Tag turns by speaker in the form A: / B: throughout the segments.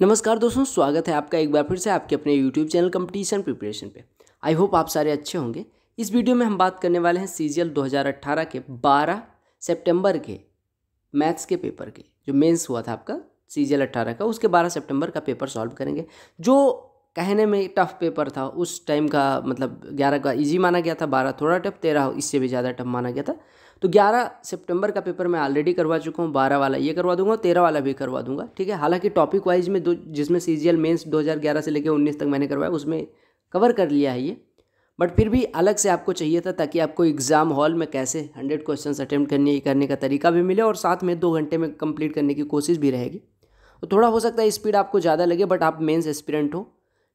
A: नमस्कार दोस्तों, स्वागत है आपका एक बार फिर से आपके अपने YouTube चैनल कंपटीशन प्रिपरेशन पे। आई होप आप सारे अच्छे होंगे। इस वीडियो में हम बात करने वाले हैं सीजीएल 2018 के 12 सितंबर के मैथ्स के पेपर के, जो मेंस हुआ था आपका सीजीएल 18 का, उसके 12 सितंबर का पेपर सॉल्व करेंगे। जो कहने में टफ पेपर था उस टाइम का, मतलब 11 का इजी माना गया था, 12 थोड़ा टफ, 13 इससे भी ज़्यादा टफ माना गया था। तो 11 सितंबर का पेपर मैं ऑलरेडी करवा चुका हूँ, 12 वाला ये करवा दूंगा, 13 वाला भी करवा दूंगा, ठीक है। हालांकि टॉपिक वाइज में जिसमें सीजीएल मेंस 2011 से लेकर 19 तक मैंने करवाया उसमें कवर कर लिया है ये, बट फिर भी अलग से आपको चाहिए था ताकि आपको एग्ज़ाम हॉल में कैसे 100 क्वेश्चन अटैम्प्ट करने का तरीका भी मिले और साथ में 2 घंटे में कंप्लीट करने की कोशिश भी रहेगी। तो थोड़ा हो सकता है स्पीड आपको ज़्यादा लगे, बट आप मेंस एस्पिरेंट हो,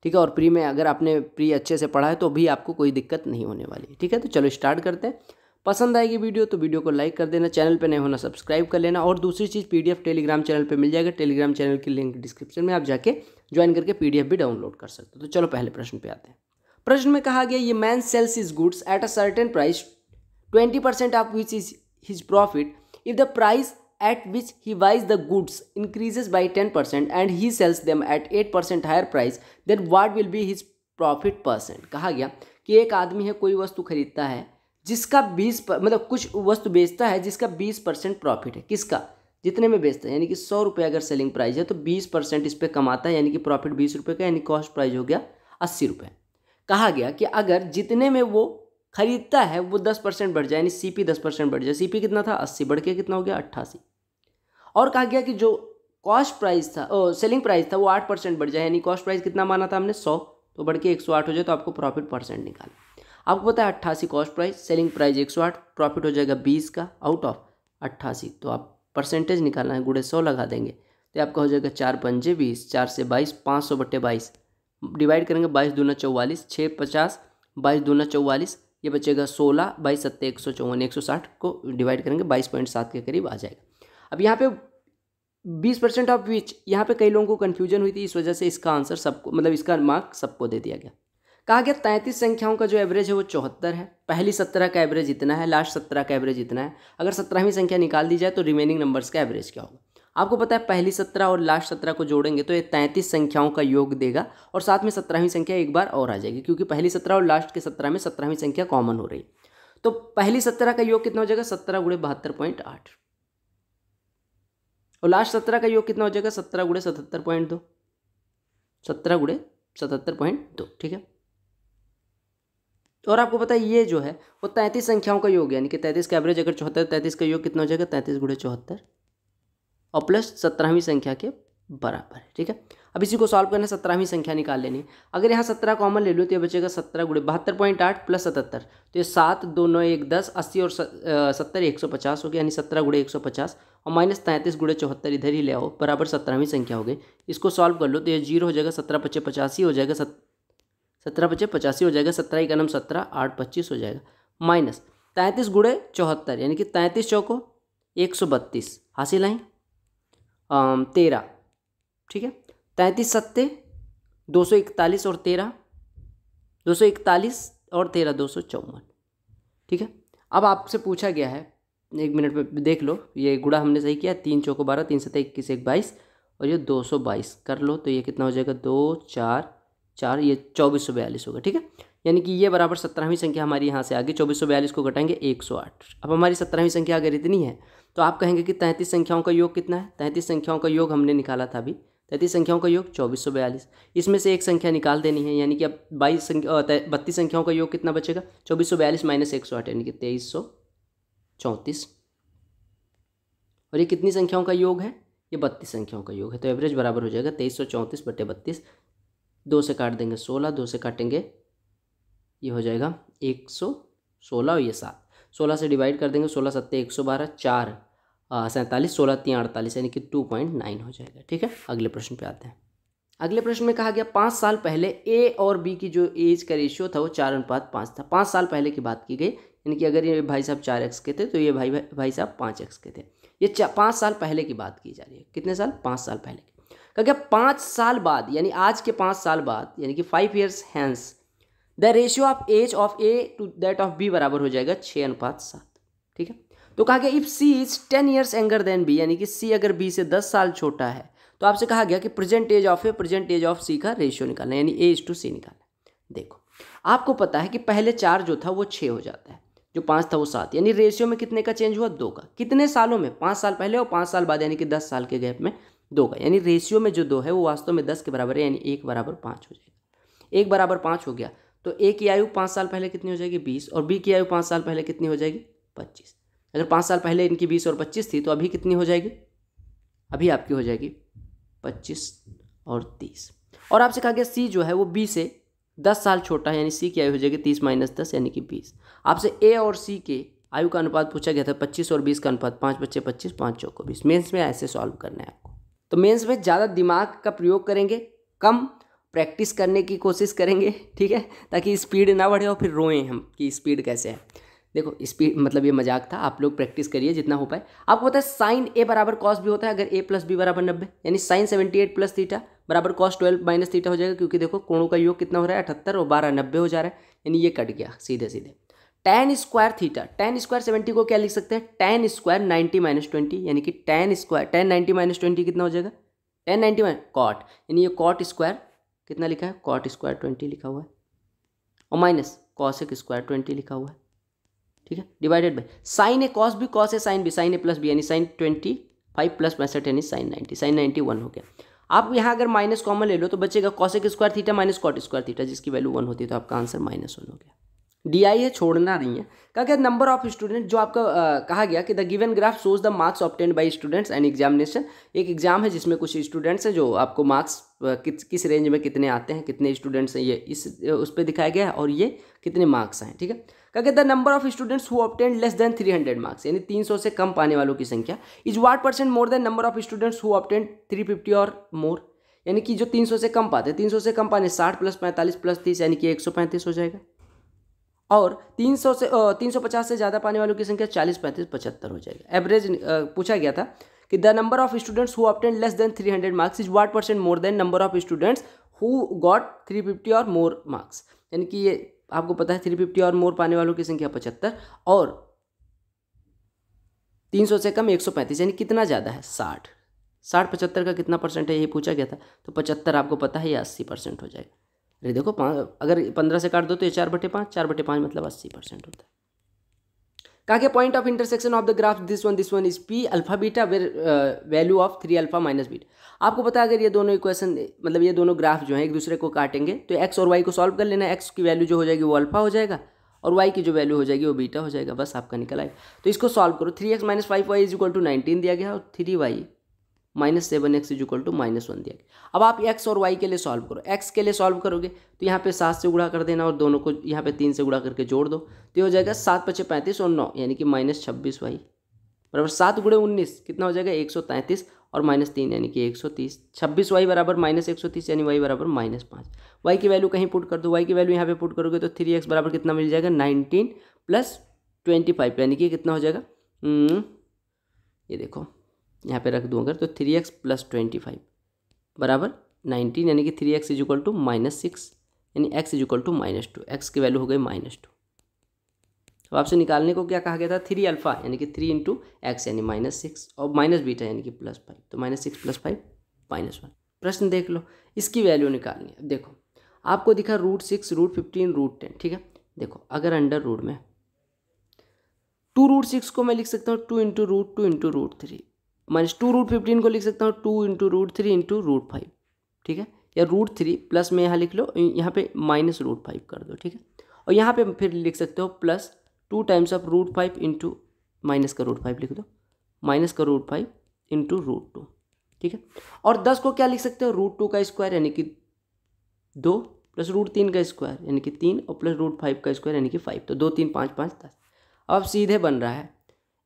A: ठीक है, और प्री में अगर आपने प्री अच्छे से पढ़ा है तो भी आपको कोई दिक्कत नहीं होने वाली है, ठीक है। तो चलो स्टार्ट करते हैं। पसंद आएगी वीडियो तो वीडियो को लाइक कर देना, चैनल पे नए होना सब्सक्राइब कर लेना, और दूसरी चीज़ पीडीएफ टेलीग्राम चैनल पे मिल जाएगा। टेलीग्राम चैनल की लिंक डिस्क्रिप्शन में, आप जाके ज्वाइन करके पीडीएफ भी डाउनलोड कर सकते हो। तो चलो पहले प्रश्न पे आते हैं। प्रश्न में कहा गया, ये man sales his goods at a certain price 20% of which is his profit if the price at which he buys the goods increases by 10% and he sells them at 8% higher price, then what will be his profit %। कहा गया कि एक आदमी है, कोई वस्तु खरीदता है जिसका 20 मतलब कुछ वस्तु बेचता है जिसका 20% प्रॉफिट है। किसका? जितने में बेचता है, यानी कि 100 रुपये अगर सेलिंग प्राइस है तो 20% इस पर कमाता है, यानी कि प्रॉफिट 20 रुपये का, यानी कॉस्ट प्राइस हो गया 80 रुपये। कहा गया कि अगर जितने में वो खरीदता है वो 10% बढ़ जाए, यानी सीपी 10% बढ़ जाए। सीपी कितना था? 80, बढ़ के कितना हो गया? 88। और कहा गया कि जो कॉस्ट प्राइस था, सेलिंग प्राइस था, वो 8% बढ़ जाए, यानी कॉस्ट प्राइस कितना माना था हमने? 100, तो बढ़ के 108 हो जाए तो आपको प्रॉफिट परसेंट निकालना। आपको पता है 88 cost price, selling price 108, profit हो जाएगा 20 का आउट ऑफ 88, तो आप परसेंटेज निकालना है, गुणे 100 लगा देंगे तो आपका हो जाएगा 4 पंजे 20, 4 से 22, 500/22 डिवाइड करेंगे, 22 दूना 44, 6 50, 22 दूना 44, ये बचेगा 16, 22 सत्ते 154, 160 को डिवाइड करेंगे 22.7 के करीब आ जाएगा। अब यहाँ पे 20% ऑफ विच, यहाँ पे कई लोगों को कन्फ्यूजन हुई थी, इस वजह से इसका आंसर सबको, मतलब इसका मार्क सबको दे दिया गया। कहा गया 33 संख्याओं का जो एवरेज है वो 74 है। पहली 17 का एवरेज इतना है, लास्ट 17 का एवरेज इतना है। अगर 17वीं संख्या निकाल दी जाए तो रिमेनिंग नंबर्स का एवरेज क्या होगा? आपको पता है पहली 17 और लास्ट 17 को जोड़ेंगे तो ये 33 संख्याओं का योग देगा, और साथ में 17वीं संख्या एक बार और आ जाएगी, क्योंकि पहली 17 और लास्ट के 17 में 17वीं संख्या कॉमन हो रही। तो पहली 17 का योग कितना हो जाएगा? 17 × 72.8, और लास्ट 17 का योग कितना हो जाएगा? 17 × 77.2, 17 × 77.2, ठीक है। और आपको पता है ये जो है वो 33 संख्याओं का योग है, यानी कि 33 का एवरेज अगर 74, 33 का योग कितना हो जाएगा? 33 × 74 और प्लस 17वीं संख्या के बराबर है, ठीक है। अब इसी को सॉल्व करना है, 17वीं संख्या निकाल लेनी है। अगर यहाँ 17 कॉमन ले लो तो ये बचेगा 17 × 72.8 प्लस 77, तो ये 7 2 9 1 10, 80 और 70 150 हो गया, यानी 17 × 150, और माइनस 33 × 74 इधर ही ले आओ, बराबर 17वीं संख्या हो गई। इसको सॉल्व कर लो तो ये 0 हो जाएगा, 17 × 85 हो जाएगा, 17 × 85 हो जाएगा, 17 का नाम 17, 8 25 हो जाएगा, माइनस 33 × 74, यानी कि 33 चौको 132 हासिल आई 13, ठीक है। 33 सत्ते 241 और 13 241 और 13 254, ठीक है। अब आपसे पूछा गया है, 1 मिनट में देख लो, ये गुणा हमने सही किया, 3 चौको 12, 3 सत्ते 21 1 22, और ये 222 कर लो तो ये कितना हो जाएगा? 2 4 4, ये 2442 होगा, ठीक है। यानी कि ये बराबर 17वीं संख्या हमारी यहाँ से आगे, 2442 को घटाएंगे 108। अब हमारी 17वीं संख्या अगर इतनी है तो आप कहेंगे कि 33 संख्याओं का योग कितना है? 33 संख्याओं का योग हमने निकाला था अभी, 33 संख्याओं का योग 2442, इसमें से एक संख्या निकाल देनी है, यानी कि अब 32 संख्याओं का योग कितना बचेगा? 2442 माइनस 108, यानी कि 2334, और ये कितनी संख्याओं का योग है? ये 32 संख्याओं का योग है। तो एवरेज बराबर हो जाएगा 2334/32, 2 से काट देंगे 16, 2 से काटेंगे ये हो जाएगा 116, और ये 7, 16 से डिवाइड कर देंगे, 16 सत्ते 112, 4 47, 16 3 48, यानी कि 2.9 हो जाएगा, ठीक है। अगले प्रश्न पे आते हैं। अगले प्रश्न में कहा गया 5 साल पहले ए और बी की जो एज का रेशियो था वो 4:5 था। 5 साल पहले की बात की गई, यानी कि अगर ये भाई साहब 4x के थे तो ये भाई साहब 5x के थे। ये 5 साल पहले की बात की जा रही है। कितने साल? 5 साल पहले की। कहा गया 5 साल बाद, यानी आज के 5 साल बाद, यानी कि 5 years hence the ratio of age of A to that of B बराबर हो जाएगा 6:7, ठीक है। तो कहा गया if C is 10 years younger than B, यानी कि सी अगर बी से 10 साल छोटा है तो आपसे कहा गया कि present age of A present age of C का रेशियो निकालना, यानी A:C निकालना। देखो आपको पता है कि पहले 4 जो था वो 6 हो जाता है, जो 5 था वो 7, यानी रेशियो में कितने का चेंज हुआ, 2 का। कितने सालों में, 5 साल पहले और 5 साल बाद, यानी कि 10 साल के गैप में 2 का, यानी रेशियो में जो 2 है वो वास्तव में 10 के बराबर है, यानी 1 बराबर 5 हो जाएगा। 1 बराबर 5 हो गया तो ए की आयु 5 साल पहले कितनी हो जाएगी, 20, और बी की आयु 5 साल पहले कितनी हो जाएगी, 25। अगर 5 साल पहले इनकी 20 और 25 थी तो अभी कितनी हो जाएगी, अभी आपकी हो जाएगी 25 और 30। और आपसे कहा गया सी जो है वो बी से 10 साल छोटा है, यानी सी की आयु हो जाएगी 30 - 10 यानी कि 20। आपसे ए और सी के आयु का अनुपात पूछा गया था, 25 और 20 का अनुपात, 5 बच्चे 25, 5 चौको 20। मेंस में ऐसे सॉल्व करना है आपको। तो मेंस में ज़्यादा दिमाग का प्रयोग करेंगे, कम प्रैक्टिस करने की कोशिश करेंगे, ठीक है, ताकि स्पीड ना बढ़े और फिर रोएं हम कि स्पीड कैसे है। देखो स्पीड मतलब ये मजाक था, आप लोग प्रैक्टिस करिए जितना हो पाए। आपको पता है साइन ए बराबर कॉस बी होता है अगर ए प्लस बी बराबर 90, यानी साइन 78 प्लस थीटा बराबर कॉस 12 माइनस थीटा हो जाएगा, क्योंकि देखो कोणों का योग कितना हो रहा है 78 और 12 90 हो जा रहा है, यानी ये कट गया सीधे सीधे। tan square theta, tan square 70 को क्या लिख सकते हैं, tan स्क्वायर 90 - 20, यानी कि tan स्क्वायर tan 90 - 20 कितना हो जाएगा, tan 90 कॉट, यानी ये कॉट स्क्वायर कितना लिखा है, कॉट स्क्वायर 20 लिखा हुआ है, और माइनस कॉसेक स्क्वायर 20 लिखा हुआ है, ठीक है, divided by sine A cos B cos A sine B, sine A plus B यानी साइन 25 प्लस 65 यानी साइन 90, साइन 91 हो गया। आप यहाँ अगर माइनस कॉमन ले लो तो बचेगा cosec square theta minus cot square theta, जिसकी वैल्यू 1 होती है, तो आपका आंसर -1 हो गया। DI है, छोड़ना नहीं है। कहा गया नंबर ऑफ स्टूडेंट, जो आपका कहा गया कि the given graph shows the marks obtained by students and examination. एक एग्जाम है जिसमें कुछ स्टूडेंट्स हैं जो आपको मार्क्स किस रेंज में कितने आते हैं, कितने स्टूडेंट्स हैं, ये इस उस पर दिखाया गया है, और ये कितने मार्क्स हैं, ठीक है। कहा गया the number of students who obtained less than 300 marks, यानी 300 से कम पाने वालों की संख्या is what % more than number of students who obtained 350 और मोर, यानी कि जो 300 से कम पाते हैं, 300 से कम पाने 60 + 45 + 30 यानी कि 135 हो जाएगा, और 350 से ज़्यादा पाने वालों की संख्या 40 35 75 हो जाएगा। एवरेज पूछा गया था कि the number of students who obtained less than 300 marks is what % more than number of students who got 350 और मोर मार्क्स, यानी कि ये आपको पता है 350 और मोर पाने वालों की संख्या 75 और 300 से कम 135, यानी कितना ज़्यादा है 60 75 का कितना % है ये पूछा गया था, तो 75 आपको पता है ये 80% हो जाएगा। अरे देखो अगर 15 से काट दो तो ये 4/5 4/5 मतलब 80% होता है। कहा गया point of intersection of the graph this one is P alpha beta value of 3 alpha minus beta. आपको पता है अगर ये दोनों इक्वेशन मतलब ये दोनों ग्राफ जो है एक दूसरे को काटेंगे तो x और y को सॉल्व कर लेना, x की वैल्यू जो हो जाएगी वो अल्फा हो जाएगा और y की जो वैल्यू हो जाएगी वो बीटा हो जाएगा, बस आपका निकल आएगा। तो इसको सॉल्व करो, 3x - 5y = 19 दिया गया और 3y - 7x = -1 दिया गया। अब आप x और y के लिए सॉल्व करो, x के लिए सॉल्व करोगे तो यहाँ पे 7 से गुणा कर देना और दोनों को यहाँ पे 3 से गुणा करके जोड़ दो, तो ये हो जाएगा 7 × 5 = 35 और 9 यानी कि -26y बराबर 7 × 19 कितना हो जाएगा 133 और -3 यानी कि 130। 26y बराबर -130 यानी y बराबर -5। y की वैल्यू कहीं पुट कर दो, y की वैल्यू यहाँ पे पुट करोगे तो 3x बराबर कितना मिल जाएगा 19 + 25 यानी कि कितना हो जाएगा ये देखो यहाँ पे रख दूँ अगर तो 3x + 25 बराबर 19 यानी कि 3x = -6 यानी x = -2, x की वैल्यू हो गई -2। तो आपसे निकालने को क्या कहा गया था 3 अल्फा यानी कि 3 × x यानी -6 और माइनस बीटा यानी कि +5, तो -6 + 5 -1। प्रश्न देख लो, इसकी वैल्यू निकालनी है। देखो आपको दिखा √6 √15 √10, ठीक है। देखो अगर अंडर रूट में 2√6 को मैं लिख सकता हूँ 2 × √2 × √3 -2 √15 को लिख सकता हूँ 2 × √3 × √5, ठीक है, या √3 प्लस में यहाँ लिख लो, यहाँ पे -√5 कर दो, ठीक है, और यहाँ पे फिर लिख सकते हो +2 टाइम्स ऑफ √5 इंटू माइनस का √5 लिख दो, माइनस का √5 इंटू √2, ठीक है, और 10 को क्या लिख सकते हो √2 का स्क्वायर यानी कि 2 प्लस √3 का स्क्वायर यानी कि 3 और प्लस √5 का स्क्वायर यानी कि 5, तो 2 3 5 5 10। अब सीधे बन रहा है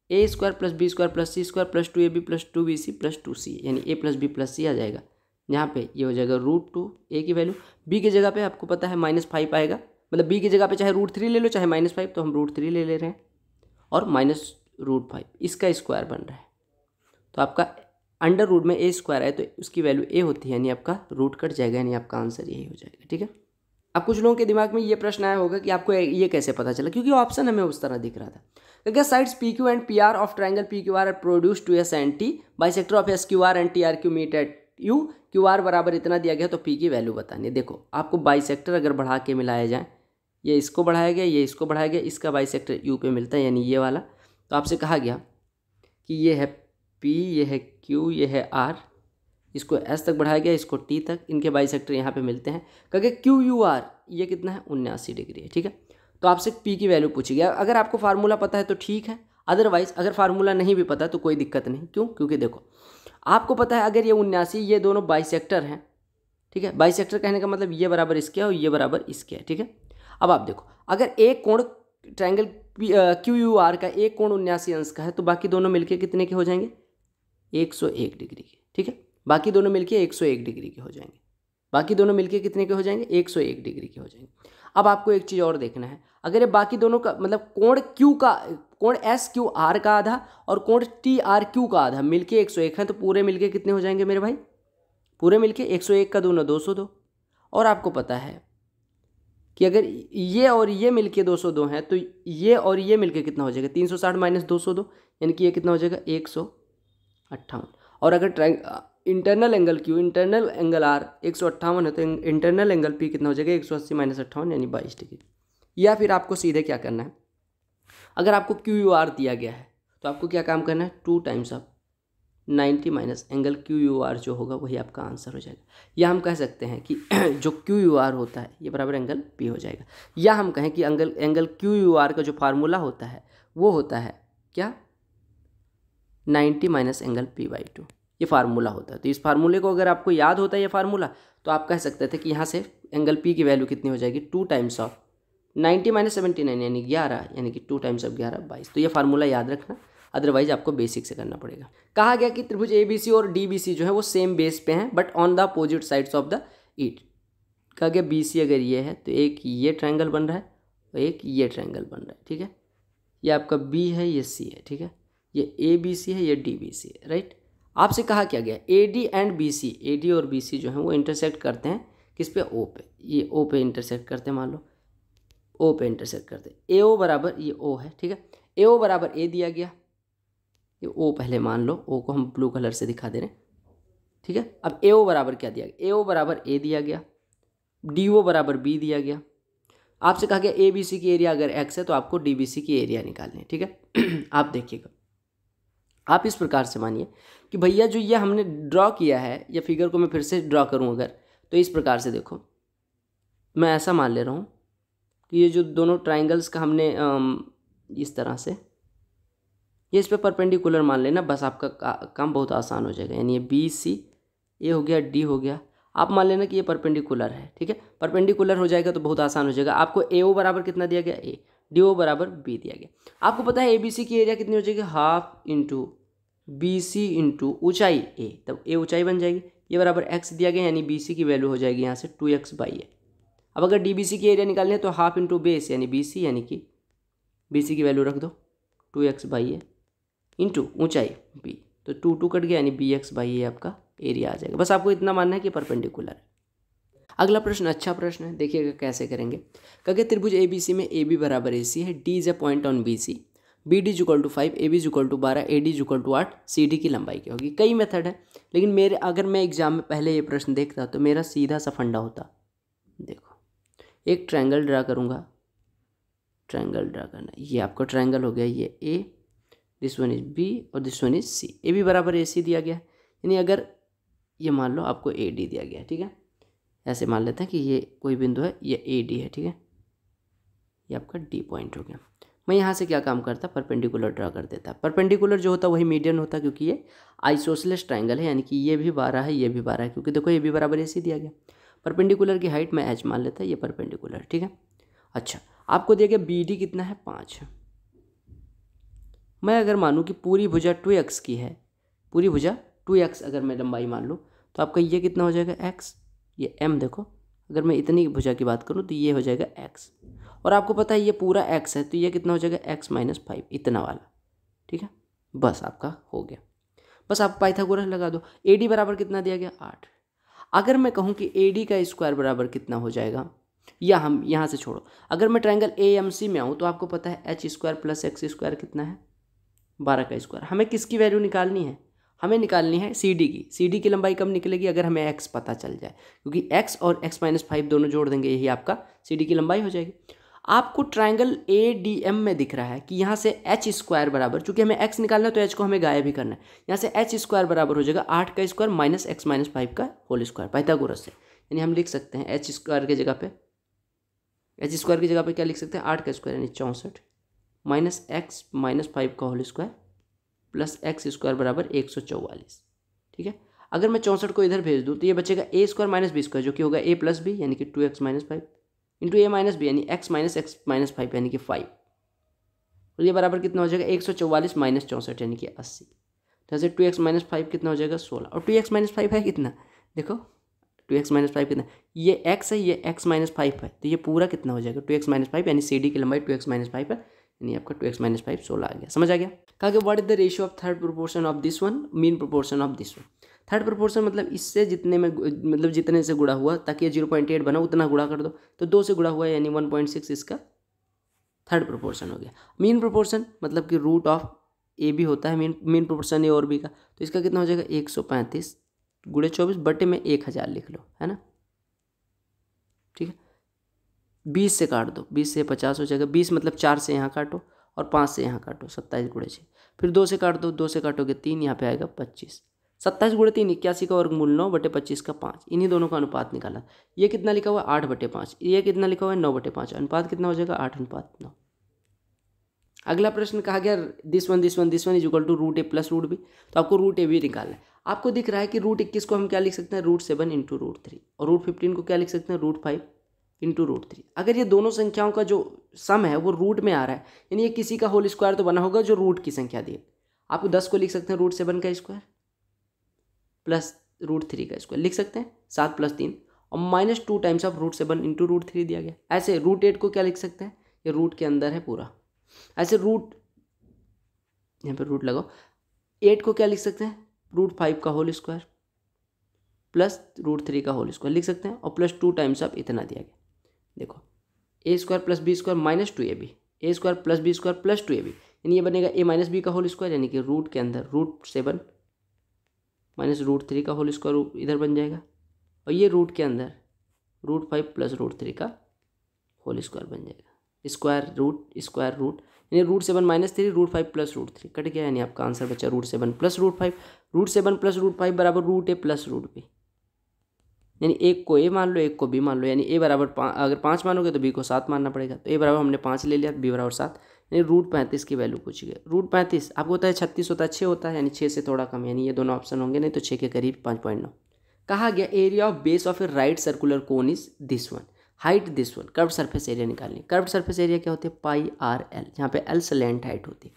A: a² + b² + c² + 2ab + 2bc + 2c यानी a + b + c आ जाएगा। यहाँ पे ये हो जाएगा √2 a की वैल्यू, b की जगह पे आपको पता है -5 आएगा, मतलब b की जगह पे चाहे √3 ले लो चाहे -5, तो हम √3 ले रहे हैं और -√5 इसका स्क्वायर बन रहा है, तो आपका अंडर रूट में a² है तो उसकी वैल्यू a होती है यानी आपका रूट कट जाएगा, यानी आपका आंसर यही हो जाएगा, ठीक है। अब कुछ लोगों के दिमाग में ये प्रश्न आया होगा कि आपको ये कैसे पता चला, क्योंकि ऑप्शन हमें उस तरह दिख रहा था। क्या sides PQ and PR of triangle PQR are produced to a CNT, bisector of SQR and TRQ meet at you Q R बराबर इतना दिया गया तो पी की वैल्यू बतानी है। देखो आपको बाइसेक्टर अगर बढ़ा के मिलाया जाए, ये इसको बढ़ाया गया, ये इसको बढ़ाया गया, इसका बाइसेक्टर यू पे मिलता है यानी ये वाला। तो आपसे कहा गया कि ये है पी, ये है क्यू, ये है आर, इसको एस तक बढ़ाया गया, इसको टी तक, इनके बाइसेक्टर यहाँ पे मिलते हैं। कहा क्यू यू आर ये कितना है 79 डिग्री है, ठीक है। तो आपसे पी की वैल्यू पूछी गया। अगर आपको फार्मूला पता है तो ठीक है, अदरवाइज अगर फार्मूला नहीं भी पता तो कोई दिक्कत नहीं। क्यों? क्योंकि देखो आपको पता है अगर ये 79 ये दोनों बाइसेक्टर हैं, ठीक है। बाइसेक्टर कहने का मतलब ये बराबर इसके है और ये बराबर इसके है, ठीक है। अब आप देखो अगर एक कोण ट्रायंगल क्यू यू आर का एक कोण 79 अंश का है तो बाकी दोनों मिलके कितने के हो जाएंगे? 101 डिग्री के, ठीक है। बाकी दोनों मिलके 101 डिग्री के हो जाएंगे। बाकी दोनों मिलके कितने के हो जाएंगे? 101 डिग्री के हो जाएंगे। अब आपको एक चीज़ और देखना है, अगर ये बाकी दोनों का मतलब कोण एस क्यू आर का आधा और कोण टी आर क्यू का आधा मिलके 101 है तो पूरे मिलके कितने हो जाएंगे मेरे भाई? पूरे मिलके 101 का दूना 202। और आपको पता है कि अगर ये और ये मिलके 202 हैं तो ये और ये मिलके कितना हो जाएगा? 360 माइनस 202 यानी कि ये कितना हो जाएगा? 158। और अगर internal angle Q, internal angle R 158 है तो इंटरनल एंगल पी कितना हो जाएगा? 180 माइनस 58 यानी 22 डिग्री। या फिर आपको सीधे क्या करना है, अगर आपको क्यू यू आर दिया गया है तो आपको क्या काम करना है? 2 times of 90 minus angle Q U R जो होगा वही आपका आंसर हो जाएगा। या हम कह सकते हैं कि जो क्यू यू आर होता है ये बराबर एंगल पी हो जाएगा। या हम कहें कि एंगल क्यू यू आर का जो फार्मूला होता है वो होता है क्या? 90 माइनस एंगल पी बाई 2, ये फार्मूला होता है। तो इस फार्मूले को अगर आपको याद होता है ये फार्मूला तो आप कह सकते थे कि यहाँ से एंगल पी की वैल्यू कितनी हो जाएगी? 2 टाइम्स ऑफ 90 माइनस 79 यानी 11, यानी कि 2 टाइम्स ऑफ 11 22। तो ये फार्मूला याद रखना, अदरवाइज आपको बेसिक से करना पड़ेगा। कहा गया कि त्रिभुज ABC और DBC जो है वो सेम बेस पे हैं but on the opposite sides of the it. कहा गया BC अगर ये है तो एक ये ट्रायंगल बन रहा है और एक ये ट्रायंगल बन रहा है, ठीक है। ये आपका B है, ये C है, ठीक है। ये ABC है, ये DBC है, राइट। आपसे कहा क्या गया? AD एंड BC, AD और BC जो है वो इंटरसेक्ट करते हैं किस पे? O पे। ये O पे इंटरसेक्ट करते हैं, मान लो O पे इंटरसेक्ट करते हैं। AO बराबर ये O है, ठीक है। AO बराबर A दिया गया, ये O पहले मान लो, O को हम ब्लू कलर से दिखा दे रहे हैं, ठीक है। अब AO बराबर क्या दिया गया? AO बराबर A दिया गया, DO बराबर B दिया गया। आपसे कहा गया ABC की एरिया अगर X है तो आपको DBC की एरिया निकालनी है, ठीक है। आप देखिएगा, आप इस प्रकार से मानिए कि भैया जो ये हमने ड्रॉ किया है, या फिगर को मैं फिर से ड्रॉ करूँ अगर, तो इस प्रकार से देखो, मैं ऐसा मान ले रहा हूँ कि ये जो दोनों ट्राइंगल्स का हमने इस तरह से ये इस पर परपेंडिकुलर मान लेना, बस आपका काम बहुत आसान हो जाएगा। यानी ये BC ये हो गया, D हो गया, आप मान लेना कि ये परपेंडिकुलर है, ठीक है। परपेंडिकुलर हो जाएगा तो बहुत आसान हो जाएगा। आपको AO बराबर कितना दिया गया? A, DO बराबर B दिया गया। आपको पता है ABC की एरिया कितनी हो जाएगी? हाफ इंटू BC इंटू ऊंचाई A, तब A ऊंचाई बन जाएगी। ये बराबर X दिया गया, यानी BC की वैल्यू हो जाएगी यहाँ से 2x बाई A। अब अगर DBC की एरिया निकालनी है तो हाफ इंटू बेस यानी BC, यानी कि BC की वैल्यू रख दो 2x बाई A इंटू ऊंचाई B, तो 2 कट गया यानी BX बाई A आपका एरिया आ जाएगा। बस आपको इतना मानना है कि परपेंडिकुलर है। अगला प्रश्न अच्छा प्रश्न है, देखिएगा कैसे करेंगे। कहे त्रिभुज ABC में AB बराबर AC है, D is a point on BC, BD is equal to 5, AB is equal to 12, AD is equal to 8, CD की लंबाई क्या होगी? कई मेथड है, लेकिन अगर मैं एग्जाम में पहले ये प्रश्न देखता तो मेरा सीधा सा फंडा होता। देखो एक ट्रायंगल ड्रा करूँगा, ट्रायंगल ड्रा करना, ये आपका ट्रायंगल हो गया, ये A, this one is B और this one is C। AB बराबर AC दिया गया है, यानी अगर ये मान लो आपको AD दिया गया है, ठीक है। ऐसे मान लेते हैं कि ये कोई बिंदु है, ये AD है, ठीक है। ये आपका D पॉइंट हो गया। मैं यहाँ से क्या काम करता? परपेंडिकुलर ड्रा कर देता। परपेंडिकुलर जो होता है वही मीडियन होता है, क्योंकि ये आइसोसेलेस ट्रायंगल है, यानी कि ये भी 12 है, ये भी 12 है, क्योंकि देखो ये भी बराबर AC दिया गया। परपेंडिकुलर की हाइट मैं H मान लेता है, ये परपेंडिकुलर, ठीक है। अच्छा, आपको दिया गया BD कितना है? 5। मैं अगर मानूँ कि पूरी भुजा 2x की है, पूरी भुजा 2x अगर मैं लंबाई मान लूँ तो आपका ये कितना हो जाएगा? x, ये m। देखो अगर मैं इतनी भुजा की बात करूँ तो ये हो जाएगा x, और आपको पता है ये पूरा x है तो ये कितना हो जाएगा? x माइनस 5, इतना वाला, ठीक है। बस आपका हो गया। बस आप पाइथागोरस लगा दो। AD बराबर कितना दिया गया? 8। अगर मैं कहूँ कि AD का स्क्वायर बराबर कितना हो जाएगा, या हम यहाँ से छोड़ो, अगर मैं ट्रायंगल AMC में आऊँ तो आपको पता है H square plus X square कितना है? 12 का स्क्वायर। हमें किसकी वैल्यू निकालनी है? हमें निकालनी है सी डी की लंबाई कब निकलेगी, अगर हमें एक्स पता चल जाए, क्योंकि एक्स और एक्स माइनस 5 दोनों जोड़ देंगे, यही आपका सी डी की लंबाई हो जाएगी। आपको ट्राइंगल ए डी एम में दिख रहा है कि यहाँ से एच स्क्वायर बराबर, चूंकि हमें एक्स निकालना है तो एच को हमें गायब भी करना है, यहाँ से एच स्क्वायर बराबर हो जाएगा 8 का स्क्वायर माइनस एक्स माइनस 5 का होल स्क्वायर पाइथागोरस से। यानी हम लिख सकते हैं एच स्क्वायर की जगह पे, एच स्क्वायर की जगह पे क्या लिख सकते हैं, 8 का स्क्वायर यानी 64 माइनस एक्स माइनस 5 का whole square plus x square बराबर 144। ठीक है, अगर मैं 64 को इधर भेज दूँ तो ये बचेगा ए स्क्वायर माइनस बी स्क्वायर, जो कि होगा ए प्लस बी यानी कि 2x माइनस 5 इंटू ए माइनस बी यानी एक्स माइनस 5 यानी कि 5, और ये बराबर कितना हो जाएगा 144 माइनस 64 यानी कि 80। तो ऐसे 2x माइनस 5 कितना हो जाएगा 16, और 2x माइनस 5 है कितना, देखो 2x माइनस 5 कितना, ये x है, ये x माइनस 5 है, तो ये पूरा कितना हो जाएगा 2x माइनस 5 यानी सी डी की लंबाई 2x माइनस 5 है, यानी आपका 2x माइनस 5 16 आ गया। समझ आ गया। कहा कि what is the ratio of third proportion of this one, mean proportion of this one. Third proportion मतलब इससे जितने में, मतलब जितने से गुणा हुआ ताकि ये 0.8 बना उतना गुणा कर दो, तो 2 से गुणा हुआ यानी 1.6 इसका थर्ड प्रोपोर्शन हो गया। मीन प्रोपोर्शन मतलब कि रूट ऑफ ए भी होता है मीन प्रोपोर्शन ए और बी का, तो इसका कितना हो जाएगा 135 गुणे 24 बटे में 1000 लिख लो, है ना। ठीक है, 20 से काट दो, 20 से 50 हो जाएगा, 20 मतलब 4 से यहाँ काटो और 5 से यहाँ काटो, 27 गुणे 6, फिर 2 से काट दो, 2 से काटोगे 3, यहाँ पे आएगा 25, 27 गुणे 3 81 का वर्गमूल 9 बटे 25 का 5, इन्हीं दोनों का अनुपात निकाला। ये कितना लिखा हुआ है 8/5, ये कितना लिखा हुआ है 9/5, अनुपात कितना हो जाएगा 8:9। अगला प्रश्न कहा गया this one is equal to root A plus root B, तो आपको रूट ए भी निकालना है। आपको दिख रहा है कि रूट 21 को हम क्या लिख सकते हैं √7 इंटू √3, और रूट 15 को क्या लिख सकते हैं √5 इंटू √3। अगर ये दोनों संख्याओं का जो सम है वो रूट में आ रहा है, यानी ये किसी का होल स्क्वायर तो बना होगा जो रूट की संख्या दी। आपको 10 को लिख सकते हैं √7 का स्क्वायर प्लस √3 का स्क्वायर लिख सकते हैं, 7 + 3, और -2 टाइम्स ऑफ √7 इंटू √3 दिया गया। ऐसे √8 को क्या लिख सकते हैं, ये रूट के अंदर है पूरा, ऐसे रूट, यहाँ पे रूट लगाओ, 8 को क्या लिख सकते हैं √5 का होल स्क्वायर प्लस √3 का होल स्क्वायर लिख सकते हैं, और +2 टाइम्स ऑफ इतना दिया गया। देखो a square plus B square minus 2ab, A square plus B square plus 2ab, यानी ये बनेगा a माइनस बी का होल स्क्वायर, यानी कि रूट के अंदर √7 माइनस √3 का होल स्क्वायर इधर बन जाएगा, और ये रूट के अंदर √5 प्लस √3 का होल स्क्वायर बन जाएगा, स्क्वायर रूट यानी √7 माइनस 3 √5 प्लस √3 कट गया, यानी आपका आंसर बचा √7 प्लस √5, √7 प्लस √5 बराबर √a प्लस √b, यानी एक को a मान लो एक को b मान लो, यानी a बराबर अगर 5 मानोगे तो b को 7 मानना पड़ेगा, तो a बराबर हमने 5 ले लिया, b बराबर 7, यानी √35 की वैल्यू पूछी गई। √35 आपको होता है 36 होता है 6 होता है, यानी 6 से थोड़ा कम, यानी ये दोनों ऑप्शन होंगे, नहीं तो 6 के करीब 5.9। कहा गया area of base of a right circular cone is this one, height this one, curved surface area निकालनी। कर्व्ड सरफेस एरिया क्या होती है πr/l, जहाँ पे l स्लैंट हाइट होती है।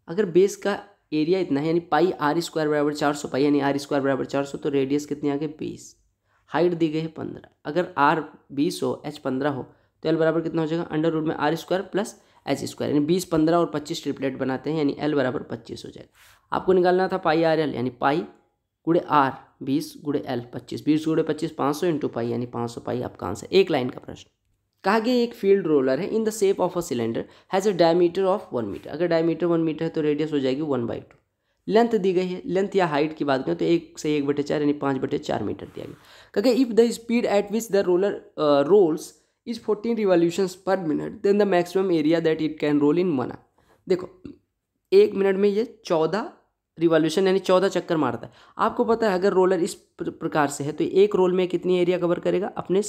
A: अगर बेस का एरिया इतना है यानी πr² बराबर 400 पाई यानी r² बराबर 400, तो रेडियस कितनी आ गई 20, हाइट दी गई है 15। अगर r 20 हो h 15 हो तो l बराबर कितना हो जाएगा √ में r² प्लस h², यानी 20 15 और 25 ट्रिपलेट बनाते हैं, यानी l बराबर 25 हो जाएगा। आपको निकालना था πr/l, यानी पाई गुणे r 20 गुणे l 25, 20 गुणे 25 500 इंटू पाई, यानी 500 पाई आपका आंसर। एक लाइन का प्रश्न। कहा गया एक फील्ड रोलर है in the shape of a cylinder has a diameter of 1 metre. अगर डायमीटर 1 मीटर है तो रेडियस हो जाएगी 1/2। लेंथ दी गई है, लेंथ या हाइट की बात करें तो 1 से 1/4 यानी 5/4 मीटर दिया गया। कहा if the speed at which the roller rolls is 14 revolutions per minute then the maximum area that it can roll in 1 hour. देखो 1 मिनट में ये 14 रिवॉल्यूशन यानी 14 चक्कर मारता है। आपको पता है अगर रोलर इस प्रकार से है तो एक रोल में कितनी एरिया कवर करेगा, अपने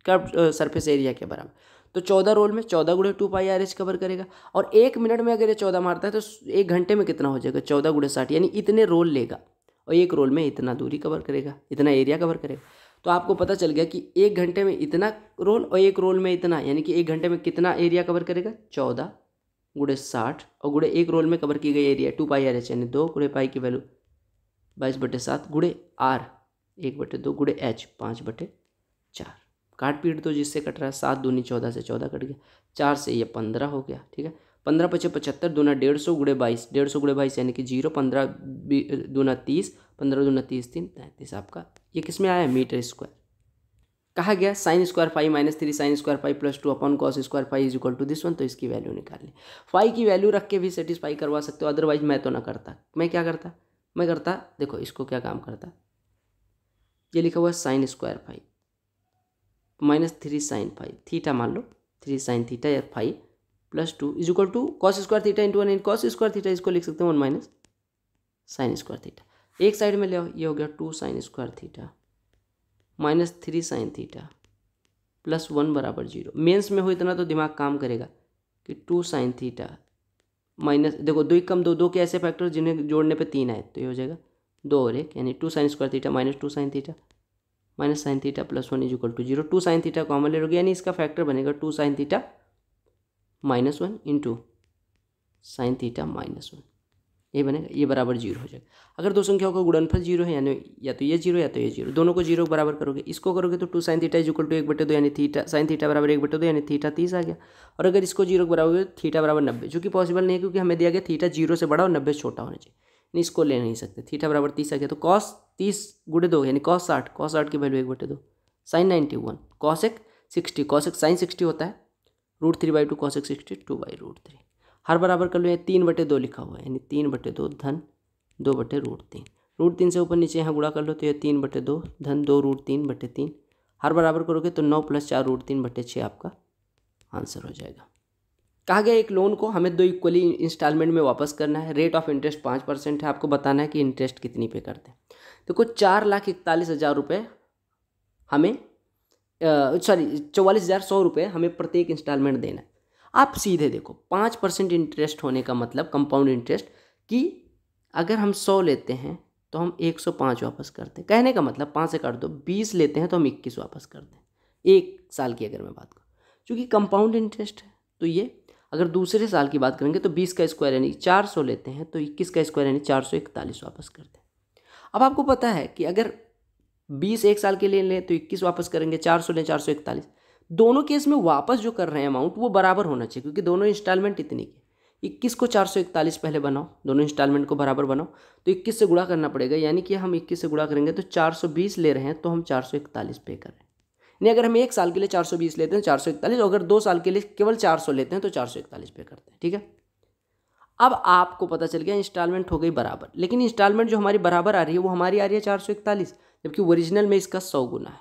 A: कर्व सरफेस एरिया के बराबर। तो 14 रोल में 14 गुणे 2πr/h कवर करेगा, और 1 मिनट में अगर ये 14 मारता है तो 1 घंटे में कितना हो जाएगा 14 गुणे 60, यानी इतने रोल लेगा, और एक रोल में इतना दूरी कवर करेगा, इतना एरिया कवर करेगा। तो आपको पता चल गया कि 1 घंटे में इतना रोल और एक रोल में इतना, यानी कि 1 घंटे में कितना एरिया कवर करेगा 14 गुणे 60, और गुणे एक रोल में कवर की गई एरिया 2πr/h, यानी 2 गुणे पाई की वैल्यू 22/7 गुणे r 1/2 गुणे h 5/4। काट पीट दो जिससे कट रहा है, 7 दूनी 14 से 14 कट गया, 4 से ये 15 हो गया। ठीक है, 15 × 5 = 75 दूना 150 गुणे 22, 150 गुणे 22 यानी कि 0, 15 दूना 30, 15 दूना 30 3 33 आपका ये किस में आया मीटर स्क्वायर। कहा गया sin² φ - 3 sin² φ + 2 upon cos² φ is equal to this one, तो इसकी वैल्यू निकाल ली। फाई की वैल्यू रख के भी सेटिस्फाई करवा सकते हो, अदरवाइज मैं तो ना करता। मैं क्या करता, मैं करता, देखो इसको क्या काम करता, ये लिखा हुआ है sine square five minus 3 sine five theta, मान लो 3 साइन थीटा या 5 plus 2 is equal to cos square theta into 1 cos square theta, इसको लिख सकते हैं 1 माइनस साइन स्क्वायर थीटा। एक साइड में ले आओ, ये हो गया 2 sine square theta minus 3 sine theta plus 1 बराबर 0। मेंस में हो इतना तो दिमाग काम करेगा कि 2 साइन थीटा माइनस, देखो 2 कम 2, 2 के ऐसे फैक्टर जिन्हें जोड़ने पे 3 आए, तो ये हो जाएगा 2 और 1 यानी 2 sine square theta minus 2 sine theta minus sine theta plus 1 is equal to 0। 2 sine theta common ले लोगे यानी इसका फैक्टर बनेगा 2 sine theta minus 1 into sine theta minus 1, ये बनेगा, ये बराबर 0 हो जाएगा। अगर दो संख्याओं का गुणनफल 0 है यानी या तो ये 0 या तो ये 0, दोनों को 0 बराबर करोगे, इसको करोगे तो 2 sine theta is equal to 1/2 यानी थीटा साइन थीटा बराबर 1/2 यानी थीटा 30 आ गया। और अगर इसको 0 बराबर थीटा बराबर 90, जो कि पॉसिबल नहीं है क्योंकि हमें दिया गया थीटा 0 से बड़ा और 90 से छोटा होना चाहिए, यानी इसको ले नहीं सकते। थीटा बराबर 30 आ गया, तो कॉस 30 गुणे 2 यानी कॉस 60, कॉस 60 की value 1/2, sine 91, cosec 60, cosec sine 60 होता है √3/2, कॉसेक 60 2/√3। हर बराबर कर लो, ये 3/2 लिखा हुआ है यानी 3/2 धन 2/√3, √3 से ऊपर नीचे यहाँ गुणा कर लो तो ये 3/2 धन 2√3/3। हर बराबर करोगे तो 9 + 4 √3/6 आपका आंसर हो जाएगा। कहा गया एक लोन को हमें 2 इक्वली इंस्टॉलमेंट में वापस करना है, रेट ऑफ इंटरेस्ट 5% है, आपको बताना है कि इंटरेस्ट कितनी पे करते हैं। देखो 4,41,000 रुपये हमें 44,100 रुपये हमें प्रत्येक इंस्टॉलमेंट देना है। आप सीधे देखो 5% इंटरेस्ट होने का मतलब कंपाउंड इंटरेस्ट कि अगर हम 100 लेते हैं तो हम 105 वापस करते हैं, कहने का मतलब 5 से काट दो, 20 लेते हैं तो हम 21 वापस करते हैं। एक साल की अगर मैं बात करूँ, क्योंकि कंपाउंड इंटरेस्ट है तो ये, अगर दूसरे साल की बात करेंगे तो 20 का स्क्वायर यानी 400 लेते हैं तो 21 का स्क्वायर यानी 441 वापस करते हैं। अब आपको पता है कि अगर 20 एक साल के लिए लें तो 21 वापस करेंगे, 400 लें 441, दोनों केस में वापस जो कर रहे हैं अमाउंट वो बराबर होना चाहिए क्योंकि दोनों इंस्टॉलमेंट इतनी की। 21 को 441 पहले बनाओ, दोनों इंस्टॉलमेंट को बराबर बनाओ, तो 21 से गुणा करना पड़ेगा, यानी कि हम 21 से गुणा करेंगे तो 420 ले रहे हैं तो हम 441 पे कर रहे हैं। यानी अगर हम एक साल के लिए 420 लेते हैं 441, और अगर 2 साल के लिए केवल 400 लेते हैं तो 441 पे करते हैं। ठीक है, अब आपको पता चल गया इंस्टॉलमेंट हो गई बराबर, लेकिन इंस्टॉलमेंट जो हमारी बराबर आ रही है वो हमारी आ रही है 441, जबकि ओरिजिनल में इसका 100 गुना है,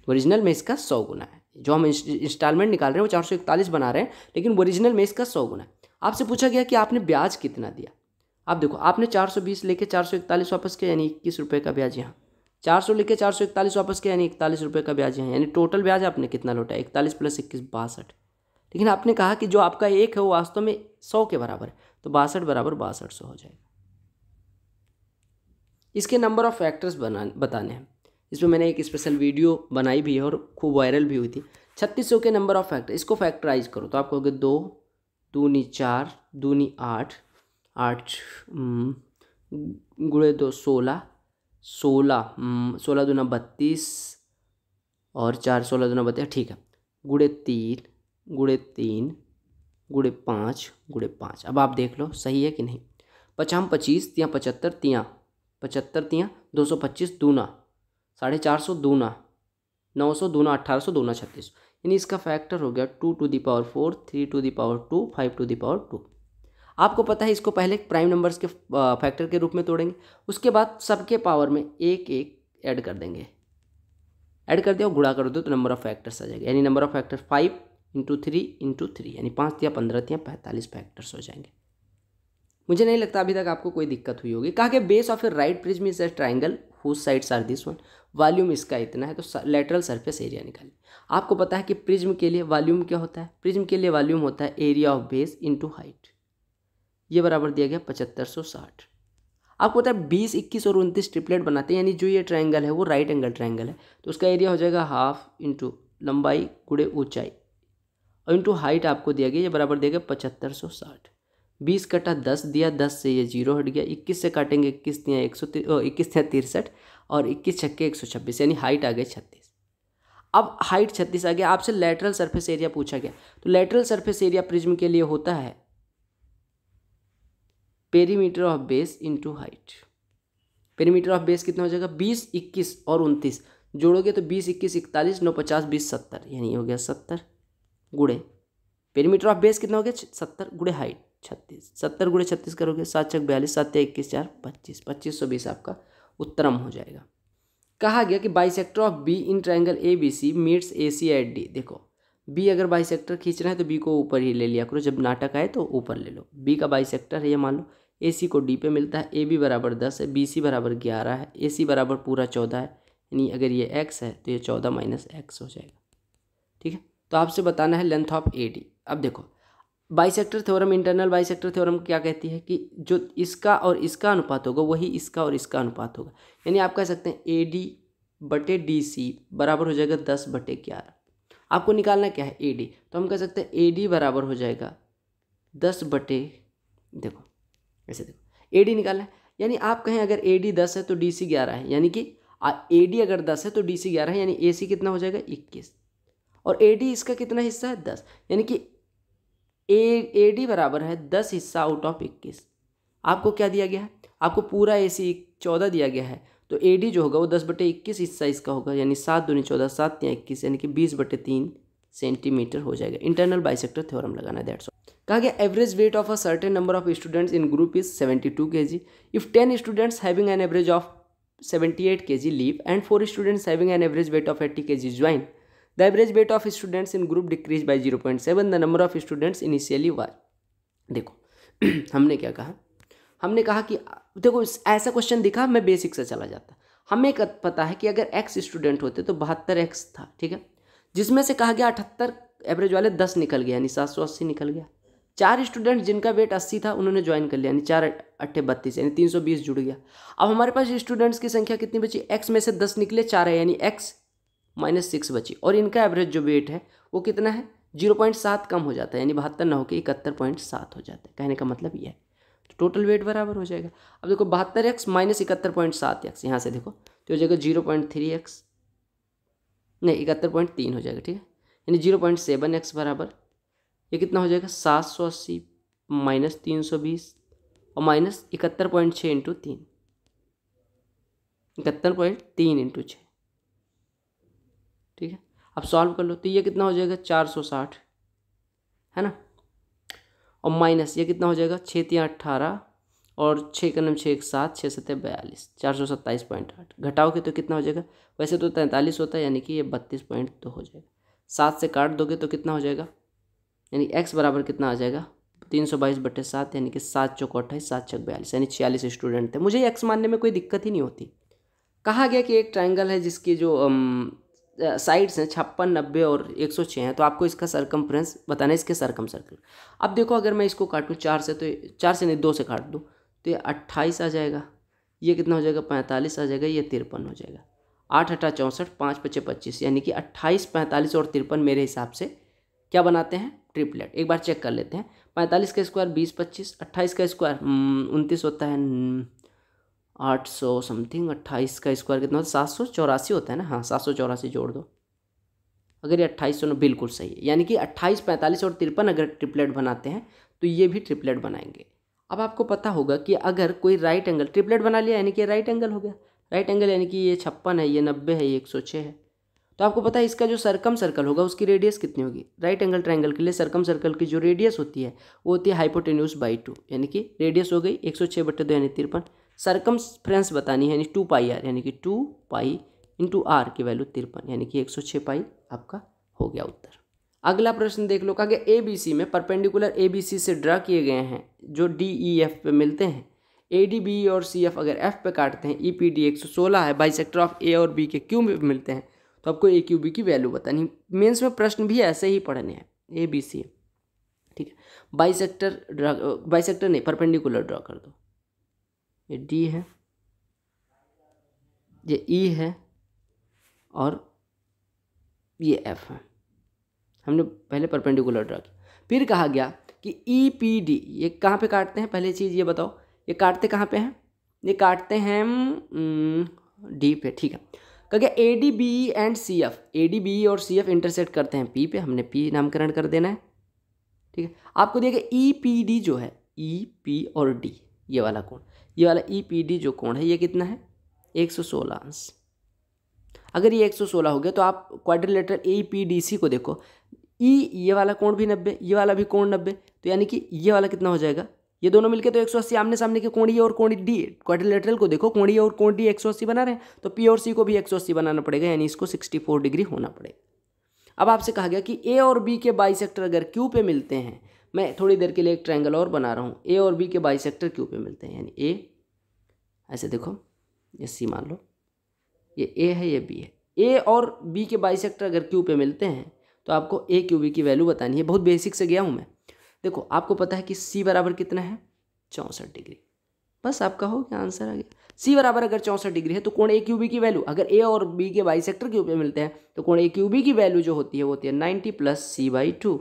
A: ओरिजिनल में इसका 100 गुना है। जो हम इंस्टॉलमेंट निकाल रहे हैं वो 441 बना रहे हैं, लेकिन ओरिजिनल में इसका 100 गुना है। आपसे पूछा गया कि आपने ब्याज कितना दिया, आप देखो आपने 420 लेके 441 वापस किया यानी 21 रुपये का ब्याज यहाँ, 400 लेके 441 वापस किया यानी 41 रुपये का ब्याज यहाँ, यानी टोटल ब्याज आपने कितना लौटा, 41 + 21 62। लेकिन आपने कहा कि जो आपका एक है वो वास्तव में 100 के बराबर है, तो 62 बराबर 6200 हो जाएगा। इसके नंबर ऑफ फैक्टर्स बताने हैं, इसमें मैंने एक स्पेशल वीडियो बनाई भी है और खूब वायरल भी हुई थी। 3600 के नंबर ऑफ फैक्टर, इसको फैक्टराइज करो तो आपको हो गया 2 दूनी 4 दूनी 8 8 गुणे 2 16 16 दूना 32 और 4 16 दूना 32, ठीक है, गुणे 3 गुणे 5 गुणे 5। अब आप देख लो सही है कि नहीं। 5 25 तियाँ 75 तियाँ 75 तियाँ 225 दूना 450 दूना 900 दूना 1800 दूना 3600, यानी इसका फैक्टर हो गया 2 to the power 4 3 to the power 2 5 to the power 2। आपको पता है इसको पहले प्राइम नंबर्स के फैक्टर के रूप में तोड़ेंगे, उसके बाद सबके पावर में एक एक ऐड कर देंगे, ऐड कर दिया और गुणा कर दो तो नंबर ऑफ फैक्टर्स आ जाएगा, यानी नंबर ऑफ फैक्टर 5 × 3 × 3 यानी 5 तिया 15 तिया 45 फैक्टर्स हो जाएंगे। मुझे नहीं लगता अभी तक आपको कोई दिक्कत हुई होगी। कहा कि base of a right prism is a triangle whose sides are this one, volume इसका इतना है, तो लेटरल सरफेस एरिया निकालिए। आपको पता है कि प्रिज्म के लिए वॉल्यूम क्या होता है, प्रिज्म के लिए वॉल्यूम होता है area of base into height, ये बराबर दिया गया 7560। आपको पता है 20 21 और 29 ट्रिपलेट बनाते हैं, यानी जो ये ट्राइंगल है वो राइट एंगल ट्राइंगल है, तो उसका एरिया हो जाएगा हाफ इंटू लंबाई गुणे ऊंचाई और इंटू हाइट आपको दिया गया, ये बराबर दिया गया 7560। 20 कटा 10 दिया, 10 से ये 0 हट गया, 21 से काटेंगे 21 तिया 63 और 21 छक्के 126, यानी हाइट आ गई 36। अब हाइट 36 आ गया, आपसे लेटरल सरफेस एरिया पूछा गया, तो लेटरल सरफेस एरिया प्रिज्म के लिए होता है perimeter of base into height. Perimeter of base कितना हो जाएगा, 20 21 और 29 जोड़ोगे तो 20 21 41 9 50 20 70, यानी हो गया 70 गुणे पेरीमीटर ऑफ बेस कितना हो गया 70 गुणे हाइट, 36, 70 गुणे 36 करोगे 7 छक 42, 7 21 4 25, 2520 आपका उत्तरम हो जाएगा। कहा गया कि bisector of B in triangle A B C meets A C at D. देखो बी अगर बाइसेक्टर खींच रहे हैं तो बी को ऊपर ही ले लिया करो, जब नाटक आए तो ऊपर ले लो। बी का बाइसेक्टर है ये मान लो, ए सी को डी पे मिलता है, ए बी बराबर 10 है, बी सी बराबर 11 है, ए सी बराबर पूरा 14 है, यानी अगर ये एक्स है तो ये 14 माइनस एक्स हो जाएगा। ठीक है, तो आपसे बताना है लेंथ ऑफ ए डी। अब देखो bisector theorem, internal bisector theorem क्या कहती है कि जो इसका और इसका अनुपात होगा वही इसका और इसका अनुपात होगा, यानी आप कह सकते हैं ए डी बटे डी सी बराबर हो जाएगा 10/11। आपको निकालना क्या है ए डी, तो हम कह सकते हैं ए डी बराबर हो जाएगा 10 बटे, देखो ऐसे देखो ए डी निकालना है, यानी आप कहें अगर ए डी 10 है तो डी सी 11 है, यानी कि ए डी अगर 10 है तो डी सी 11 है, यानी ए सी कितना हो जाएगा 21, और ए डी इसका कितना हिस्सा है 10, यानी कि ए डी बराबर है 10 हिस्सा आउट ऑफ 21। आपको क्या दिया गया है, आपको पूरा ए सी 14 दिया गया है, तो ए डी जो होगा वो 10/21 हिस्सा इसका होगा, यानी 7 दूनी 14, 7 या 21, यानी कि 20/3 सेंटीमीटर हो जाएगा। इंटरनल बाइसेक्टर थ्योरम लगाना है, दैट्स ऑल। कहा गया average weight of a certain number of students in group is 72 kg if 10 students having an average of 78 kg leave and 4 students having an average weight of 80 kg join, the average weight of students in group decrease by 0.7, the number of students initially was. देखो हमने क्या कहा, हमने कहा कि देखो ऐसा question दिखा मैं बेसिक से चला जाता, हमें पता है कि अगर x स्टूडेंट होते तो 72x था, ठीक है, जिसमें से कहा गया 78 एवरेज वाले 10 निकल गया, यानी 780 निकल गया। 4 स्टूडेंट जिनका वेट 80 था उन्होंने ज्वाइन कर लिया, यानी 4 8 32, यानी 320 जुड़ गया। अब हमारे पास स्टूडेंट्स की संख्या कितनी बची, x में से 10 निकले 4 है, यानी x -6 बची, और इनका एवरेज जो वेट है वो कितना है 0.7 कम हो जाता है, यानी 72 ना होकर 71.7 हो जाता है। कहने का मतलब ये है टोटल वेट बराबर हो जाएगा। अब देखो 72x माइनस 71.7x, यहाँ से देखो तो हो जाएगा 0.3x, नहीं 71.3 हो जाएगा, ठीक है, यानी 0.7x बराबर ये कितना हो जाएगा 780 माइनस 320 और माइनस 71.6 इंटू 3, 71.3 इंटू 6, ठीक है। अब सॉल्व कर लो तो ये कितना हो जाएगा 460, है ना, और माइनस ये कितना हो जाएगा 6 × 18 और 6 × 9 6 × 7 6 × 7 42, 427.8 घटाओगे तो कितना हो जाएगा, वैसे तो 43 होता है, यानी कि ये 32.2 हो जाएगा। 7 से काट दोगे तो कितना हो जाएगा, यानी x बराबर कितना आ जाएगा 322/7, यानी कि 7 चौक 28 7 छक 42, यानी 46 स्टूडेंट थे। मुझे x मानने में कोई दिक्कत ही नहीं होती। कहा गया कि एक ट्राइंगल है जिसकी जो साइड्स हैं 56 90 और 106 हैं, तो आपको इसका सरकमफ्रेंस बताना है, इसके सरकम सर्कल। अब देखो अगर मैं इसको काटूँ 4 से, तो 4 से नहीं 2 से काट दूँ तो ये 28 आ जाएगा, ये कितना हो जाएगा 45 आ जाएगा, ये 53 हो जाएगा। 8 8 64 5 5 25, यानी कि 28 45 और 53 मेरे हिसाब से क्या बनाते हैं ट्रिपलेट। एक बार चेक कर लेते हैं। 45 का स्क्वायर 20 25, 28 का स्क्वायर 29 होता है, 800 समथिंग, 28 का स्क्वायर कितना होता है 784 होता है ना, हाँ 784 जोड़ दो, अगर ये 2800 बिल्कुल सही है, यानी कि 28 45 और 53 अगर ट्रिपलेट बनाते हैं तो ये भी ट्रिपलेट बनाएंगे। अब आपको पता होगा कि अगर कोई राइट एंगल ट्रिपलेट बना लिया, यानी कि राइट एंगल हो गया, राइट एंगल यानी कि ये 56 है, ये 90 है, ये 106 है, तो आपको पता है इसका जो सरकम सर्कल होगा उसकी रेडियस कितनी होगी। राइट एंगल ट्रायंगल के लिए सरकम सर्कल की जो रेडियस होती है वो होती है हाइपोटेन्यूज बाई 2, यानी कि रेडियस हो गई 106/2 यानी 53। सरकमफ्रेंस बतानी है, यानी 2πr, यानी कि 2π × r की वैल्यू 53, यानी कि 106 पाई आपका हो गया उत्तर। अगला प्रश्न देख लो, कहा गया ABC में परपेंडिकुलर ABC से ड्रा किए गए हैं जो DEF पे मिलते हैं, ADB और CF अगर F पे काटते हैं, EPD 116 है, बाइसेक्टर ऑफ A और B के Q में मिलते हैं, तो आपको AQB की वैल्यू बतानी। मेंस में प्रश्न भी ऐसे ही पढ़ने हैं, ABC, ठीक है। बाइसेक्टर नहीं परपेंडिकुलर ड्रा कर दो, ये D है, ये E है और ये F है। हमने पहले परपेंडिकुलर ड्रा किया। फिर कहा गया कि EPD ये कहाँ पे काटते हैं, पहले चीज़ ये बताओ, ये काटते कहाँ पे हैं, ये काटते हैं D पे, ठीक है। कहा गया ADB एंड CF, ADB और CF इंटरसेक्ट करते हैं P पे, हमने P नामकरण कर देना है, ठीक है। आपको दिया गया EPD जो है, EP और D ये वाला कोण, ये वाला EPD जो कोण है ये कितना है 116 अंश। अगर ये 116 हो गया तो आप क्वाड्रिलेटरल APDC को देखो, ई ये वाला कोण भी 90, ये वाला भी कोण 90, तो यानी कि ये वाला कितना हो जाएगा, ये दोनों मिलके तो 180 आमने सामने के कोण ए और कोण डी, क्वाड्रिलेटरल को देखो कोण ए और कोण डी 180 बना रहे हैं, तो पी और सी को भी 180 बनाना पड़ेगा, यानी इसको 64 डिग्री होना पड़ेगा। अब आपसे कहा गया कि ए और बी के बाइसेक्टर अगर क्यू पे मिलते हैं, मैं थोड़ी देर के लिए एक ट्रायंगल और बना रहा हूँ, ए और बी के बाइसेक्टर क्यू पे मिलते हैं, यानी ए ऐसे देखो, ये सी मान लो, ये ए है ये बी है, ए और बी के बाइसेक्टर अगर क्यू पे मिलते हैं तो आपको ए क्यू बी की वैल्यू बतानी है। बहुत बेसिक से गया हूँ मैं। देखो आपको पता है कि सी बराबर कितना है 64 डिग्री, बस आपका हो गया, आंसर आ गया। सी बराबर अगर 64 डिग्री है तो कोण ए क्यू बी की वैल्यू, अगर ए और बी के बाइसेक्टर क्यू पे मिलते हैं तो कोण ए क्यू बी की वैल्यू जो होती है वो होती है 90 प्लस सी बाई 2,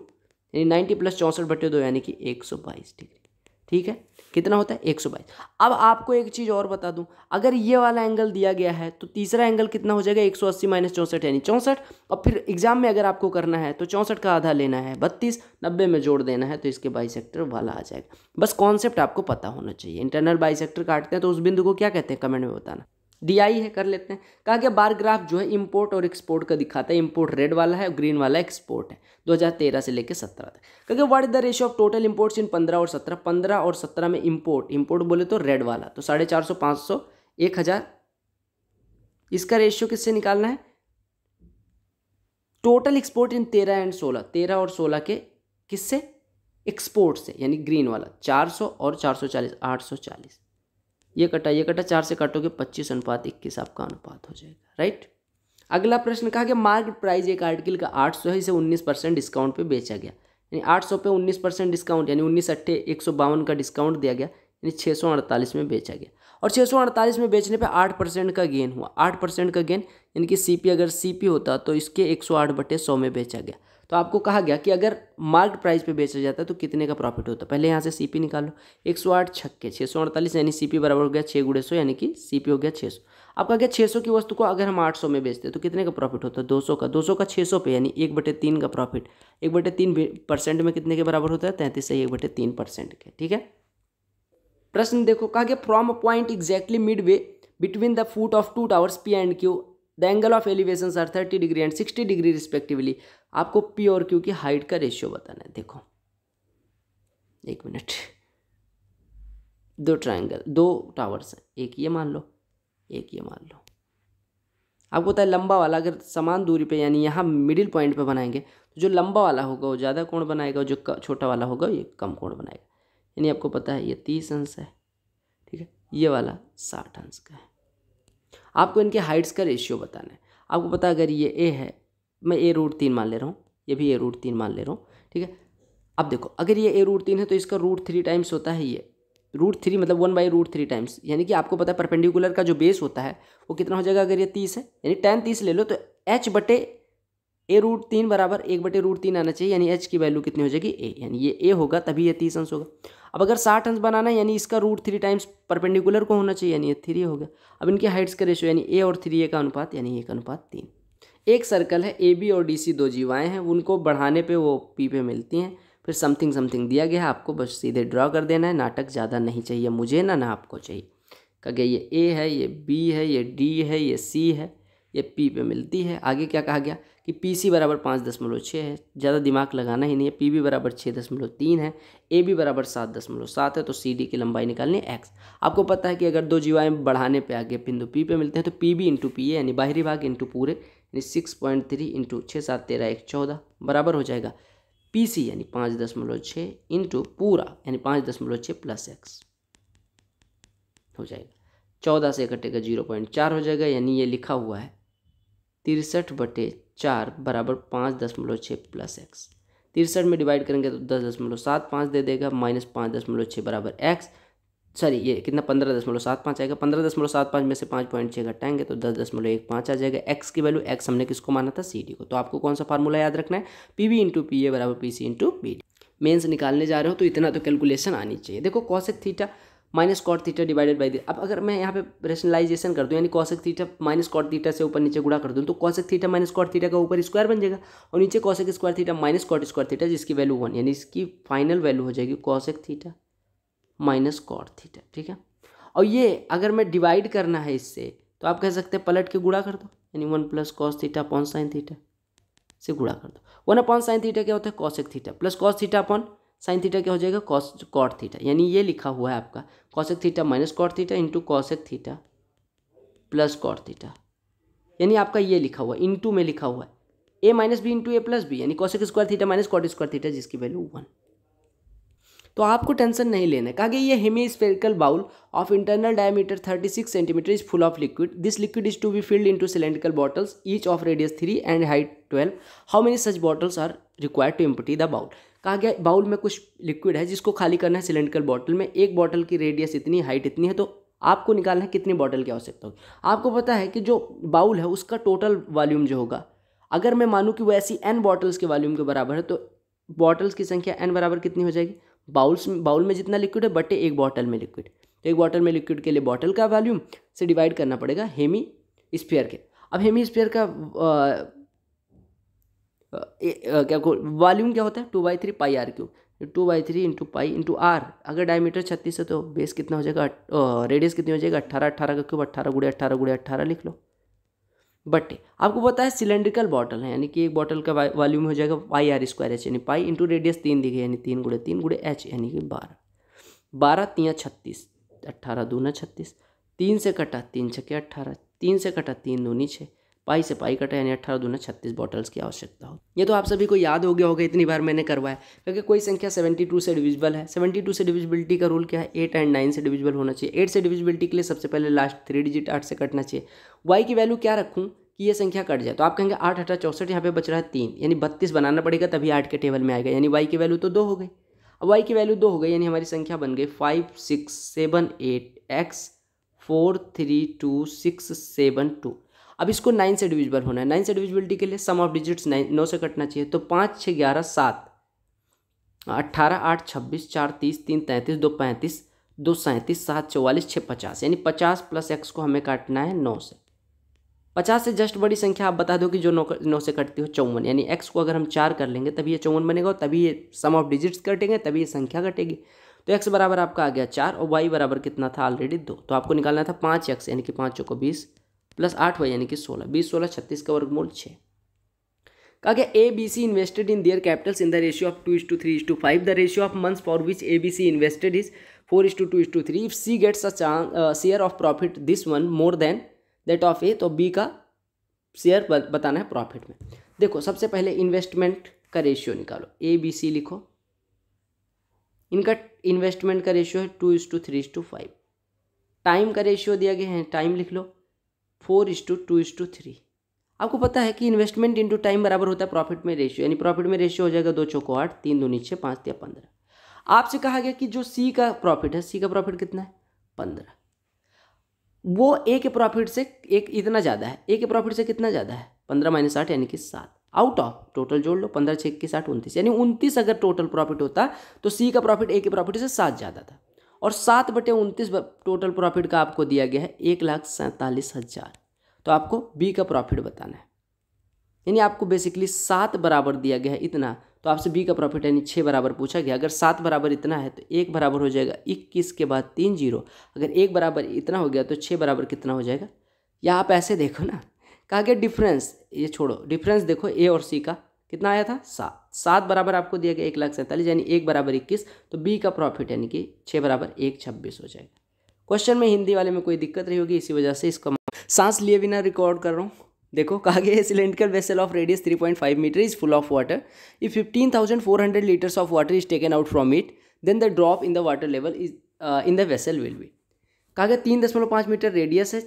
A: यानी 90 प्लस 64/2 यानी कि 122 डिग्री। ठीक है, कितना होता है 122। अब आपको एक चीज़ और बता दूं, अगर ये वाला एंगल दिया गया है तो तीसरा एंगल कितना हो जाएगा 180 माइनस 64 यानी 64, और फिर एग्जाम में अगर आपको करना है तो 64 का आधा लेना है 32, 90 में जोड़ देना है तो इसके बाइसेक्टर वाला आ जाएगा। बस कॉन्सेप्ट आपको पता होना चाहिए। इंटरनल बाइसेक्टर काटते हैं तो उस बिंदु को क्या कहते हैं कमेंट में बताना। DI है, कर लेते हैं। कहा गया बार ग्राफ जो है इंपोर्ट और एक्सपोर्ट का दिखाता है, इंपोर्ट रेड वाला है और ग्रीन वाला एक्सपोर्ट है 2013 से लेकर 17 तक। कहा गया what is the ratio of total imports in 15 और 17, 15 और 17 में इंपोर्ट बोले तो रेड वाला तो 450, 500, 1000, इसका रेशियो किससे निकालना है, टोटल एक्सपोर्ट इन 13 एंड 16, 13 और 16 के किससे, एक्सपोर्ट से, यानी ग्रीन वाला 400 और 440, 840, ये कटा 4 से काटोगे 25:21 आपका अनुपात हो जाएगा। राइट। अगला प्रश्न कहा कि मार्केट प्राइस एक आर्टिकल का 800 है, इसे 19% डिस्काउंट पे बेचा गया, यानी 800 पे 19% डिस्काउंट, यानी 19 अट्ठे 152 का डिस्काउंट दिया गया, यानी 648 में बेचा गया, और 648 में बेचने पे 8% का गेन हुआ। 8% का गेन यानी कि सीपी अगर सीपी होता तो इसके 108/100 में बेचा गया। तो आपको कहा गया कि अगर मार्केट प्राइस पे बेचा जाता तो कितने का प्रॉफिट होता। पहले यहाँ से सीपी निकालो, 108 छक्के 648, यानी सीपी बराबर हो गया 6 × 100, यानी कि सीपी हो गया 600। अब कहा गया 600 की वस्तु को अगर हम 800 में बेचते तो कितने का प्रॉफिट होता है, 200 का। 200 का 600 पे यानी 1/3 का प्रॉफिट, 1/3% में कितने के बराबर होता है 33 से 1/3% के। ठीक है। प्रश्न देखो, कहा गया from a point exactly midway between the foot of 2 towers P and Q the angle of elevations are 30 degree and 60 degree respectively. आपको पी और क्यू की हाइट का रेशियो बताना है। देखो एक मिनट, दो टावर्स हैं, एक ये मान लो एक ये मान लो। आपको पता है लंबा वाला अगर समान दूरी पे यानी यहाँ मिडिल पॉइंट पे बनाएंगे तो जो लंबा वाला होगा वो ज़्यादा कोण बनाएगा, जो छोटा वाला होगा ये कम कोण बनाएगा। यानी आपको पता है ये 30 अंश है, ठीक है, ये वाला 60 अंश का है। आपको इनके हाइट्स का रेशियो बताना है। आपको पता है अगर ये ए है, मैं a√3 मान ले रहा हूँ, ये भी a√3 मान ले रहा हूँ, ठीक है। अब देखो अगर ये a√3 है तो इसका √3 टाइम्स होता है ये √3 मतलब 1/√3 टाइम्स, यानी कि आपको पता है परपेंडिकुलर का जो बेस होता है वो कितना हो जाएगा। अगर ये 30 है यानी tan 30 ले लो तो h/a√3 बराबर 1/√3 आना चाहिए, यानी h की वैल्यू कितनी हो जाएगी a, यानी ये a होगा तभी ये 30 अंश होगा। अब अगर 60 अंश बनाना है यानी इसका √3 टाइम्स परपेंडिकुलर को होना चाहिए, यानी ये 3 होगा। अब इनके हाइट्स का रेशियो यानी a और 3a का अनुपात यानी 1:3। एक सर्कल है AB और DC, दो जीवाएँ हैं, उनको बढ़ाने पर वो P पे मिलती हैं। फिर समथिंग समथिंग दिया गया है, आपको बस सीधे ड्रॉ कर देना है। नाटक ज़्यादा नहीं चाहिए मुझे ना आपको चाहिए। कहा गया ये A है, ये B है, ये D है, ये C है, ये P पे मिलती है। आगे क्या कहा गया कि PC बराबर 5.6 है, ज़्यादा दिमाग लगाना ही नहीं है। PB बराबर 6.3 है, AB बराबर 7.7 है। तो CD की लंबाई निकालनी है x। आपको पता है कि अगर दो जीवाएँ बढ़ाने पे आगे बिंदु P पे मिलते हैं तो PB × PA यानी बाहरी भाग इंटू पूरे, यानी 6.3 × 6 7 13 1 14 बराबर हो जाएगा PC यानी 5.6 इंटू पूरा यानी 5.6 प्लस x हो जाएगा। 14 से कटेगा 0.4 हो जाएगा, यानी ये लिखा हुआ है 63/4 बराबर 5.6 प्लस x। 63 में डिवाइड करेंगे तो 10.75 दे देगा, माइनस 5.6 बराबर x, सॉरी ये कितना 15.75 आएगा। 15.75 में से 5.6 घटाएंगे तो 10.15 आ जाएगा। x की वैल्यू, x हमने किसको माना था CD को। तो आपको कौन सा फार्मूला याद रखना है, PB × PA बराबर PC × BD। मेंस निकालने जा रहे हो तो इतना तो कैलकुलेशन आनी चाहिए। देखो cosec theta minus cot theta divided by अब अगर मैं यहाँ पे रेशनलाइजेशन कर दूँ यानी cosec theta minus cot theta से ऊपर नीचे गुणा कर दूँ तो cosec theta minus cot theta का ऊपर स्क्वायर बन जाएगा और नीचे cosec square theta minus cot square theta जिसकी वैल्यू 1, यानी इसकी फाइनल वैल्यू हो जाएगी cosec theta minus cot theta. ठीक है। और ये अगर मैं डिवाइड करना है इससे तो आप कह सकते हैं पलट के गुणा कर दो, यानी 1 + cos theta upon sin theta. से गुणा कर दो। 1/sin थीटा क्या होता है, cosec theta, plus cos theta upon sine theta क्या हो जाएगा, कॉट थीटा। यानी ये लिखा हुआ है आपका cosec theta minus cot theta into cosec theta plus cot theta. यानी आपका ये लिखा हुआ है, इंटू में लिखा हुआ है A minus B into A plus B, यानी cosec square theta minus cot square theta, जिसकी वैल्यू 1। तो आपको टेंशन नहीं लेना है। कहा गया ये hemispherical bowl of internal diameter 36 centimetre is full of liquid. This liquid is to be filled into cylindrical bottles each of radius 3 and height 12। How many such bottles are required to empty the bowl. कहा गया bowl में कुछ liquid है जिसको खाली करना है cylindrical bottle में। एक बॉटल की रेडियस इतनी, हाइट इतनी है, तो आपको निकालना है कितनी बॉटल की आवश्यकता होगी। आपको पता है कि जो बाउल है उसका टोटल वॉल्यूम जो होगा, अगर मैं मानूँ कि वो ऐसी n बॉटल्स के वॉल्यूम के बराबर है, तो बॉटल्स की संख्या n बराबर कितनी हो जाएगी, बाउल में जितना लिक्विड है बटे एक बॉटल में लिक्विड। तो एक बॉटल में लिक्विड के लिए बॉटल का वॉल्यूम से डिवाइड करना पड़ेगा हेमी स्फीयर के। अब हेमी स्फीयर का क्या वॉल्यूम क्या होता है, 2/3 pi R cube. 2/3 into pi into R. अगर डायमीटर 36 है तो बेस कितना हो जाएगा, रेडियस कितनी हो जाएगा 18। 18 का क्यूब 18 गुणे 18 गुणे 18 लिख लो बटे। आपको पता है सिलेंड्रिकल बॉटल है, यानी कि एक बॉटल का वॉल्यूम हो जाएगा पाई आर स्क्वायर एच, यानी पाई इंटू रेडियस 3 दी गई, यानी 3 गुणे एच, यानी कि 12। 12 3 36, 18 दूना 36, 3 से कटा 3 छके 18, 3 से कटा 3 दूनी 6, पाई से पाई कटा, यानी 18 दूना 36 बॉटल्स की आवश्यकता हो। ये तो आप सभी को याद हो गया होगा, इतनी बार मैंने करवाया। क्योंकि कोई संख्या 72 से डिविजिबल है। 72 से डिविजिबिलिटी का रूल क्या है, 8 एंड 9 से डिविजिबल होना चाहिए। 8 से डिविजिबिलिटी के लिए सबसे पहले लास्ट 3 डिजिट 8 से कटना चाहिए। वाई की वैल्यू क्या रखूँ कि ये संख्या कट जाए, तो आप कहेंगे 8 8 64, यहाँ पे बच रहा है 3, यानी 32 बनाना पड़ेगा तभी 8 के टेबल में आएगा, यानी वाई की वैल्यू तो 2 हो गई। अब वाई की वैल्यू 2 हो गई, यानी हमारी संख्या बन गई 5 6 7 8 x 4 3 2 6 7 2। अब इसको 9 से डिविजिबल होना है। 9 से डिविजिबिलिटी के लिए सम ऑफ डिजिट्स 9 से कटना चाहिए, तो 5 6 11 7 18 8 26 4 30 3 33 2 35 2 37 7 44 6 50, यानी 50 प्लस x को हमें काटना है 9 से। 50 से जस्ट बड़ी संख्या आप बता दो कि जो 9 से कटती हो 54, यानी x को अगर हम 4 कर लेंगे तभी ये 54 बनेगा, और तभी ये सम ऑफ डिजिट्स कटेंगे, तभी ये संख्या कटेगी। तो x बराबर आपका आ गया 4 और y बराबर कितना था ऑलरेडी 2। तो आपको निकालना था 5x, यानी कि 5 को 20 प्लस 8y, यानी कि 16। 20 16 36 का वर्गमूल 6। कहा गया ABC invested in their capitals in the ratio of 2:3:5। The ratio of months for which ABC invested is 4:2:3। If C gets a share of profit this one more than that of A, तो B का share बताना है profit में। देखो सबसे पहले investment का ratio निकालो, ABC लिखो। इनका इन्वेस्टमेंट का रेशियो है 2:3:5। टाइम का रेशियो दिया गया है, टाइम लिख लो 4:2:3। आपको पता है कि इन्वेस्टमेंट इंटू टाइम बराबर होता है प्रॉफिट में रेशियो, यानी प्रॉफिट में रेशियो हो जाएगा 2 चौको 8 3 दूनी 6 5 3 15। आपसे कहा गया कि जो सी का प्रॉफिट है, सी का प्रॉफिट कितना है 15, वो ए के प्रॉफिट से एक इतना ज़्यादा है। ए के प्रॉफिट से कितना ज़्यादा है 15 - 8, यानी कि 7। आउट ऑफ टोटल जोड़ लो, 15 6 21 8 29, यानी 29 अगर टोटल प्रॉफिट होता तो सी का प्रॉफिट ए के प्रॉफिट से 7 ज़्यादा था। और 7/29 टोटल प्रॉफिट का आपको दिया गया है 1,47,000। तो आपको बी का प्रॉफिट बताना है, यानी आपको बेसिकली 7 बराबर दिया गया है इतना, तो आपसे बी का प्रॉफिट यानी 6 बराबर पूछा गया। अगर 7 बराबर इतना है तो 1 बराबर हो जाएगा 21 के बाद 3 0। अगर 1 बराबर इतना हो गया तो 6 बराबर कितना हो जाएगा, या आप ऐसे देखो ना, कहा गया डिफरेंस, ये छोड़ो, डिफरेंस देखो ए और सी का कितना आया था 7। 7 बराबर आपको दिया गया 1,47,000, यानी 1 बराबर 21, तो बी का प्रॉफिट यानी कि 6 बराबर 1,26 हो जाएगा। क्वेश्चन में हिंदी वाले में कोई दिक्कत रही होगी, इसी वजह से इसका सांस लिए बिना रिकॉर्ड कर रहा हूँ। देखो कहा गया है cylindrical vessel of radius 3.5 metre is full of water. If 15,400 litres of water is taken out from it, then the drop in the water level is in the vessel will be. कहा गया 3.5 metre radius है,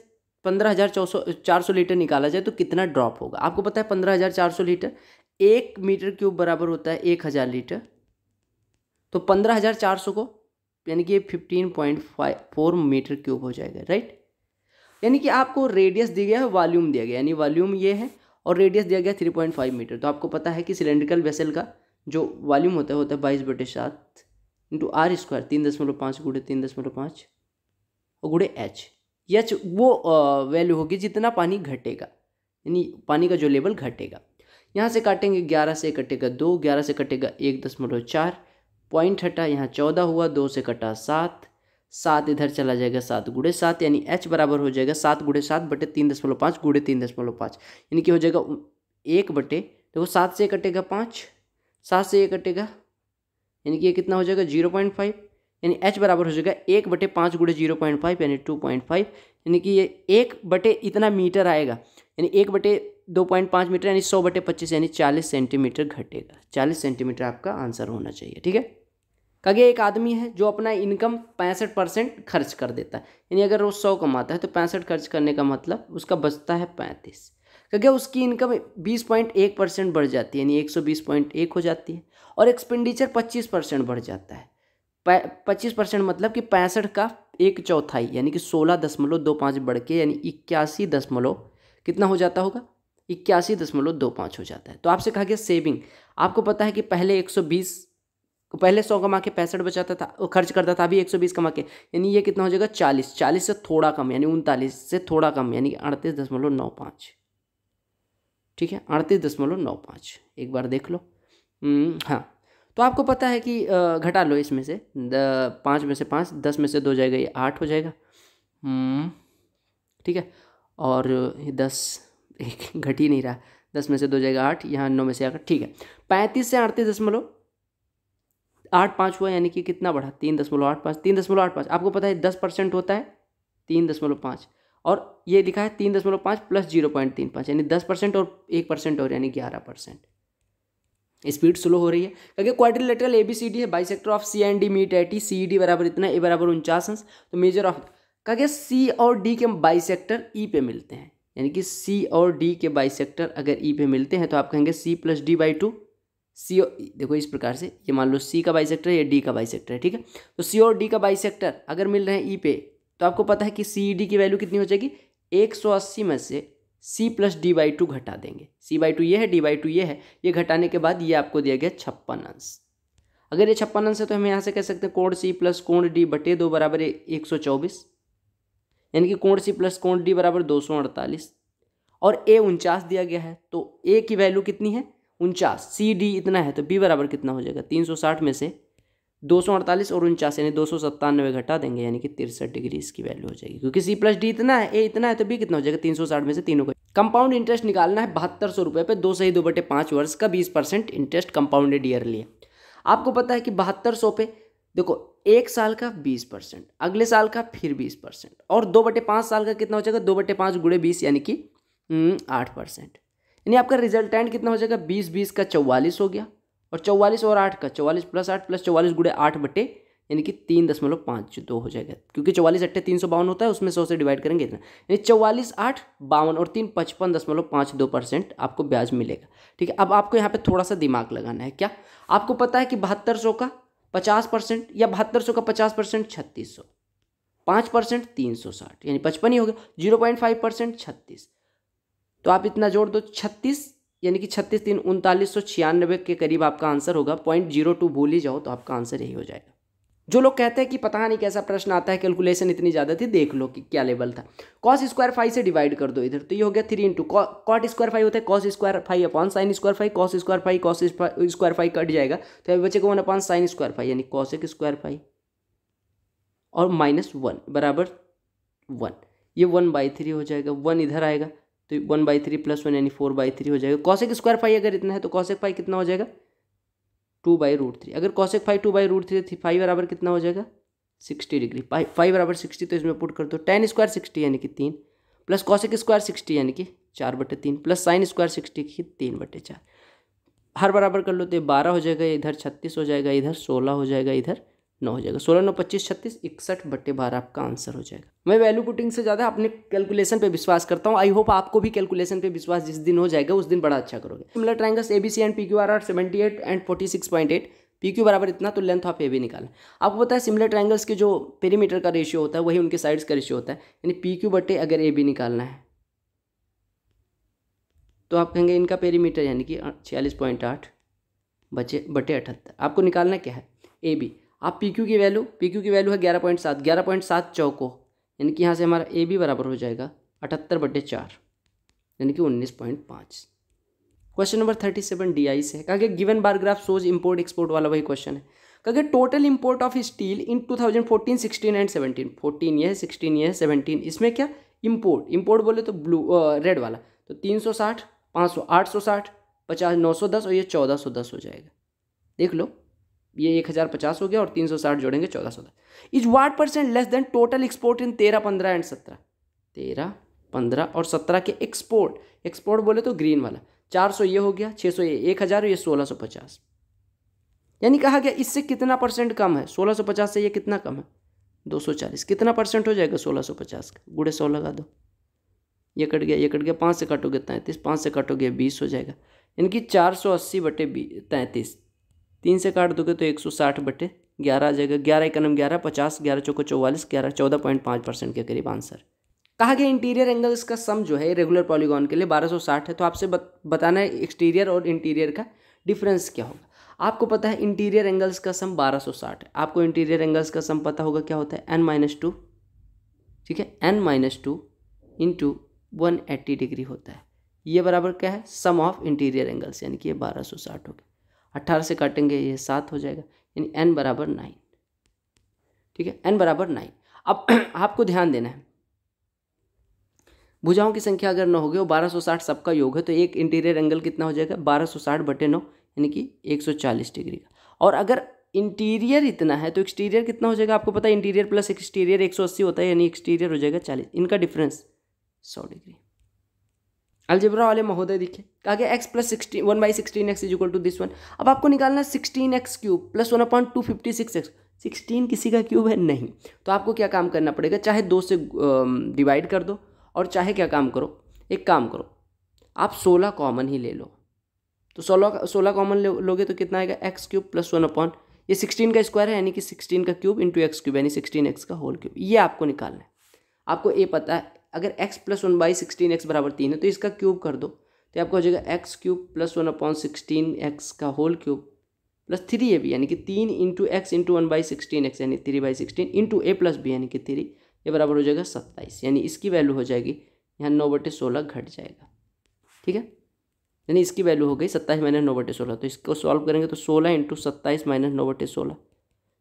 A: 15,400 litre निकाला जाए तो कितना drop होगा। आपको पता है 15,400 लीटर 1 मीटर क्यूब बराबर होता है 1,000 लीटर, तो 15,400 को यानी कि 15.4 मीटर क्यूब हो जाएगा, राइट। यानी कि आपको रेडियस दिया गया है, वॉल्यूम दिया गया, यानी वॉल्यूम ये है और रेडियस दिया गया 3.5 मीटर। तो आपको पता है कि सिलेंड्रिकल वेसल का जो वॉल्यूम होता है 22/7 इंटू आर स्क्वायर 3.5 गुणे 3.5 और गुणे एच वो वैल्यू होगी जितना पानी घटेगा, यानी पानी का जो लेवल घटेगा। यहाँ से काटेंगे 11 से कटेगा 2, 11 से कटेगा 1.4, पॉइंट हटा, यहाँ 14 हुआ, 2 से कटा 7, 7 इधर चला जाएगा 7 गुणे 7, यानी h बराबर हो जाएगा 7 गुणे 7 बटे 3.5 गुणे 3.5, यानी कि हो जाएगा 1/2 देखो 7 से कटेगा 5, 7 से ये कटेगा, यानी कि ये कितना हो जाएगा 0.5, यानी h बराबर हो जाएगा 1/5 गुणे 0.5 यानी 2.5, यानी कि ये 1 इतना मीटर आएगा, यानी 1/2.5 मीटर यानी 100/25 यानी 40 सेंटीमीटर घटेगा। 40 सेंटीमीटर आपका आंसर होना चाहिए। ठीक है। कगे एक आदमी है जो अपना इनकम 65% खर्च कर देता है, यानी अगर वो 100 कमाता है तो 65 खर्च करने का मतलब उसका बचता है 35। कगे उसकी इनकम 20.1% बढ़ जाती है, यानी 120.1 हो जाती है, और एक्सपेंडिचर 25% बढ़ जाता है। 25% मतलब कि 65 का 1/4 यानी कि 16.25 बढ़ के यानी 81 कितना हो जाता होगा 81.25 हो जाता है। तो आपसे कहा गया सेविंग, आपको पता है कि पहले 100 कमा के 65 बचाता था, वो खर्च करता था, अभी 120 कमा के, यानी ये कितना हो जाएगा 40 से थोड़ा कम यानी 39 से थोड़ा कम यानी 38.95। ठीक है, 38.95 एक बार देख लो। हाँ, तो आपको पता है कि घटा लो इसमें से 5 में से 5, 10 में से 2 जाएगा, ये 8 हो जाएगा। ठीक है, और ये 10 एक घट ही नहीं रहा, 10 में से 2 जाएगा 8, यहाँ 9 में से 8। ठीक है, 35 से 38.85 हुआ, यानी कि कितना बढ़ा 3.85। 3.85 आपको पता है 10% होता है 3.5, और ये लिखा है 3.5 प्लस 0.35 यानी 10% और 1% और यानी 11%। स्पीड स्लो हो रही है क्योंकि क्वाड्रिलेटरल ABCD है, bisector of C and D meet at CED बराबर इतना, A बराबर 49 अंश। तो मेजर ऑफ कहे C और D के बाइसेक्टर E पे मिलते हैं, यानी कि C और D के बाइसेक्टर अगर E पे मिलते हैं तो आप कहेंगे C प्लस D/2। C देखो इस प्रकार से, ये मान लो C का बाइसेक्टर है, ये D का बाइसेक्टर है। ठीक है, तो C और D का बाइसेक्टर अगर मिल रहे हैं E पे, तो आपको पता है कि CED की वैल्यू कितनी हो जाएगी 180 में से C प्लस D/2 घटा देंगे। C/2 ये है, D/2 ये है, ये घटाने के बाद ये आपको दिया गया 56 अंश। अगर ये 56 अंश है तो हम यहाँ से कह सकते हैं कोण C प्लस कोण D बटे 2 बराबर 124, यानी कि कोण C प्लस कोण D बराबर 248, और A 49 दिया गया है, तो A की वैल्यू कितनी है 49, CD इतना है, तो B बराबर कितना हो जाएगा 360 में से 248 और 49 यानी 297 घटा देंगे, यानी कि 63 डिग्री इसकी वैल्यू हो जाएगी, क्योंकि C प्लस D इतना है, A इतना है, तो B कितना हो जाएगा 360 में से तीनों का। कंपाउंड इंटरेस्ट निकालना है 7200 रुपये पे 2 सही 2/5 वर्ष का 20% इंटरेस्ट कंपाउंडेड ईयरली है। आपको पता है कि 7200 पे देखो एक साल का 20%, अगले साल का फिर 20%, और 2/5 साल का कितना हो जाएगा 2/5 गुणे 20 यानी कि 8%, यानी आपका रिजल्टेंट कितना हो जाएगा 20 का 44 हो गया, और 44 और 8 का 44 प्लस 8 प्लस 44 गुणे 8 बटे यानी कि 3.52 हो जाएगा, क्योंकि 44 8 352 होता है, उसमें 100 से डिवाइड करेंगे इतना, यानी 44 8 52 और 3 55.52% आपको ब्याज मिलेगा। ठीक है, अब आपको यहाँ पे थोड़ा सा दिमाग लगाना है। क्या आपको पता है कि 7200 का 50% या 7200 का 50% 3600, 5% 360 यानी 55 ही हो गया, 0.5% 36, तो आप इतना जोड़ दो 36 यानी कि 36 3 3996 के करीब आपका आंसर होगा। 0.02 भूल ही जाओ तो आपका आंसर यही हो जाएगा। जो लोग कहते हैं कि पता नहीं कैसा प्रश्न आता है, कैलकुलेशन इतनी ज़्यादा थी, देख लो कि क्या लेवल था। कॉस स्क्वायर फाई से डिवाइड कर दो इधर, तो ये हो गया 3 इंटू कॉट स्क्वायर फाई होता है cos square phi upon sine square phi, cos square phi cut जाएगा तो अभी बचेगा 1 अपॉन साइन स्क्वायर फाई यानी कॉसेक स्क्वायर फाई, और -1 बराबर 1, ये 1/3 हो जाएगा, 1 इधर आएगा तो 1/3 प्लस 1 यानी 4/3 हो जाएगा। कॉसेक स्क्वायर फाई अगर इतना है तो कॉसेक फाई कितना हो जाएगा 2/√3, अगर कॉसेक फाई 2/√3 थी, फाई बराबर कितना हो जाएगा 60 डिग्री, फाई बराबर 60, तो इसमें पुट कर दो tan स्क्वायर 60 यानी कि 3 प्लस कॉसेक स्क्वायर 60 यानी कि 4/3 प्लस साइन स्क्वायर 60 की 3/4, हर बराबर कर लो तो 12 हो जाएगा, इधर 36 हो जाएगा, इधर 16 हो जाएगा, इधर 9 हो जाएगा, 16 9 25 36 61/12 आपका आंसर हो जाएगा। मैं वैल्यू पुटिंग से ज़्यादा अपने कैलकुलेशन पे विश्वास करता हूँ। आई होप आपको भी कैलकुलेशन पे विश्वास जिस दिन हो जाएगा उस दिन बड़ा अच्छा करोगे। Similar triangles ABC and PQR are 78 and 46.8, PQ बराबर इतना, तो लेंथ ऑफ AB निकालना। आपको पता है सिमिलर ट्रायंगल्स के जो पेरीमीटर का रेशियो होता है वही उनके साइड्स का रेशियो होता है, यानी PQ बटे अगर AB निकालना है तो आप कहेंगे इनका पेरीमीटर यानी कि 46.8 बटे 78। आपको निकालना क्या है AB, आप PQ की वैल्यू है 11.7 चौको, यानी कि यहाँ से हमारा AB बराबर हो जाएगा 78/4 यानी कि 19.5। क्वेश्चन नंबर 37 DI से है, कहा कि given bar graph shows import export वाला वही क्वेश्चन है। कहा कि total import of steel in 2014 16 and 17, 14 ये है 16 ये है 17, इसमें क्या इंपोर्ट बोले तो ब्लू रेड वाला, तो 360 500 860 50 910 और ये 1410 हो जाएगा। देख लो, ये 1050 हो गया और 360 जोड़ेंगे 1410। Is what percent less than total export in 13, 15 and 17। 13, 15 और 17 के एक्सपोर्ट बोले तो ग्रीन वाला 400 ये हो गया, 600 ये 1000 ये 1650। यानी कहा गया इससे कितना परसेंट कम है, 1650 से ये कितना कम है 240। कितना परसेंट हो जाएगा 1650 का, गुड़े 100 लगा दो, ये कट गया, ये कट गया, 5 से काटोगे 33, 5 से काटोगे 20 हो जाएगा। यानी कि 480/33, 3 से काट दोगे तो 160/11 आ जाएगा। 11 एकम 11, 50, 11 चौको 44, 11 14.5% के करीब आंसर। कहा गया इंटीरियर एंगल्स का सम जो है रेगुलर पॉलीगॉन के लिए 1260 है। तो आपसे बताना है एक्सटीरियर और इंटीरियर का डिफरेंस क्या होगा। आपको पता है इंटीरियर एंगल्स का सम 1260 है। आपको इंटीरियर एंगल्स का सम पता होगा क्या होता है, n-2, ठीक है, n-2 इंटू 180 डिग्री होता है। ये बराबर क्या है, सम ऑफ इंटीरियर एंगल्स, यानी कि ये 1260 हो गया। 18 से काटेंगे ये 7 हो जाएगा, यानी n बराबर 9, ठीक है, n बराबर 9। अब आपको ध्यान देना है, भुजाओं की संख्या अगर 9 होगी और 1260 सबका योग है तो एक इंटीरियर एंगल कितना हो जाएगा 1260/9, यानी कि 140 डिग्री का। और अगर इंटीरियर इतना है तो एक्सटीरियर कितना हो जाएगा, आपको पता है इंटीरियर प्लस एक्सटीरियर 180 होता है, यानी एक्सटीरियर हो जाएगा 40। इनका डिफरेंस 100 डिग्री। अलजेब्रा वाले महोदय दिखे, कहा गया x + 1/16x is equal to this one. अब आपको निकालना 16x³ + 1/256x। 16 किसी का क्यूब है नहीं, तो आपको क्या काम करना पड़ेगा, चाहे 2 से डिवाइड कर दो और चाहे क्या काम करो, एक काम करो आप 16 कॉमन ही ले लो। तो 16 कॉमन लोगे तो कितना आएगा x³ + 1/, ये 16 का स्क्वायर है यानी कि 16 का क्यूब इंटू x³ यानी 16x का होल क्यूब। ये आपको निकालना है। आपको ये पता है अगर x + 1/16x बराबर 3 है तो इसका क्यूब कर दो, तो आपको हो जाएगा x³ + 1/16x का होल क्यूब प्लस 3 ये भी, यानी कि 3 इंटू x इंटू 1/16x यानी 3/16 इंटू a + b यानी कि 3, ये बराबर हो जाएगा 27। यानी इसकी वैल्यू हो जाएगी यहाँ 9/16 घट जाएगा, ठीक है, यानी इसकी वैल्यू हो गई 27 - 9/16। तो इसको सॉल्व करेंगे तो 16 इंटू 27 - 9/16,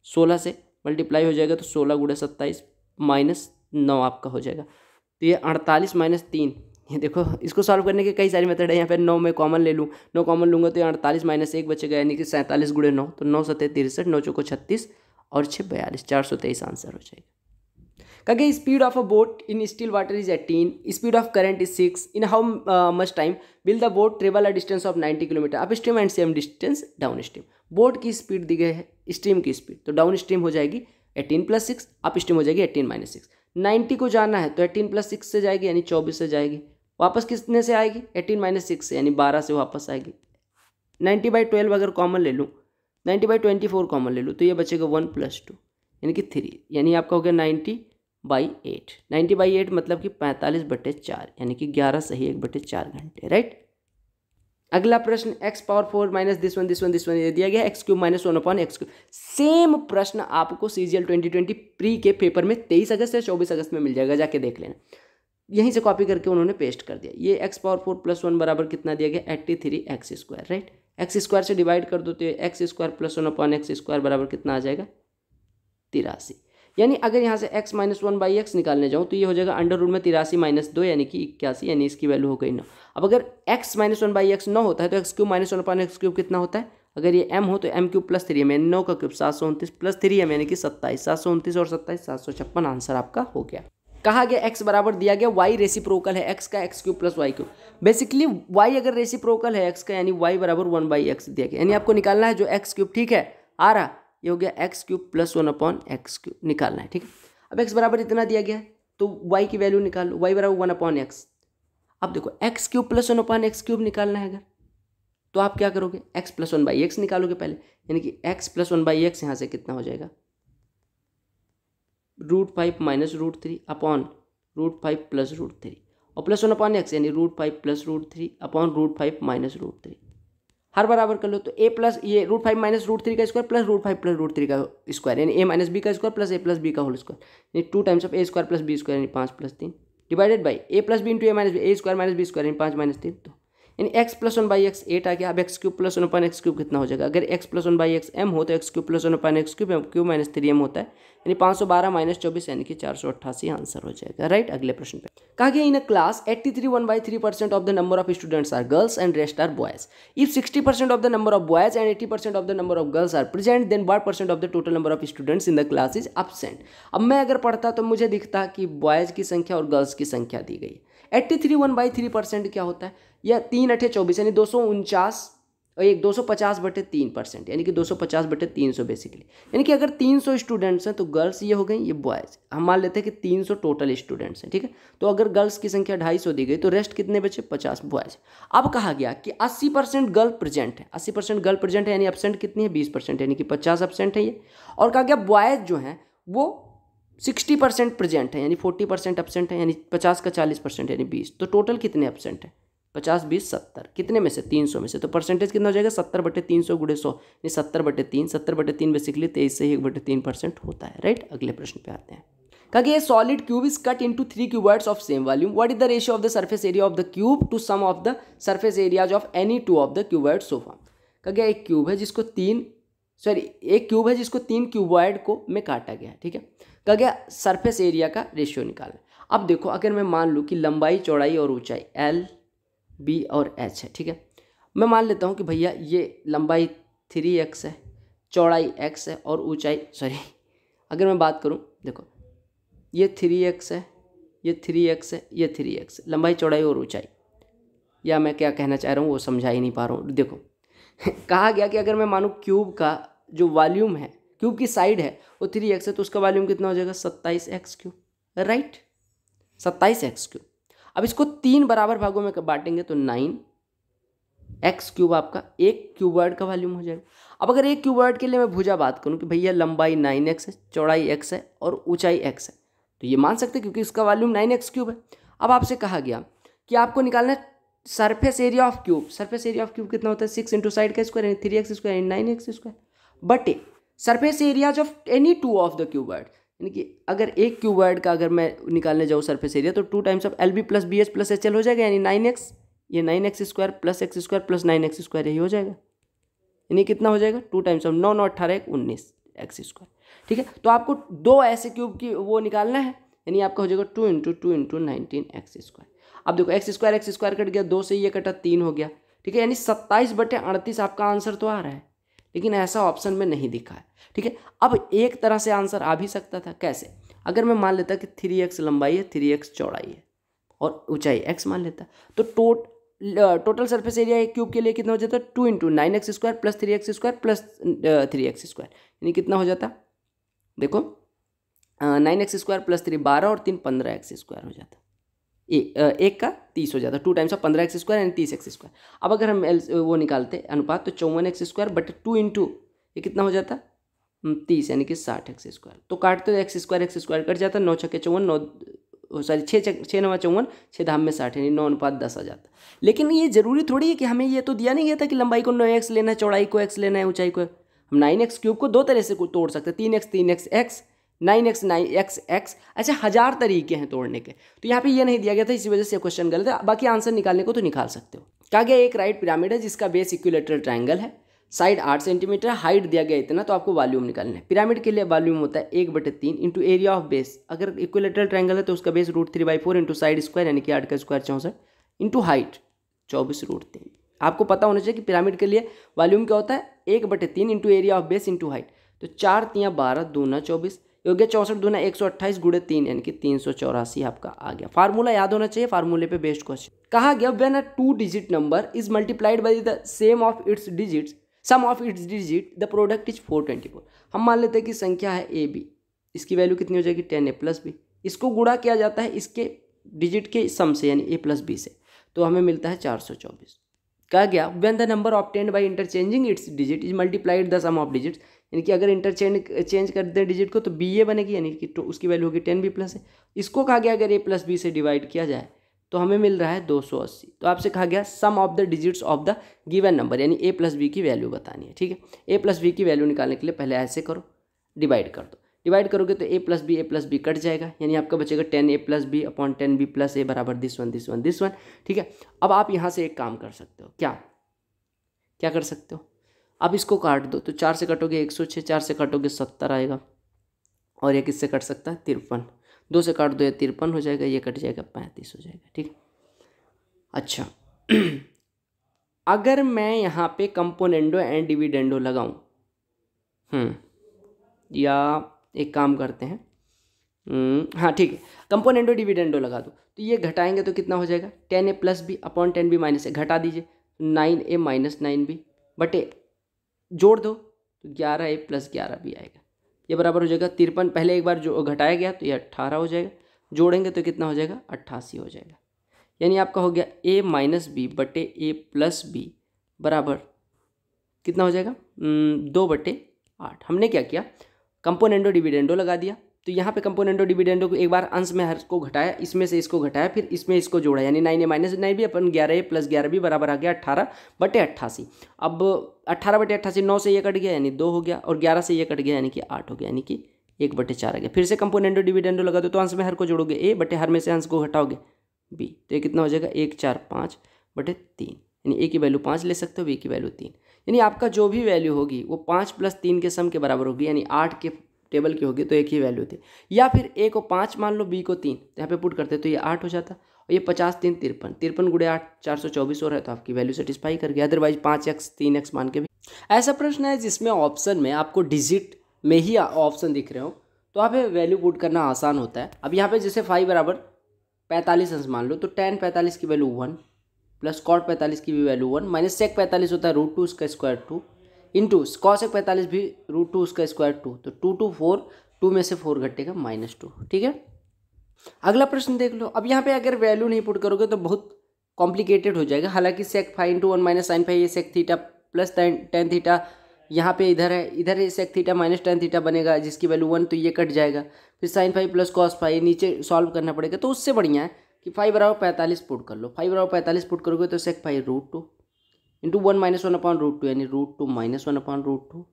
A: 16 से मल्टीप्लाई हो जाएगा तो 16 × 27 -9 आपका हो जाएगा। तो ये 48 - 3, ये देखो इसको सॉल्व करने के कई सारी मेथड है। यहाँ पर 9 में कॉमन ले लूँ, 9 कॉमन लूँगा तो 48 - 1 बचेगा, यानी कि 47 × 9, तो 9 × 7 = 63, 9 चौको 36 और 6 42, 423 आंसर हो जाएगा। कहा speed of a boat in still water is 18, speed of current is 6, in how much time will the boat travel a distance of 90 kilometre up stream and same distance down stream. Boat की speed दी गई है, stream की speed, तो down stream हो जाएगी 18 + 6, up stream हो जाएगी 18 - 6। 90 को जाना है तो 18 + 6 से जाएगी यानी 24 से जाएगी, वापस कितने से आएगी 18 - 6 से यानी 12 से वापस आएगी। 90/12 अगर कॉमन ले लूँ, 90/24 कॉमन ले लूँ तो ये बचेगा 1 + 2 यानी कि 3, यानी आपका हो गया 90/8। 90/8 मतलब कि 45/4 यानी कि 11 सही 1/4 घंटे, राइट। अगला प्रश्न x⁴ - दिस वन ये दिया गया x³ - 1/x³। सेम प्रश्न आपको CGL 2020 प्री के पेपर में 23 अगस्त या 24 अगस्त में मिल जाएगा, जाके देख लेना। यहीं से कॉपी करके उन्होंने पेस्ट कर दिया। ये x⁴ + 1 बराबर कितना दिया गया 83x², राइट। x² से डिवाइड कर दो तो x² + 1/x² बराबर कितना आ जाएगा 83। यानी अगर यहाँ से x - 1/x निकालने जाऊँ तो ये हो जाएगा अंडर रूट में 83 - 2 यानी कि 81, यानी इसकी वैल्यू हो गई 9। अब अगर x - 1/x 9 होता है तो x³ - 1/x³ कितना होता है, अगर ये m हो तो m³ + 3m यानी 9 का क्यूब 729 + 3m यानी कि 27, 729 और 27 756 आंसर आपका हो गया। कहा गया x बराबर दिया गया y रेसिप्रोकल है x का x³ + y³। बेसिकली y अगर रेसिप्रोकल है x का यानी y बराबर 1/x दिया गया, यानी आपको निकालना है जो x³, ठीक है, आ रहा, ये हो गया x³ + 1/x³ निकालना है, ठीक है। अब x बराबर इतना दिया गया है तो y की वैल्यू निकाल लो, y बराबर 1/x। अब देखो x³ + 1/x³ निकालना है अगर, तो आप क्या करोगे x + 1/x निकालोगे पहले, यानी कि x + 1/x यहाँ से कितना हो जाएगा √5 - √3 अपॉन √5 + √3 और + 1/x यानी √5 + √3 अपॉन √5 - √3। हर बराबर कर लो तो a प्लस ये √5 - √3 का स्क्वायर प्लस √5 + √3 का स्क्वायर यानी a - b का स्क्वायर प्लस a + b का होल स्क्वायर यानी 2 टाइम्स ऑफ a² + b² यानी 5 + 3 divided by a + b × a - b, a² - b² यानी 5 - 3। तो यानी x प्लस 1/x 8 आ गया। अब x cube plus 1/x cube कितना हो जाएगा, अगर x प्लस 1/x m हो तो x cube plus 1/x cube m cube minus 3m होता है, यानी 512 माइनस 24 यानी कि 488 आंसर हो जाएगा। राइट। अगले प्रश्न पे कहा गया in a class 83 1/3% of the number of students are girls and rest are boys. If 60% of the number of boys and 80% of the number of girls are present then what % of the total number of students in the class is absent. अब मैं अगर पढ़ता तो मुझे दिखता कि boys की संख्या और गर्ल्स की संख्या दी गई है। 83 1/3% क्या होता है, या 3 8 24 यानी 249 और 250/3%, यानी कि 250/300 बेसिकली। यानी कि अगर 300 स्टूडेंट्स हैं तो गर्ल्स ये हो गई, ये बॉयज़। हम मान लेते हैं कि 300 टोटल स्टूडेंट्स हैं, ठीक है। तो अगर गर्ल्स की संख्या 250 दी गई तो रेस्ट कितने बचे, 50 बॉयज़। अब कहा गया कि 80% गर्ल प्रेजेंट है, 80% गर्ल प्रेजेंट है, यानी एब्सेंट कितनी है, 20%, यानी कि 50 एब्सेंट है ये। और कहा गया बॉयज़ जो हैं वो 60% प्रेजेंट है, यानी 40% एब्सेंट है, यानी 50 का 40% यानी 20। तो टोटल कितने एब्सेंट है, 50 20 70, कितने में से, 300 में से। तो परसेंटेज कितना हो जाएगा, 70/300 गुणे 100 यानी 70/3। 70/3 बेसिकली 23 से 1/3% होता है। राइट। अगले प्रश्न पे आते हैं। कहा गया solid cube is cut into 3 cuboids of same volume, what is the ratio of the surface area of the cube to sum of the surface areas of any 2 of the cuboid so form. कहा गया एक cube है जिसको एक cube है जिसको 3 cuboid को में काटा गया है, ठीक है। कहा गया सरफेस एरिया का रेशियो निकालना। अब देखो अगर मैं मान लूँ कि लंबाई चौड़ाई और ऊंचाई L B और H है, ठीक है। मैं मान लेता हूँ कि भैया ये लंबाई 3x है, चौड़ाई x है और ऊंचाई अगर मैं बात करूँ, देखो ये 3x है, ये 3x है, ये 3x है, लंबाई चौड़ाई और ऊंचाई। या मैं क्या कहना चाह रहा हूँ वो समझा ही नहीं पा रहा हूँ। देखो कहा गया कि अगर मैं मानूँ क्यूब का जो वॉल्यूम है, क्यूब की साइड है वो 3x है, तो उसका वॉल्यूम कितना हो जाएगा, 27x cube. Right, 27x cube. अब इसको 3 बराबर भागों में बांटेंगे तो 9x क्यूब आपका एक क्यूबॉइड का वॉल्यूम हो जाएगा। अब अगर एक क्यूबॉइड के लिए मैं भुजा बात करूं कि भैया लंबाई 9x है, चौड़ाई x है और ऊंचाई x है, तो ये मान सकते हैं क्योंकि इसका वॉल्यूम 9x क्यूब है। अब आपसे कहा गया कि आपको निकालना है surface area of cube. Surface area of cube कितना होता है, 6 इंटू साइड का स्क्वायर यानी 3x स्क्वायर यानी 9x स्क्वायर बटे surface areas of any 2 of the cuboid. यानी कि अगर एक क्यूबॉइड का अगर मैं निकालने जाऊँ सरफेस एरिया तो 2 times of LB plus BH plus HL हो जाएगा, यानी 9x, ये 9x square plus x square plus 9x square यही हो जाएगा। यानी कितना हो जाएगा, 2 टाइम्स ऑफ 9 9 18 19 x स्क्वायर। ठीक है, तो आपको 2 ऐसे क्यूब की वो निकालना है, यानी आपका हो जाएगा 2 इंटू 2 इंटू 19x स्क्वायर। अब देखो x स्क्वायर कट गया, 2 से ये कटा 3 हो गया। ठीक है, यानी 27/38 आपका आंसर तो आ रहा है, लेकिन ऐसा ऑप्शन में नहीं दिखा है। ठीक है, अब एक तरह से आंसर आ भी सकता था, कैसे? अगर मैं मान लेता कि 3x लंबाई है, 3x चौड़ाई है और ऊंचाई x मान लेता, तो टोटल सरफेस एरिया एक क्यूब के लिए कितना हो जाता, 2 into 9x square plus 3x square plus 3x square, यानी कितना हो जाता, देखो 9x स्क्वायर प्लस 3 12 और 3 15x स्क्वायर हो जाता, एक का 30 हो जाता, 2 टाइम्स ऑफ 15x स्क्वायर यानी 30x स्क्वायर। अब अगर हम वो निकालते अनुपात तो 54x स्क्वायर बटे 2 इंटू ये कितना हो जाता 30 यानी कि 60x स्क्वायर। तो काटते तो x स्क्वायर कट जाता, 9 छक्के 54 9 सॉरी 6 9 54 6 धाम में 60 यानी 9:10 आ जाता। लेकिन ये जरूरी थोड़ी है कि हमें ये तो दिया नहीं गया था कि लंबाई को 9x लेना है, चौड़ाई को x लेना है, ऊंचाई को। हम 9x क्यूब को 2 तरह से तोड़ सकते हैं, 3x x 9x 9x x, ऐसे 1000 तरीके हैं तोड़ने के। तो यहाँ पे ये नहीं दिया गया था, इसी वजह से क्वेश्चन गलत है। बाकी आंसर निकालने को तो निकाल सकते हो। कहा गया एक राइट पिरामिड है जिसका बेस इक्विलेटरल ट्रायंगल है, साइड 8 सेंटीमीटर, हाइट दिया गया इतना, तो आपको वॉल्यूम निकालना है। पिरामिड के लिए वॉल्यूम होता है 1/3 इंटू एरिया ऑफ बेस। अगर इक्विलेटरल ट्रायंगल है तो उसका बेस √3/4 इंटू साइड स्क्वायर यानी कि 8 का स्क्वायर 64 इंटू हाइट 24√3। आपको पता होना चाहिए कि पिरामिड के लिए वॉल्यूम क्या होता है, 1/3 into area of base into height. तो 4 × 12 2 × 24 हो गया, 64 दूना 128 गुणे 3 यानी कि 384 आपका आ गया। फार्मूला याद होना चाहिए, फार्मूले पे बेस्ड क्वेश्चन। कहा गया when a 2 digit number is multiplied by the sum of its digit the product is 424। हम मान लेते हैं कि संख्या है AB, इसकी वैल्यू कितनी हो जाएगी 10A + B। इसको गुणा किया जाता है इसके डिजिट के सम से यानी A + B से, तो हमें मिलता है 424। कहा गया when the number obtained by interchanging its digit is multiplied the sum of digits, यानी कि अगर चेंज कर दें डिजिट को तो BA बनेगी, यानी कि तो उसकी वैल्यू होगी 10B+ है। इसको कहा गया अगर A + B से डिवाइड किया जाए तो हमें मिल रहा है 280। तो आपसे कहा गया sum of the digits of the given number यानी A + B की वैल्यू बतानी है। ठीक है, A + B की वैल्यू निकालने के लिए पहले ऐसे करो, डिवाइड कर दो, डिवाइड करोगे तो ए प्लस बी कट जाएगा, यानी आपका बचेगा 10a plus B upon 10b plus A बराबर दिस वन। ठीक है, अब आप यहाँ से एक काम कर सकते हो, क्या कर सकते हो, आप इसको काट दो, तो 4 से कटोगे 106, 4 से काटोगे 70 आएगा, और ये किससे कट सकता है 53, 2 से काट दो ये 53 हो जाएगा, ये कट जाएगा 35 हो जाएगा। ठीक है, अच्छा अगर मैं यहाँ पे कंपोनेंडो एंड डिविडेंडो लगाऊं, या एक काम करते हैं, हाँ ठीक है, कंपोनेंडो डिविडेंडो लगा दो, तो ये घटाएंगे तो कितना हो जाएगा 10a plus B upon 10b minus A, घटा दीजिए 9a माइनस 9b बटे जोड़ दो तो 11a प्लस 11b आएगा, ये बराबर हो जाएगा 53, पहले एक बार जो घटाया गया तो ये 18 हो जाएगा, जोड़ेंगे तो कितना हो जाएगा 88 हो जाएगा, यानी आपका हो गया a माइनस बी बटे a प्लस बी बराबर कितना हो जाएगा 2/8। हमने क्या किया, कंपोनेंडो डिविडेंडो लगा दिया, तो यहाँ पे कंपोनेंडो डिविडेंडो को एक बार अंश में हर को घटाया, इसमें से इसको घटाया, फिर इसमें इसको जोड़ा, यानी 9a माइनस 9b अपन 11a प्लस 11b बराबर आ गया 18/88। अब 18/88 9 से ये कट गया यानी 2 हो गया, और 11 से ये कट गया यानी कि 8 हो गया, यानी कि 1/4 आ गया। फिर से कंपोनेंडो डिविडेंडो लगा दो, तो अंश में हर को जोड़ोगे a बटे हर में से अंश को घटाओगे b, तो ये कितना हो जाएगा 1 4 5/3, यानी a की वैल्यू 5 ले सकते हो, b की वैल्यू 3, यानी आपका जो भी वैल्यू होगी वो 5 प्लस 3 के सम के बराबर होगी, यानी 8 के टेबल की होगी तो एक ही वैल्यू थी, या फिर a को 5 मान लो, b को 3, तो यहाँ पे पुट करते तो ये 8 हो जाता, और ये 50 3 53, 53 गुणे 8 424 हो रहा है, तो आपकी वैल्यू सेटिस्फाई कर गया। अदरवाइज 5x 3x मान के भी ऐसा प्रश्न है जिसमें ऑप्शन में आपको डिजिट में ही ऑप्शन दिख रहे हो, तो आप वैल्यू पुट करना आसान होता है। अब यहाँ पे जैसे 5 बराबर 45 अंश मान लो, तो tan 45 की वैल्यू 1 प्लस cot 45 की भी वैल्यू 1 माइनस sec 45 होता है √2 उसका स्क्वायर 2 इंटू cos 45 भी √2 उसका स्क्वायर 2, तो 2 2 4, 2 में से 4 घटेगा -2। ठीक है, अगला प्रश्न देख लो। अब यहाँ पे अगर वैल्यू नहीं पुट करोगे तो बहुत कॉम्प्लिकेटेड हो जाएगा, हालांकि sec 5 × 1 माइनस साइन 5 ये sec theta plus tan theta यहाँ पे इधर है, इधर ये sec theta minus tan theta बनेगा जिसकी वैल्यू 1, तो ये कट जाएगा, फिर साइन 5 प्लस cos 5 नीचे सॉल्व करना पड़ेगा, तो उससे बढ़िया है कि 5 बराबर 45 पुट कर लो। 5 बराबर 45 पुट करोगे तो sec 5 √2 इंटू 1 माइनस 1/√2 यानी √2 minus 1/√2,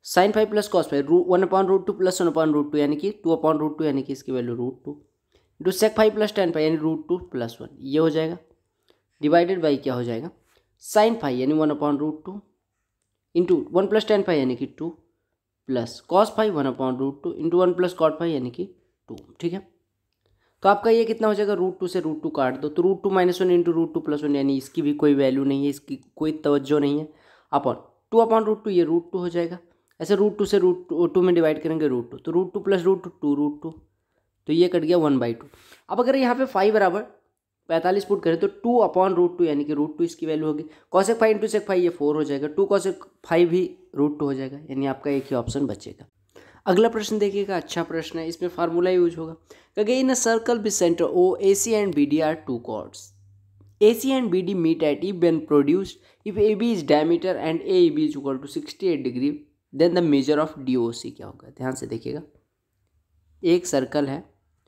A: sine 5 plus cos 5 1/√2 plus 1/√2 यानी कि 2/√2, यानी कि इसकी value √2 into sec 5 plus tan 5 यानी √2 प्लस 1, ये हो जाएगा, डिवाइडेड बाई क्या हो जाएगा साइन 5 यानी 1/√2 इंटू 1 प्लस tan 5 यानी कि 2 plus cos 5 1/√2 into 1 plus cot 5 यानी कि 2। ठीक है, तो आपका ये कितना हो जाएगा √2 से √2 काट दो, तो √2 माइनस 1 इंटू √2 प्लस 1, यानी इसकी भी कोई वैल्यू नहीं है, इसकी कोई तवज्जो नहीं है, अपॉन 2/√2 ये √2 हो जाएगा, ऐसे √2 से √2 में डिवाइड करेंगे √2, तो √2 प्लस √2 2√2, तो ये कट गया 1/2। अब अगर यहाँ पे 5 बराबर 45 पुट करें तो 2/√2 यानी कि √2 इसकी वैल्यू होगी, cosec 5 इंटू sec 5 ये 4 हो जाएगा, 2 cosec 5 भी √2 हो जाएगा, यानी आपका एक ही ऑप्शन बचेगा। अगला प्रश्न देखिएगा, अच्छा प्रश्न है, इसमें फार्मूला यूज होगा। कहेगा in a circle with centre O AC and BD are two chords. AC and BD meet at E when produced. If AB is diameter and AEB is equal to 68 degree, then the measure of DOC क्या होगा। ध्यान से देखिएगा, एक circle है,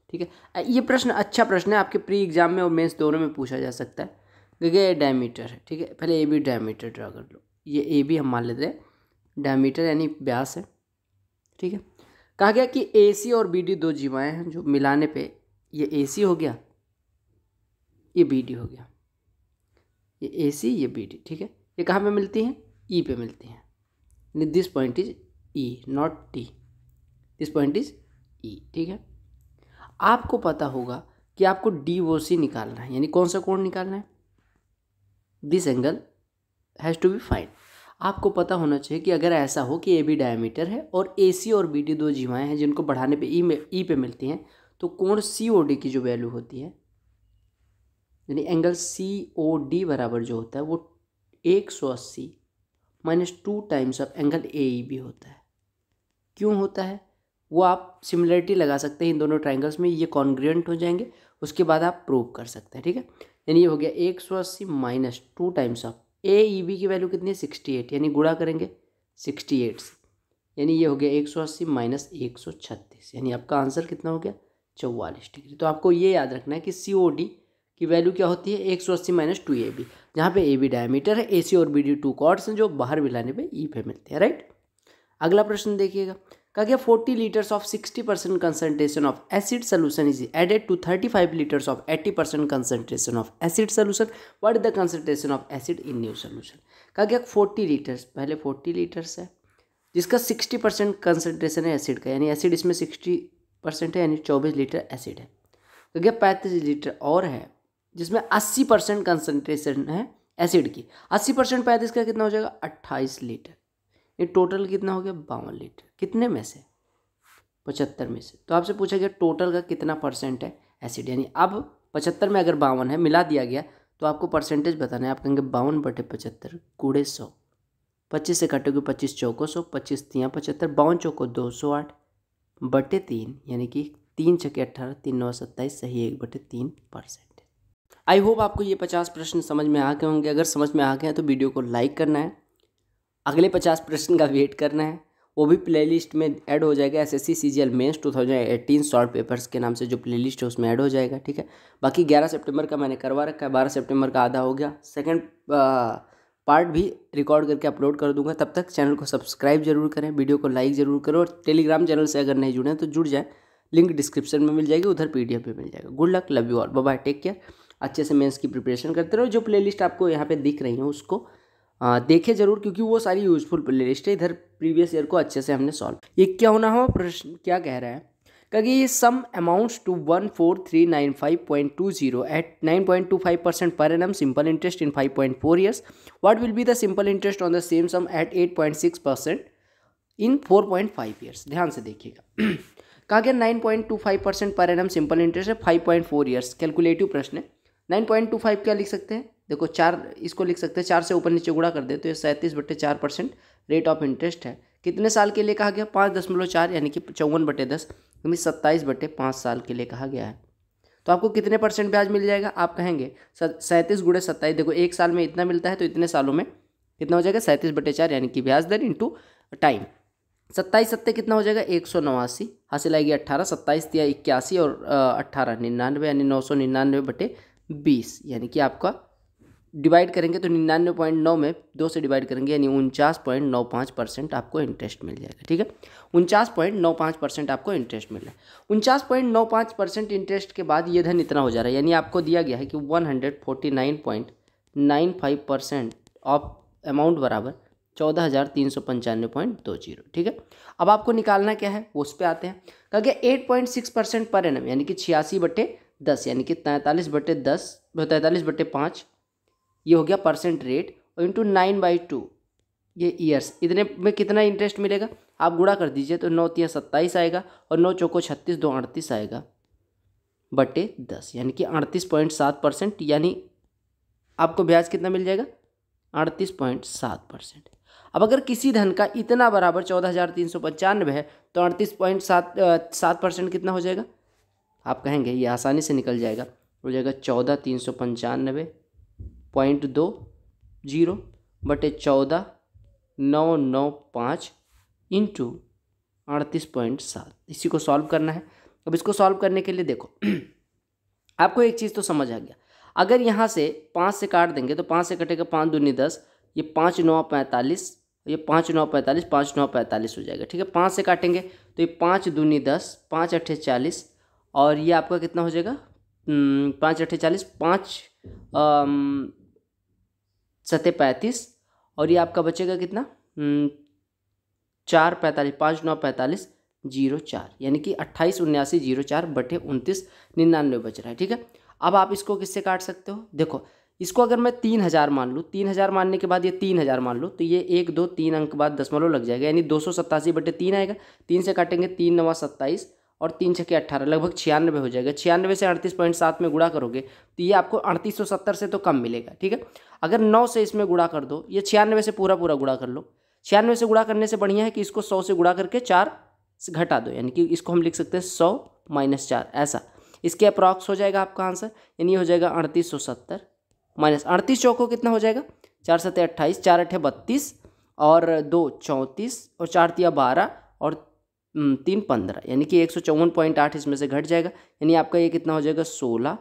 A: ठीक है, ये प्रश्न अच्छा प्रश्न है, आपके प्री एग्जाम में और मेंस दोनों में पूछा जा सकता है। क्योंकि डायमीटर है, ठीक है, पहले AB डायमीटर ड्रा कर लो, ये AB हम मान लेते हैं डायमीटर यानी व्यास है। ठीक है, कहा गया कि AC और BD दो जीवाएं हैं जो मिलाने पे ये AC हो गया, ये BD हो गया, ये AC ये BD। ठीक है, ये कहाँ पे मिलती हैं, E पे मिलती हैं, this point is E not T, this point is E। ठीक है, आपको पता होगा कि आपको DOC निकालना है, यानी कौन सा कोण निकालना है, this angle has to be find. आपको पता होना चाहिए कि अगर ऐसा हो कि AB डायमीटर है और AC और BD दो जीवाएं हैं जिनको बढ़ाने पे E पे मिलती हैं, तो कोण COD की जो वैल्यू होती है, यानी एंगल COD बराबर जो होता है वो 180 minus 2 times of angle AEB होता है। क्यों होता है वो आप सिमिलरिटी लगा सकते हैं इन दोनों ट्राइंगल्स में, ये कॉन्ग्रुएंट हो जाएंगे, उसके बाद आप प्रूव कर सकते हैं। ठीक है, यानी ये हो गया 180 माइनस 2 टाइम्स ऑफ AEB की वैल्यू कितनी है 68, यानी गुणा करेंगे 68 से, यानी ये हो गया 180 माइनस 136, यानी आपका आंसर कितना हो गया 44 डिग्री। तो आपको ये याद रखना है कि COD की वैल्यू क्या होती है 180 माइनस 2AB, जहाँ पे AB डायमीटर है, AC और BD टू कॉर्ड्स हैं जो बाहर मिलाने पे E पे मिलते हैं। राइट, अगला प्रश्न देखिएगा, कहा गया 40 litres of 60% concentration of acid solution is added to 35 litres of 80% concentration of acid solution, what is the concentration of acid in new solution. कहा गया 40 लीटर्स, पहले 40 लीटर्स है जिसका 60% कंसंट्रेशन है एसिड का, यानी एसिड इसमें 60% है, यानी 24 लीटर एसिड है। कहा गया 35 लीटर और है जिसमें 80% कंसंट्रेशन है एसिड की। 80% 35 का कितना हो जाएगा 28 लीटर, ये टोटल कितना हो गया 52 लीटर। कितने में से 75 में से। तो आपसे पूछा गया टोटल का कितना परसेंट है एसिड, यानी अब 75 में अगर 52 है मिला दिया गया तो आपको परसेंटेज बताना है। आप कहेंगे 52/75 गुणे 100, 25 से काटोगे 25 चौको 100, 25 तियाँ 75, 52 चौको 208/3, यानी कि 3 छके 18, 3 9 27, सही 1/3%। आई होप आपको ये 50 प्रश्न समझ में आ गए होंगे। अगर समझ में आ गए हैं तो वीडियो को लाइक करना है, अगले 50 प्रश्न का वेट करना है, वो भी प्लेलिस्ट में ऐड हो जाएगा। SSC CGL mains 2018 short papers के नाम से जो प्लेलिस्ट है उसमें ऐड हो जाएगा, ठीक है। बाकी 11 सितंबर का मैंने करवा रखा है, 12 सितंबर का आधा हो गया, सेकंड पार्ट भी रिकॉर्ड करके अपलोड कर दूंगा। तब तक चैनल को सब्सक्राइब जरूर करें, वीडियो को लाइक ज़रूर करो, और टेलीग्राम चैनल से अगर नहीं जुड़े हैं तो जुड़ जाएँ, लिंक डिस्क्रिप्शन में मिल जाएगी, उधर PDF भी मिल जाएगा। Good luck, love you all, bye bye, take care. अच्छे से मेंस की प्रिपरेशन करते रहो। जो प्लेलिस्ट आपको यहाँ पे दिख रही है उसको देखे जरूर, क्योंकि वो सारी यूजफुल प्लेलिस्ट है। इधर प्रीवियस ईयर को अच्छे से हमने सॉल्व। ये क्या होना हो प्रश्न क्या कह रहा है, क्योंकि सम amounts to 14395.20 at 9.25% per annum simple interest in 5.4 years, what will be the simple interest on the same sum at 8.6% in 4.5 years. ध्यान से देखिएगा। कहा गया 9.25% पर एनम सिंपल इंटरेस्ट है, 5.4 ईयर्स, कैलकुलेटिव प्रश्न है। 9.25 क्या लिख सकते हैं, देखो 4 इसको लिख सकते हैं, 4 से ऊपर नीचे गुणा कर दे तो ये 37/4% रेट ऑफ इंटरेस्ट है। कितने साल के लिए कहा गया 5.4, यानी कि 54/10, यानी 27/5 साल के लिए कहा गया है। तो आपको कितने परसेंट ब्याज मिल जाएगा, आप कहेंगे 37 × 27, देखो एक साल में इतना मिलता है तो इतने सालों में कितना हो जाएगा 37/4, यानी कि ब्याज दर इंटू टाइम। 27 सत्ते कितना हो जाएगा 189, हासिल आएगी 18, 27 दिया 81 और 18 99, यानी 999/20, यानी कि आपका डिवाइड करेंगे तो 99.9 में 2 से डिवाइड करेंगे, यानी 49.95% आपको इंटरेस्ट मिल जाएगा, ठीक है। 49.95% आपको इंटरेस्ट मिल रहा है। 49.95% इंटरेस्ट के बाद ये धन इतना हो जा रहा है, यानी आपको दिया गया है कि 149.95% ऑफ अमाउंट बराबर 14,395.20, ठीक है। अब आपको निकालना क्या है वो उस पर आते हैं। कहा गया 8.6% पर एनम, यानी कि 86/10, यानी कि 43/5, ये हो गया परसेंट रेट, और इंटू 9/2 ये ईयर्स, इतने में कितना इंटरेस्ट मिलेगा आप गुणा कर दीजिए तो 9 तिया 27 आएगा, और 9 चौको 36, 2 38 आएगा /10, यानी कि 38.7%, यानी आपको ब्याज कितना मिल जाएगा 38.7%। अब अगर किसी धन का इतना बराबर 14,395 है तो 38.7% कितना हो जाएगा, आप कहेंगे ये आसानी से निकल जाएगा, हो जाएगा 14,395.20 बटे 14,995 इंटू 38.7। इसी को सॉल्व करना है। अब इसको सॉल्व करने के लिए देखो आपको एक चीज़ तो समझ आ गया, अगर यहाँ से 5 से काट देंगे तो 5 से कटेगा 5 दूनी 10, ये 5 9 45, ये 5 9 45, 5 9 45 हो जाएगा, ठीक है। 5 से काटेंगे तो ये 5 दूनी 10, 5 8 40, और ये आपका कितना हो जाएगा 5 8 40, 5 7 35, और ये आपका बचेगा कितना 4 45, 5 9 45 04, यानी कि 28,79,04 बटे 29,99 बच रहा है, ठीक है। अब आप इसको किससे काट सकते हो, देखो इसको अगर मैं 3,000 मान लूँ, 3,000 मानने के बाद ये 3,000 मान लो तो ये 1 2 3 अंक बाद दशमलव लग जाएगा, यानी 287/3 आएगा। 3 से काटेंगे 3 9 27 और 3 6 18, लगभग 96 हो जाएगा। 96 से 38.7 में गुणा करोगे तो ये आपको 3870 से तो कम मिलेगा, ठीक है। अगर 9 से इसमें गुणा कर दो, ये 96 से पूरा गुणा कर लो। 96 से गुणा करने से बढ़िया है कि इसको 100 से गुणा करके 4 से घटा दो, यानी कि इसको हम लिख सकते हैं 100 - 4, ऐसा इसके अप्रॉक्स हो जाएगा आपका आंसर, यानी हो जाएगा 3870 माइनस 38 चौको कितना हो जाएगा 4 7 28, 4 8 32 और 2 34 और 4 तिया 12 और 3 15, यानी कि 154.8 इसमें से घट जाएगा, यानी आपका ये कितना हो जाएगा 16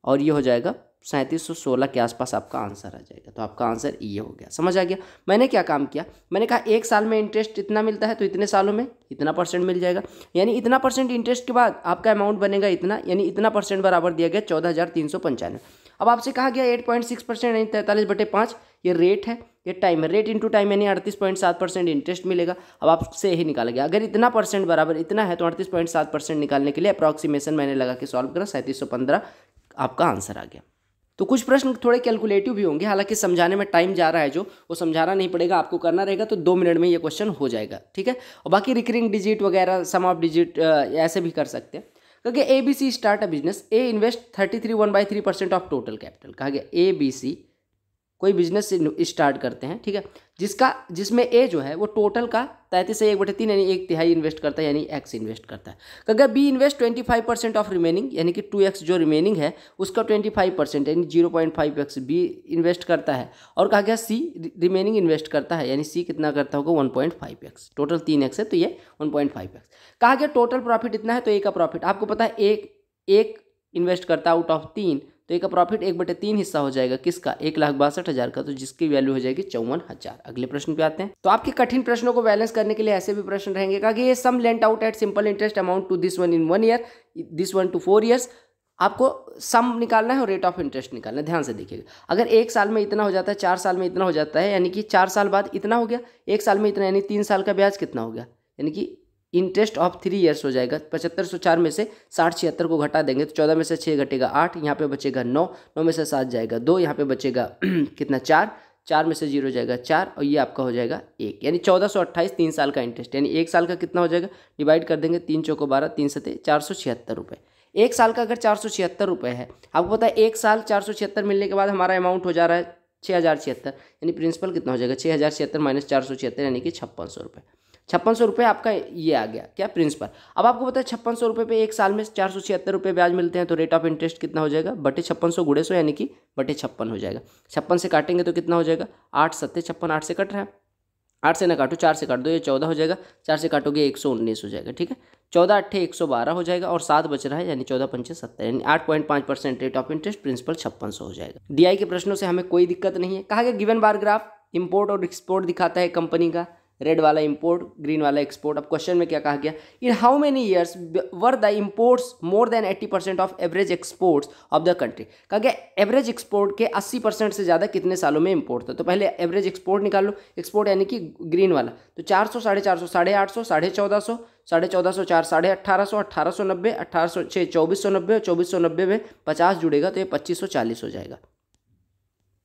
A: और ये हो जाएगा 3716 के आसपास आपका आंसर आ जाएगा। तो आपका आंसर ये हो गया। समझ आ गया। मैंने क्या काम किया, मैंने कहा 1 साल में इंटरेस्ट इतना मिलता है तो इतने सालों में इतना % मिल जाएगा, यानी इतना % इंटरेस्ट के बाद आपका अमाउंट बनेगा इतना, यानी इतना % बराबर दिया गया 14,395। अब आपसे कहा गया 8.6% यानी 43/5 ये रेट है, ये टाइम है, रेट इंटू टाइम यानी 38.7% इंटरेस्ट मिलेगा। अब आपसे यही निकाला गया, अगर इतना % बराबर इतना है तो 38.7% निकालने के लिए अप्रॉक्सीमेशन मैंने लगा के सॉल्व करा, 3715 आपका आंसर आ गया। तो कुछ प्रश्न थोड़े कैलकुलेटिव भी होंगे, हालांकि समझाने में टाइम जा रहा है जो वो समझाना नहीं पड़ेगा, आपको करना रहेगा तो 2 मिनट में ये क्वेश्चन हो जाएगा, ठीक है। और बाकी रिकरिंग डिजिट वगैरह, सम ऑफ डिजिट ऐसे भी कर सकते हैं। क्योंकि ABC start a business, A invest 33.1/3% of total capital. कहा गया ABC कोई बिजनेस स्टार्ट करते हैं, ठीक है, जिसमें ए जो है वो टोटल का 33/1/3 यानी 1/3 इन्वेस्ट करता है, यानी X इन्वेस्ट करता है। अगर B इन्वेस्ट 25% ऑफ रिमेनिंग यानी कि 2X जो रिमेनिंग है उसका 25% यानी 0.5X B इन्वेस्ट करता है। और कहा गया C रिमेनिंग इन्वेस्ट करता है, यानी C कितना करता होगा 1.5X। टोटल 3X है तो ये 1.5X। कहा गया टोटल प्रॉफिट इतना है तो ए का प्रॉफिट आपको पता है एक इन्वेस्ट करता है आउट ऑफ 3, तो एक का प्रॉफिट 1/3 हिस्सा हो जाएगा किसका, 1,62,000 का, तो जिसकी वैल्यू हो जाएगी 54,000। अगले प्रश्न पे आते हैं। तो आपके कठिन प्रश्नों को बैलेंस करने के लिए ऐसे भी प्रश्न रहेंगे। कहा कि ये sum lent out at simple interest amount to this one in 1 year, this one to 4 years. आपको सम निकालना है और रेट ऑफ इंटरेस्ट निकालना है। ध्यान से देखिएगा, अगर 1 साल में इतना हो जाता है, 4 साल में इतना हो जाता है, यानी कि 4 साल बाद इतना हो गया, 1 साल में इतना, यानी 3 साल का ब्याज कितना हो गया, यानी कि इंटरेस्ट ऑफ 3 ईयर्स हो जाएगा। 7504 में से 6076 को घटा देंगे तो 14 में से 6 घटेगा 8, यहाँ पे बचेगा 9, 9 में से 7 जाएगा 2, यहाँ पे बचेगा कितना 4 में से 0 जाएगा 4, और ये आपका हो जाएगा 1, यानी 1428 3 साल का इंटरेस्ट, यानी 1 साल का कितना हो जाएगा, डिवाइड कर देंगे 3 चौको 12, 3 सते 476 रुपये। 1 साल का अगर 476 रुपये है, आपको पता है 1 साल 476 मिलने के बाद हमारा अमाउंट हो जा रहा है 6076, यानी प्रिंसिपल कितना हो जाएगा 6076 माइनस 476 यानी कि 5600 रुपये। 5600 रुपये आपका ये आ गया क्या, प्रिंसिपल। अब आपको पता है 5600 रुपये पे 1 साल में 476 रुपये ब्याज मिलते हैं, तो रेट ऑफ इंटरेस्ट कितना हो जाएगा, बटे 5600 गुणे 100 यानी कि बटे 56 हो जाएगा। 56 से काटेंगे तो कितना हो जाएगा, 8 सत्ते 56, 8 से कट रहा है, 8 से ना काटो 4 से काट दो, ये 14 हो जाएगा, 4 से काटोगे 119 हो जाएगा, ठीक है। 14 अट्ठे 112 हो जाएगा, और 7 बच रहा है, यानी 14 पंचे 70, यानी 8.5% रेट ऑफ इंटरेस्ट, प्रिंसिपल 5600 हो जाएगा। DI के प्रश्नों से हमें कोई दिक्कत नहीं है। कहा गया गिवन बार ग्राफ इंपोर्ट और एक्सपोर्ट दिखाता है कंपनी का, रेड वाला इंपोर्ट, ग्रीन वाला एक्सपोर्ट। अब क्वेश्चन में क्या कहा गया, in how many years were the imports more than 80% of average exports of the country. कहा गया एवरेज एक्सपोर्ट के 80% से ज़्यादा कितने सालों में इंपोर्ट था। तो पहले एवरेज एक्सपोर्ट निकाल लो, एक्सपोर्ट यानी कि ग्रीन वाला, तो 400, 450, 850, 1450, 1450, 4, 1850, 1890, 1800, 2490, 2490 में 50 जुड़ेगा तो ये 2540 हो जाएगा।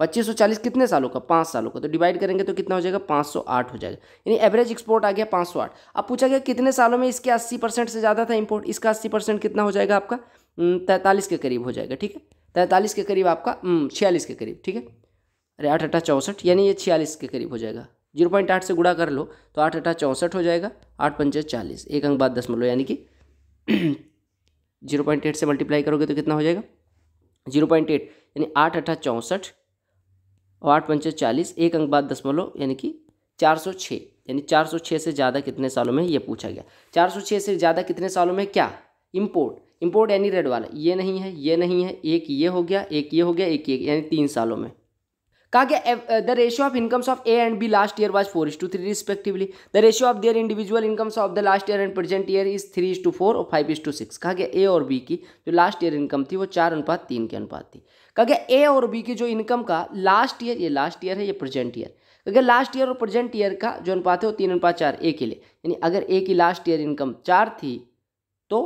A: 2540 कितने सालों का, 5 सालों का, तो डिवाइड करेंगे तो कितना हो जाएगा 508 हो जाएगा, यानी एवरेज एक्सपोर्ट आ गया 508। अब पूछा गया कितने सालों में इसके 80% से ज़्यादा था इंपोर्ट, इसका 80% कितना हो जाएगा आपका 43 के करीब हो जाएगा, ठीक है। 43 के करीब आपका 46 के करीब, ठीक है। अरे 8 8 64, यानी ये 46 के करीब हो जाएगा। 0.8 से गुणा कर लो तो 8 8 64 हो जाएगा, 8 पंचे 40, 1 अंक बाद दशमलव, यानी कि 0.8 से मल्टीप्लाई करोगे तो कितना हो जाएगा 0.8, यानी 8 8 64 और 8 पंचे 40, 1 अंक बाद दशमलव, यानी कि 406, यानी 406 से ज़्यादा कितने सालों में ये पूछा गया। 406 से ज़्यादा कितने सालों में क्या, इंपोर्ट यानी रेड वाला, ये नहीं है, ये नहीं है, एक ये हो गया, एक ये हो गया, एक ये, यानी 3 सालों में। कहा गया the ratio of incomes of A and B last year was 4:3 respectively. The ratio of their individual incomes of the last year and present year is 3:4 और 5:6। कहा गया ए और बी की जो लास्ट ईयर इनकम थी वो 4:3 के अनुपात थी। कहा गया ए और बी की जो इनकम का लास्ट ईयर, ये लास्ट ईयर है, ये प्रेजेंट ईयर, अगर लास्ट ईयर और प्रेजेंट ईयर का जो अनुपात है वो 3:4 ए के लिए, यानी अगर ए की लास्ट ईयर इनकम 4 थी तो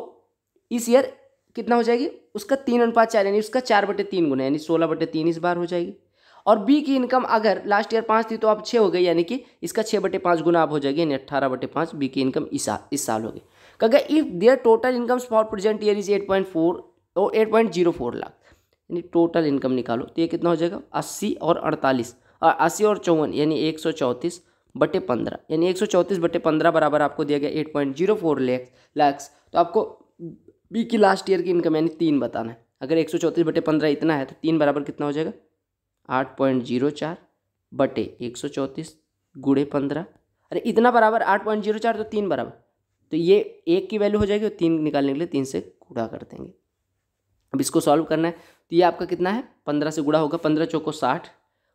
A: इस ईयर कितना हो जाएगी उसका 3:4, यानी उसका 4/3 गुना, यानी 16/3 इस बार हो जाएगी। और बी की इनकम अगर लास्ट ईयर 5 थी तो अब 6 हो गई, यानी कि इसका 6/5 गुना अब हो जाएगी, यानी 18/5 बी की इनकम इस साल हो गई। कहा if their total incomes for present year is 8.4 और 8.04 लाख, यानी टोटल इनकम निकालो तो ये कितना हो जाएगा 80 और 48 और 80 और 54, यानी 134/15, यानी 134/15 बराबर आपको दिया गया 8.04 लाख। तो आपको बी की लास्ट ईयर की इनकम यानी 3 बताना है। अगर 134/15 इतना है तो 3 बराबर कितना हो जाएगा 8.04 बटे 134 गुणे 15, अरे इतना बराबर 8.04 तो 3 बराबर, तो ये 1 की वैल्यू हो जाएगी और 3 निकालने के लिए 3 से गुणा कर देंगे। अब इसको सॉल्व करना है तो ये आपका कितना है 15 से गुणा होगा, 15 चौको 60,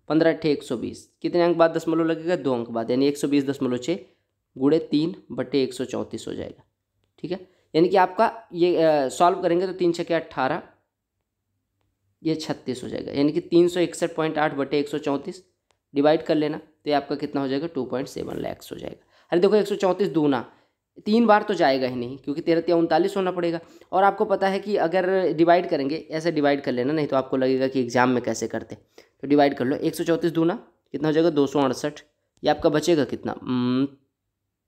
A: 15 अट्ठे 120, कितने अंक बाद दशमलव लगेगा 2 अंक बाद, यानी 120.6 गुणे 3/134 हो जाएगा। ठीक है, यानी कि आपका ये सॉल्व करेंगे तो 3 छक्के 18, ये 36 हो जाएगा, यानी कि 361.8/134 डिवाइड कर लेना, तो ये आपका कितना हो जाएगा 2.7 लाख हो जाएगा। अरे देखो 134 दूना 3 बार तो जाएगा ही नहीं, क्योंकि 13 या 39 होना पड़ेगा। और आपको पता है कि अगर डिवाइड करेंगे, ऐसे डिवाइड कर लेना, नहीं तो आपको लगेगा कि एग्जाम में कैसे करते, तो डिवाइड कर लो। 134 दूना कितना हो जाएगा 268, ये आपका बचेगा कितना,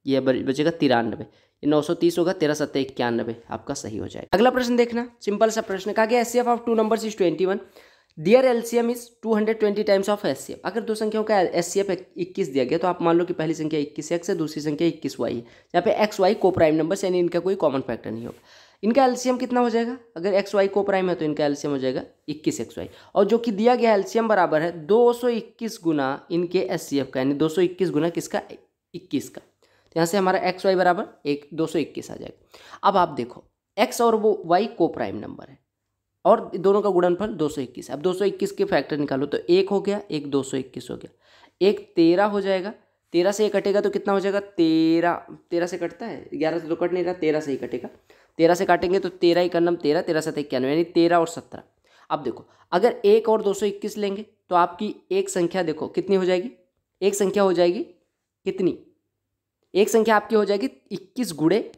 A: ये बचेगा 93, ये 930 होगा, 13 7 91 आपका सही हो जाएगा। अगला प्रश्न देखना, सिंपल सा प्रश्न, कहा गया HCF of 2 numbers is 21, their LCM is 220 times of HCF. अगर दो संख्याओं का एचसीएफ 21 दिया गया, तो आप मान लो कि पहली संख्या 21x है, दूसरी संख्या 21y है। यहाँ पे एक्स वाई को प्राइम नंबर्स, यानी इनका कोई कॉमन फैक्टर नहीं होगा। इनका एलसीएम कितना हो जाएगा, अगर एक्स वाई को प्राइम है तो इनका एलसीएम हो जाएगा 21xy, और जो कि दिया गया एलसीएम बराबर है 221 गुना इनके एचसीएफ का, यानी 221 गुना किसका 21 का। तो यहाँ से हमारा एक्स वाई बराबर 221 आ जाएगा। अब आप देखो एक्स और वो वाई को प्राइम नंबर है, और दोनों का गुणनफल 221 है। अब 221 के फैक्टर निकालो, तो 1 हो गया, एक 221 हो गया, एक 13 हो जाएगा, 13 से ये कटेगा तो कितना हो जाएगा 13 से कटता है, 11 से तो कट नहीं रहा, 13 से ही कटेगा, 13 से काटेंगे तो 13 ही करना 13, 13 से 91, यानी 13 और 17। अब देखो अगर 1 और 221 लेंगे तो आपकी एक संख्या देखो कितनी हो जाएगी, एक संख्या हो जाएगी कितनी, एक संख्या आपकी हो जाएगी 21 गुणे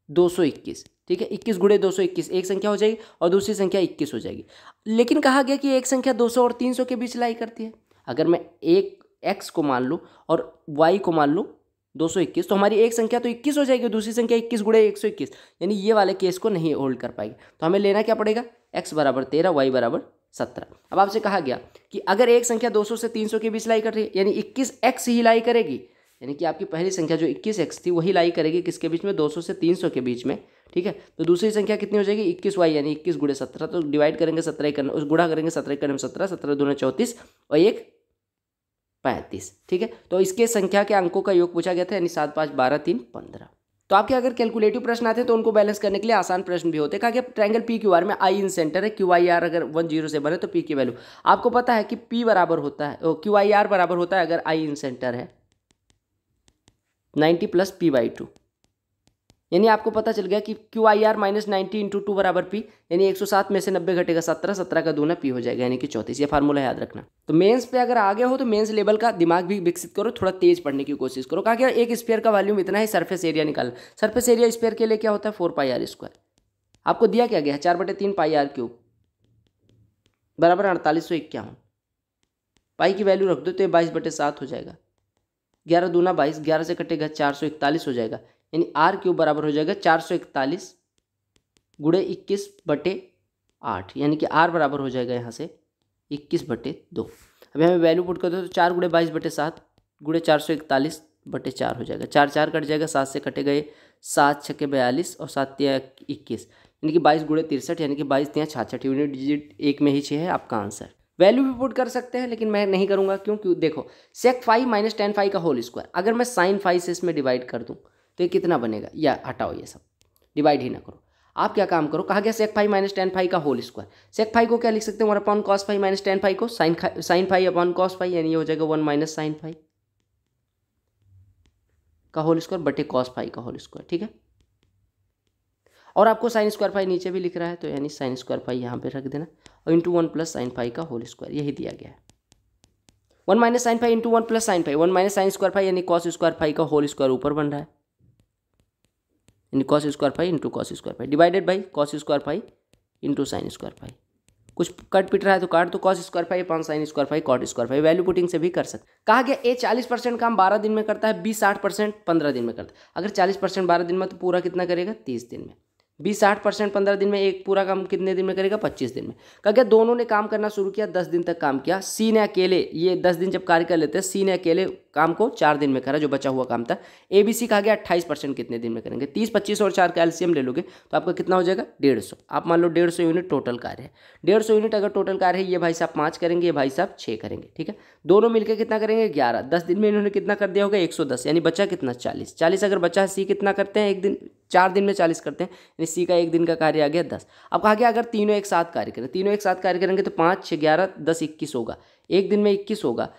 A: 221। ठीक है, 21 गुणे 221 एक संख्या हो जाएगी, और दूसरी संख्या 21 हो जाएगी। लेकिन कहा गया कि एक संख्या 200 और 300 के बीच लाई करती है। अगर मैं एक x को मान लूँ और y को मान लूँ 221, तो हमारी एक संख्या तो 21 हो जाएगी, दूसरी संख्या 21 गुणे 121, यानी ये वाले केस को नहीं होल्ड कर पाएगी। तो हमें लेना क्या पड़ेगा, x बराबर 13, y बराबर 17। अब आपसे कहा गया कि अगर एक संख्या 200 से 300 के बीच लाई कर रही है, यानी 21x ही लाई करेगी, यानी कि आपकी पहली संख्या जो 21x थी वही लाई करेगी किसके बीच में, 200 से 300 के बीच में। ठीक है, तो दूसरी संख्या कितनी हो जाएगी 21y, यानी 21 गुणे 17, तो डिवाइड करेंगे 17 करना, उस गुणा करेंगे 17 करने में 17, 17 दूना 34 और 1 35। ठीक है, तो इसके संख्या के अंकों का योग पूछा गया था, यानी 7 5 12 3 15। तो आपके अगर कैलकुलेटिव प्रश्न आते हैं तो उनको बैलेंस करने के लिए आसान प्रश्न भी होते हैं। कहा गया ट्रायंगल पी क्यू आर में आई इन सेंटर है, क्यू आई आर अगर 1 0 से बने तो पी की वैल्यू आपको पता है कि पी बराबर होता है, क्यू आई आर बराबर होता है अगर आई इन सेंटर है 90 + p/2, यानी आपको पता चल गया कि Q I R minus 90 into 2 बराबर पी, यानी 107 में से 90 घटेगा 17, 17 का दूना पी हो जाएगा, यानी कि 34। ये फार्मूला याद रखना। तो मेंस पे अगर आ गए हो तो मेंस लेवल का दिमाग भी विकसित करो, थोड़ा तेज पढ़ने की कोशिश करो। कहा गया एक स्फीयर का वॉल्यूम इतना है, सरफेस एरिया निकालना। सरफेस एरिया स्फीयर के लिए क्या होता है 4πr²। आपको दिया क्या गया 4/3 πr³ बराबर 4851। पाई की वैल्यू रख दो तो ये 22/7 हो जाएगा, 11 दूना 22, 11 से कटेगा 441 हो जाएगा, यानी r³ बराबर हो जाएगा 441 गुणे 21/8, यानी कि r बराबर हो जाएगा यहाँ से 21/2। अभी हमें वैल्यू पुट कर दो तो 4 गुणे 22/7 गुणे 441/4 हो जाएगा, 4 4 कट जाएगा, 7 से कटे गए 7 6 42 और 7 3 21, यानी कि 22 गुणे 63, यानी कि 22 3 66, यूनिट डिजिट एक में ही 6 है आपका आंसर। वैल्यू भी पुट कर सकते हैं लेकिन मैं नहीं करूँगा, क्योंकि देखो sec phi minus tan phi का होल स्क्वायर, अगर मैं sin फाई से इसमें डिवाइड कर दूँ तो ये कितना बनेगा, या हटाओ ये सब डिवाइड ही ना करो, आप क्या काम करो। कहा गया sec phi minus tan phi का होल स्क्वायर, sec फाई को क्या लिख सकते हैं 1 cos phi minus tan phi को sin phi upon cos phi, यानी ये हो जाएगा 1 - sin फाई का होल स्क्वायर बटे cos फाई का होल स्क्वायर। ठीक है, और आपको sin स्क्वायर फाई नीचे भी लिख रहा है, तो यानी sin स्क्वायर फाई यहाँ पे रख देना, और इंटू 1 + sin फाई का होल स्क्वायर, यही दिया गया है। 1 - sin phi into 1 + sin phi, 1 - sin square phi, यानी cos स्क्वायर फाई का होल स्क्वायर ऊपर बन रहा है, यानी cos square phi into cos square phi divided by cos square phi into sin square phi. कुछ कट पिट रहा है तो काट दो, cos square phi upon sin square phi cot square phi, value putting से भी कर सकते। कहा गया ए 40% काम 12 दिन में करता है, बी 60% 15 दिन में करता है। अगर 40% 12 दिन में तो पूरा कितना करेगा 30 दिन में, बी 60% 15 दिन में, एक पूरा काम कितने दिन में करेगा 25 दिन में। कहा गया दोनों ने काम करना शुरू किया, 10 दिन तक काम किया। सी ने अकेले, ये 10 दिन जब कार्य कर लेते हैं, सी ने अकेले काम को 4 दिन में करा, जो बचा हुआ काम था। ए बी सी कहा गया 28% कितने दिन में करेंगे। 30 25 और 4 का एलसीएम ले लोगे तो आपका कितना हो जाएगा 150। आप मान लो 150 यूनिट टोटल कार्य है, 150 यूनिट अगर टोटल कार्य है, ये भाई साहब 5 करेंगे, ये भाई साहब 6 करेंगे। ठीक है, दोनों मिलकर कितना करेंगे 11। 10 दिन में इन्होंने कितना कर दिया होगा 110, यानी बचा कितना 40। 40 अगर बचा, सी कितना करते हैं एक दिन 4 दिन में 40 करते हैं, यानी सी का 1 दिन का कार्य आ गया 10। अब कहा गया अगर तीनों एक साथ कार्य करें, तीनों एक साथ कार्य करेंगे तो 5 6 11 10 21 होगा, 1 दिन में 21 होगा।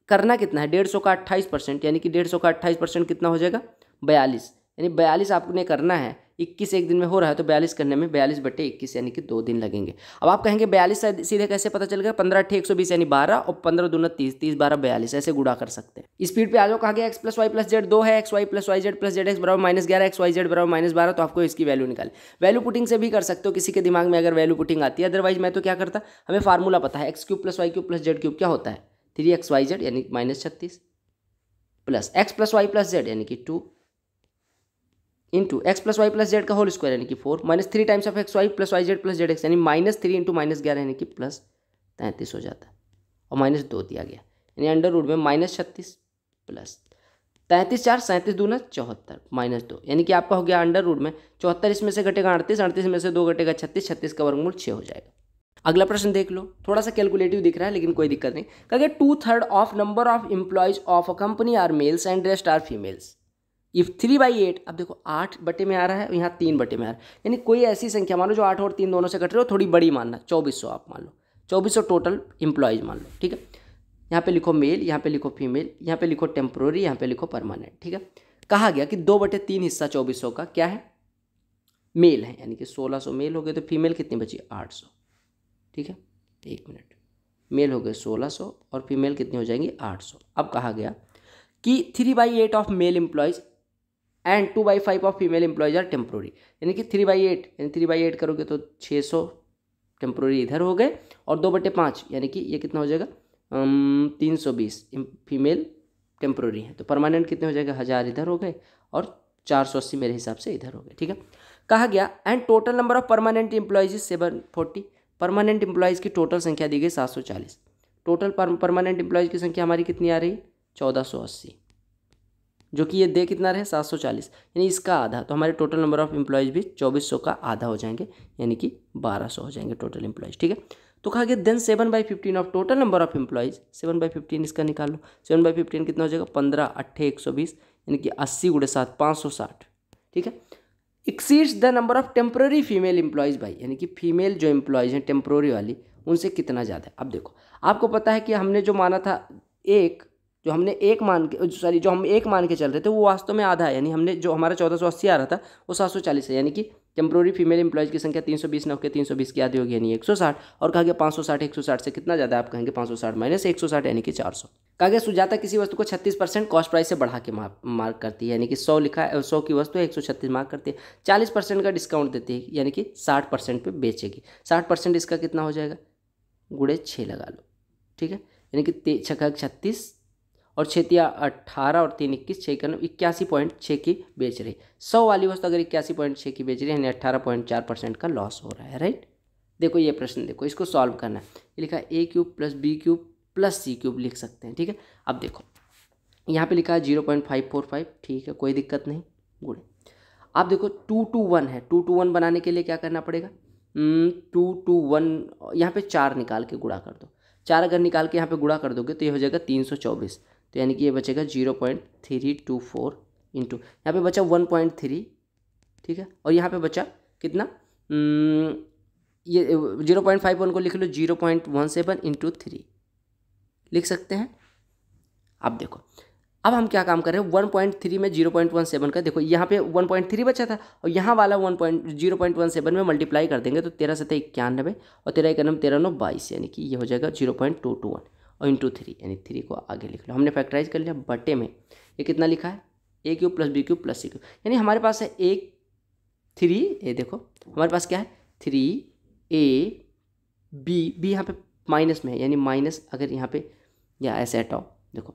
A: करना कितना है, 150 का 28%, यानी कि 150 का 28% कितना हो जाएगा 42, यानी 42 आपने करना है। 21 एक दिन में हो रहा है तो 42 करने में 42/21 यानी कि 2 दिन लगेंगे। अब आप कहेंगे 42 सीधे कैसे पता चलेगा, 15 8 120 यानी 12 और 15 दूना 30, 30 12 42, ऐसे गुणा कर सकते हैं। स्पीड पे आ जाओ, कहा गया x + y + z 2 है, xy + yz + zx बराबर -11, xyz बराबर -12, तो आपको इसकी वैल्यू निकाले। वैल्यू पुटिंग से भी कर सकते हो, किसी के दिमाग में अगर वैल्यू पुटिंग आती है, अदरवाइज मैं तो क्या करता, हमें फार्मूला पता है, x³ + y³ + z³ क्या होता है 3xyz यानी -36 प्लस x + y + z यानी कि 2 इंटू x + y + z का होल स्क्वायर यानी कि 4 -3 times of xy + yz + zx यानी -3 इंटू -11 यानी कि +33 हो जाता है, और -2 दिया गया, यानी अंडर रूट में -36 प्लस 33 4 37 दूना 74 -2, यानी कि आपका हो गया अंडर रूट में 74, इसमें से घटेगा 38, 38 में से 2 घटेगा 36, 36 का वर्गमूल 6 हो जाएगा। अगला प्रश्न देख लो, थोड़ा सा कैलकुलेटिव दिख रहा है लेकिन कोई दिक्कत नहीं। कहा 2/3 of number of employees of a company are males and rest are females if 3/8। अब देखो 8 बटे में आ रहा है, यहाँ 3 बटे में आ रहा है, यानी कोई ऐसी संख्या मान लो जो 8 और 3 दोनों से कट रहे हो, थोड़ी बड़ी मानना, 2400 आप मान लो, 2400 टोटल एम्प्लॉयज मान लो, ठीक है। यहाँ पे लिखो मेल, यहाँ पे लिखो फीमेल, यहाँ पे लिखो टेम्प्रोरी, यहाँ पे लिखो परमानेंट, ठीक है। कहा गया कि 2/3 हिस्सा 2400 का क्या है, मेल है, यानी कि 1600 मेल हो गए, तो फीमेल कितनी बची 800, ठीक है। 1 मिनट, मेल हो गए 1600 और फीमेल कितनी हो जाएंगी 800। अब कहा गया कि 3/8 of male employees and 2/5 of female employees are temporary, यानी कि 3/8 यानी 3/8 करोगे तो 600 टेम्प्रोरी इधर हो गए, और 2/5 यानी कि ये कितना हो जाएगा 320 फीमेल टेम्प्रोरी है, तो परमानेंट कितने हो जाएगा 1000 इधर हो गए, और 480 मेरे हिसाब से इधर हो गए, ठीक है। कहा गया and total number of permanent employees is 740, permanent employees की टोटल संख्या दी गई 740, टोटल परमानेंट एम्प्लॉयज की संख्या हमारी कितनी आ रही 1480, जो कि ये दे कितना रहे 740, यानी इसका आधा, तो हमारे टोटल नंबर ऑफ एम्प्लॉयज भी 2400 का आधा हो जाएंगे, यानी कि 1200 हो जाएंगे टोटल एम्प्लॉयज, ठीक है। तो कहा गया then 7/15 of total number of employees, 7/15 इसका निकाल लो, 7/15 कितना हो जाएगा 15 8 120, यानी कि 80 × 7 560, ठीक है। Exceeds the number of temporary female employees by, यानी कि फीमेल जो एम्प्लॉयज हैं टेम्प्रोरी वाली उनसे कितना ज़्यादा है। अब देखो आपको पता है कि हमने जो माना था जो हम एक मान के चल रहे थे वो वास्तव में आधा है, यानी हमने जो हमारा 1480 आ रहा था वो 740 है, यानी कि टेम्प्रोरी फीमेल एम्प्लॉयज की संख्या 320 न होकर 320 की आधी होगी, यानी 160, और कहा गया 560 160 से कितना ज़्यादा है, आप कहेंगे 560 - 160 यानी कि 400। कहा गया सुजाता किसी वस्तु को 36% कॉस्ट प्राइस से बढ़ा के मार्क करती है, यानी कि 100 लिखा है, 100 की वस्तु है 136 मार्क करती है, 40% का डिस्काउंट देती है, यानी कि 60% पे बेचेगी, 60% इसका कितना हो जाएगा गुणे 6 लगा लो, ठीक है, यानी कि 6 36 और 6 18 और 3 21 6 81.6 की बेच रही, 100 वाली वस्तु अगर 81.6 की बेच रही है, यानी 18.4% का लॉस हो रहा है, राइट। देखो ये प्रश्न देखो, इसको सॉल्व करना है, ये लिखा है a³ + b³ + c³ लिख सकते हैं, ठीक है। अब देखो यहाँ पे लिखा है 0.545, ठीक है कोई दिक्कत नहीं, गुड। आप देखो 2 to 1 है, 2 to 1 बनाने के लिए क्या करना पड़ेगा 2 to 1, यहाँ पे 4 निकाल के गुणा कर दो, 4 अगर निकाल के यहाँ पे गुणा कर दोगे तो ये हो जाएगा 324, तो यानी कि ये बचेगा 0.324 इंटू यहाँ पे बचा 1.3, ठीक है, और यहाँ पे बचा कितना ये 0.51 को लिख लो 0.17 इंटू 3 लिख सकते हैं। अब देखो अब हम क्या काम कर रहे हैं 1.3 में 0.17 का, देखो यहाँ पे 1.3 बचा था और यहाँ वाला 0.17 में मल्टीप्लाई कर देंगे तो 13 7 91 और 13 1 13 9 22, यानी कि ये हो जाएगा 0.221 और इंटू 3, यानी 3 को आगे लिख लो, हमने फैक्टराइज कर लिया, बटे में ये कितना लिखा है a³ + b³ + c³, यानी हमारे पास है 3 ये देखो हमारे पास क्या है 3ab, यहाँ पे माइनस में है, यानी माइनस अगर यहाँ पे या ऐसे हटाओ, देखो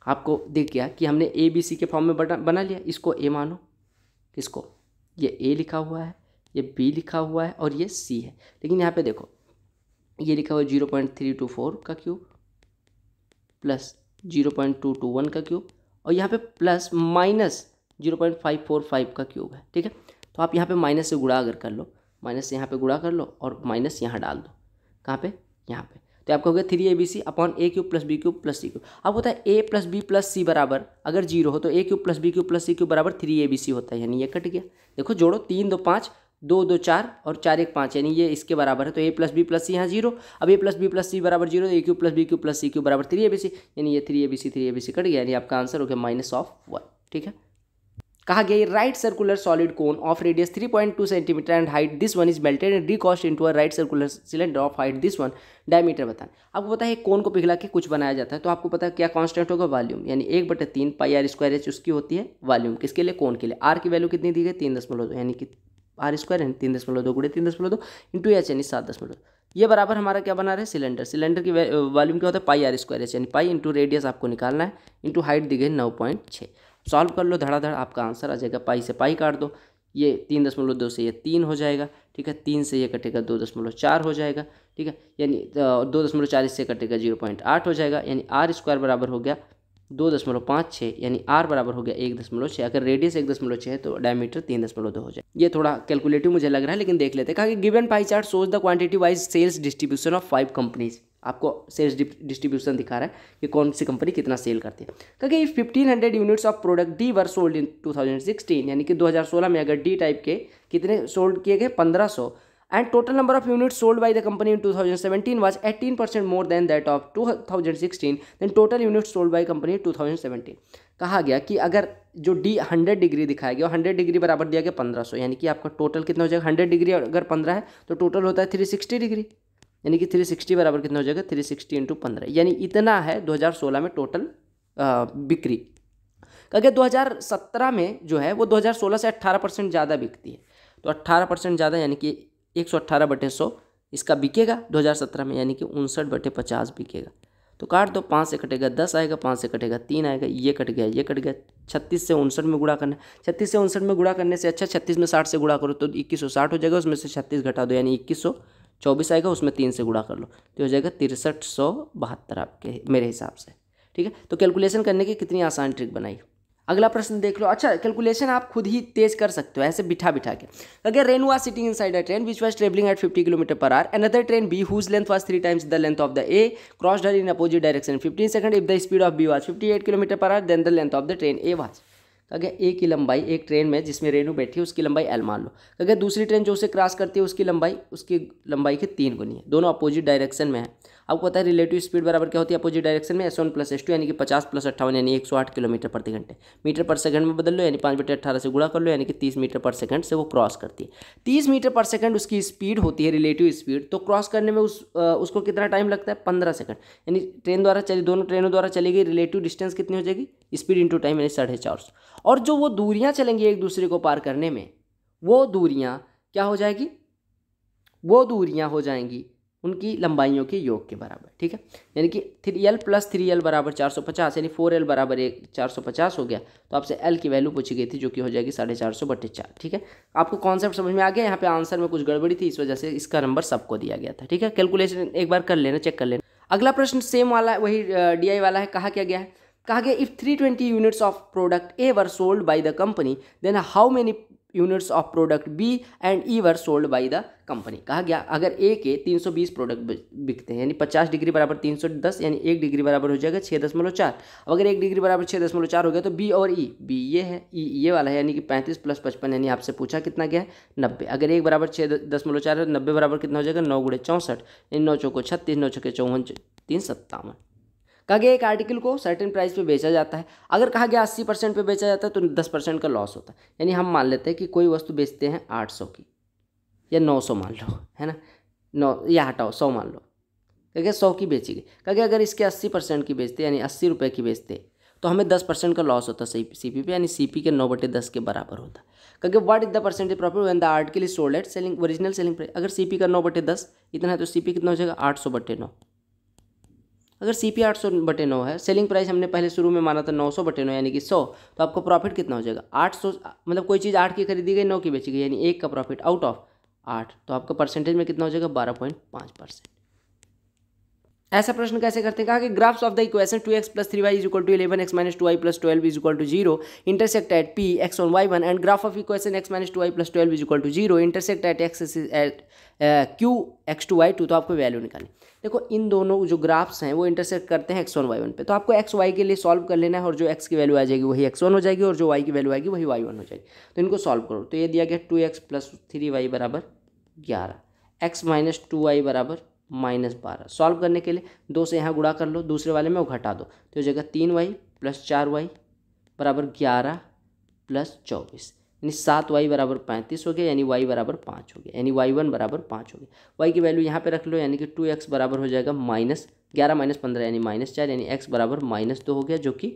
A: आपको दिख गया कि हमने ए बी सी के फॉर्म में बना लिया, इसको ए मानो, किसको ये ए लिखा हुआ है, ये बी लिखा हुआ है और ये सी है, लेकिन यहाँ पे देखो ये लिखा हुआ है 0.324 का क्यूब प्लस 0.221 का क्यूब और यहाँ पे प्लस माइनस 0.545 का क्यूब है, ठीक है। तो आप यहाँ पे माइनस से गुणा अगर कर लो, माइनस से यहाँ पे गुणा कर लो और माइनस यहाँ डाल दो, कहाँ पे यहाँ पे, तो आपका हो गया 3ABC upon A cube plus B cube plus C cube. अब होता है A plus B plus C बराबर अगर 0 हो तो A cube plus B cube plus C cube बराबर 3ABC होता है, यानी ये कट गया। देखो जोड़ो 3 2 5, 2 2 4 और 4 1 5, यानी ये इसके बराबर है। तो A plus B plus C यहाँ 0, अब A plus B plus C बराबर 0, तो A cube plus B cube plus C cube बराबर 3ABC, यानी ये 3ABC कट गया, यानी आपका आंसर हो गया -1। ठीक है। कहा गया right circular solid cone of radius 3.2 centimetre and height this one is melted and recast into a right circular cylinder of height this one diameter बताएं। आपको पता है कोन को पिघला के कुछ बनाया जाता है, तो आपको पता है क्या कांस्टेंट होगा, वॉल्यूम, यानी 1/3 पाई आर स्क्वायर एच उसकी होती है वॉल्यूम, किसके लिए, कोन के लिए। आर की वैल्यू कितनी दी गई 3.2, यानी कि आर स्क्वायर यानी 3.2 गुणे 3.2 इंटू एच यानी 7.2, ये बराबर हमारा क्या बना रहे हैं, सिलेंडर। सिलेंडर की वॉल्यूम क्या होता है, पाई आर स्क्वायर एच, यानी पाई इंटू रेडियस आपको निकालना है, इंटू हाइट दी गई 9.6। सॉल्व कर लो धड़ाधड़, आपका आंसर आ जाएगा। पाई से पाई काट दो, ये 3.2 से ये 3 हो जाएगा। ठीक है, 3 से ये कटेगा 2.4 हो जाएगा। ठीक है, यानी 2.4 से कटेगा 0.8 हो जाएगा, यानी आर स्क्वायर बराबर हो गया 2.56, यानी आर बराबर हो गया 1.6। अगर रेडियस 1.6 है तो डायमीटर 3.2 हो जाए। ये थोड़ा कैलकुलेटिव मुझे लग रहा है, लेकिन देख लेते हैं। कहा कि given pie chart shows the quantity wise sales distribution of 5 companies. आपको सेल्स डिस्ट्रीब्यूशन दिखा रहा है कि कौन सी कंपनी कितना सेल करती है। कहा कि 1500 units of product D were sold in 2016, यानी कि 2016 में अगर डी टाइप के कितने सोल्ड किए गए 1500, and total number of units sold by the company in 2017 was 18% more than that of 2016, then total units sold by company 2017। कहा गया कि अगर जो डी 100 डिग्री दिखाया गया 100 डिग्री बराबर दिया गया 1500, यानी कि आपका टोटल कितना हो जाएगा, 100 डिग्री अगर 15 है तो टोटल होता है 360 डिग्री, यानी कि 360 बराबर कितना हो जाएगा 360 इंटू 15, यानी इतना है 2016 में टोटल बिक्री। अगर 2017 में जो है वो 2016 से 18% ज़्यादा बिकती है, तो 18% ज़्यादा यानी कि 118/100 इसका बिकेगा 2017 में, यानी कि 59/50 बिकेगा। तो काट दो, 5 से कटेगा 10 आएगा, 5 से कटेगा 3 आएगा, ये कट गया, ये कट गया। 36 से 59 में गुणा करना है, 36 से 59 में गुणा करने से अच्छा 36 में 60 से गुणा करो तो 2160 हो जाएगा, उसमें से 36 घटा दो यानी 2124 आएगा, उसमें 3 से गुणा कर लो तो हो जाएगा 6372 आपके मेरे हिसाब से। ठीक है, तो कैलकुलेशन करने की कितनी आसान ट्रिक बनाई। अगला प्रश्न देख लो। अच्छा, कैलकुलेशन आप खुद ही तेज कर सकते हो ऐसे बिठा बिठा के। अगर रेन was sitting inside a train which was travelling at 50 km/h, another train B whose length was 3 times the length of the A crossed her in opposite direction 15 second, if the speed of B was 58 km/h then the length of the train A was. अगर A की लंबाई, एक train में जिसमें रेनू बैठी है उसकी लंबाई एल मान लो, अगर दूसरी ट्रेन जो उसे क्रॉस करती है उसकी लंबाई के 3 गुनी है, दोनों अपोजिट डायरेक्शन में है। आपको पता है रिलेटिव स्पीड बराबर क्या होती है अपोजिट डायरेक्शन में, S1 + S2 यानी कि 50 + 58 यानी 108 km/घंटे। मीटर पर सेकंड में बदल लो, यानी 5/18 से गुणा कर लो, यानी कि 30 मीटर पर सेकंड से वो क्रॉस करती है। 30 मीटर पर सेकंड उसकी स्पीड होती है, रिलेटिव स्पीड, तो क्रॉस करने में उसको कितना टाइम लगता है 15 सेकंड, यानी ट्रेन द्वारा चली, दोनों ट्रेनों द्वारा चली गई रिलेटिव डिस्टेंस कितनी हो जाएगी, स्पीड इंटू टाइम यानी 450। और जो वो दूरियाँ चलेंगी एक दूसरे को पार करने में, वो दूरियाँ क्या हो जाएगी, वो दूरियाँ हो जाएंगी उनकी लंबाइयों के योग के बराबर। ठीक है, यानी कि 3L + 3L बराबर 450, यानी 4L बराबर 450 हो गया। तो आपसे L की वैल्यू पूछी गई थी जो कि हो जाएगी 450/4। ठीक है, आपको कॉन्सेप्ट समझ में आ गया। यहाँ पे आंसर में कुछ गड़बड़ी थी, इस वजह से इसका नंबर सबको दिया गया था। ठीक है, कैलकुलेशन एक बार कर लेना, चेक कर लेना। अगला प्रश्न सेम वाला, वही DI वाला है। कहा क्या गया है, कहा गया if 320 units of product A were sold by the company then how many units of product B and E were sold by the company. कहा गया अगर ए के 320 प्रोडक्ट बिकते हैं, यानी 50 डिग्री बराबर 310, यानी 1 डिग्री बराबर हो जाएगा 6.4। अब अगर 1 डिग्री बराबर 6.4 हो गया तो बी और ई, बी ये है, ई ये वाला है, यानी कि 35 + 55, यानी आपसे पूछा कितना गया है 90। अगर 1 बराबर 6.4 है, 90 बराबर कितना हो जाएगा 9 × 64, यानी 9 चौको 36, 9 छक्के 54, 3 57। कहा गया एक आर्टिकल को सर्टेन प्राइस पे बेचा जाता है, अगर कहा गया 80% पे बेचा जाता है तो 10% का लॉस होता है। यानी हम मान लेते हैं कि कोई वस्तु बेचते हैं 800 की या 900 मान लो, है ना, 9 या हटाओ 100 मान लो, कहा 100 की बेची गई। कहा अगर इसके 80% की बेचते यानी 80 रुपये की बेचते तो हमें 10% का लॉस होता CP पे, यानी CP के 9/10 के बराबर होता। कहा what is the percentage profit when the article is sold at selling original selling price. अगर CP का 9/10 इतना है तो CP कितना हो जाएगा 800/9। अगर CP 800/9 है, सेलिंग प्राइस हमने पहले शुरू में माना था 900/9 यानी कि 100, तो आपको प्रॉफिट कितना हो जाएगा 800, मतलब कोई चीज़ 8 की खरीदी गई 9 की बेची गई, यानी 1 का प्रॉफिट आउट ऑफ 8, तो आपका परसेंटेज में कितना हो जाएगा 12.5%। ऐसा प्रश्न कैसे करते हैं, कहा कि graphs of the equation 2x + 3y = 11 x - 2y + 12 = 0 intersect at p x on y1 and graph of equation x - 2y + 12 = 0 intersect at x at q x2 y2। तो आपको वैल्यू निकालनी। देखो इन दोनों जो ग्राफ्स हैं वो इंटरसेक्ट करते हैं x1 y1 पे, तो आपको x y के लिए सॉल्व कर लेना है और जो x की वैल्यू आ जाएगी वही x1 हो जाएगी और जो y की वैल्यू आएगी वही y1 हो जाएगी। तो इनको सॉल्व करो। तो ये दिया गया 2x + 3y = 11, x - 2y = -12। Solve करने के लिए 2 से यहाँ गुणा कर लो, दूसरे वाले में वो घटा दो, तो हो जाएगा 3y + 4y = 11 + 24, यानी 7y = 35 हो गया, यानी y = 5 हो गया, यानी y1 = 5 हो गया। y की वैल्यू यहाँ पे रख लो, यानी कि 2x बराबर हो जाएगा -11 - 15 यानी -4, यानी x बराबर -2 हो गया, जो कि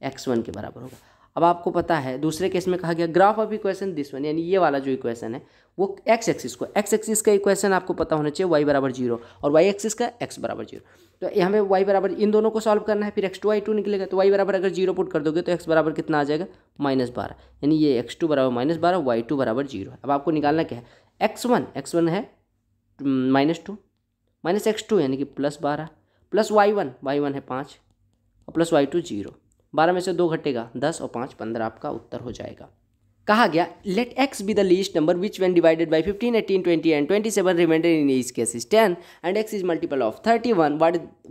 A: x1 के बराबर होगा। अब आपको पता है दूसरे केस में कहा गया graph of equation this one, यानी ये वाला जो इक्वेशन है वो x एक्सिस का इक्वेशन आपको पता होना चाहिए y = 0 और y एक्सिस का x = 0। तो यहाँ पे y बराबर इन दोनों को सॉल्व करना है, फिर x2 y2 निकलेगा। तो y बराबर अगर 0 पुट कर दोगे तो x बराबर कितना आ जाएगा -12, यानी ये x2 = -12 y2 = 0 है। अब आपको निकालना क्या है, x1 है -2 -x2 यानी कि +12 प्लस y1 है 5 और प्लस y2 0। 12 में से 2 घटेगा 10 और 5 15, आपका उत्तर हो जाएगा। कहा गया let x be the least number which when divided by 15, 18, 20 and 27 remainder in each case is 10 and x is multiple of 31,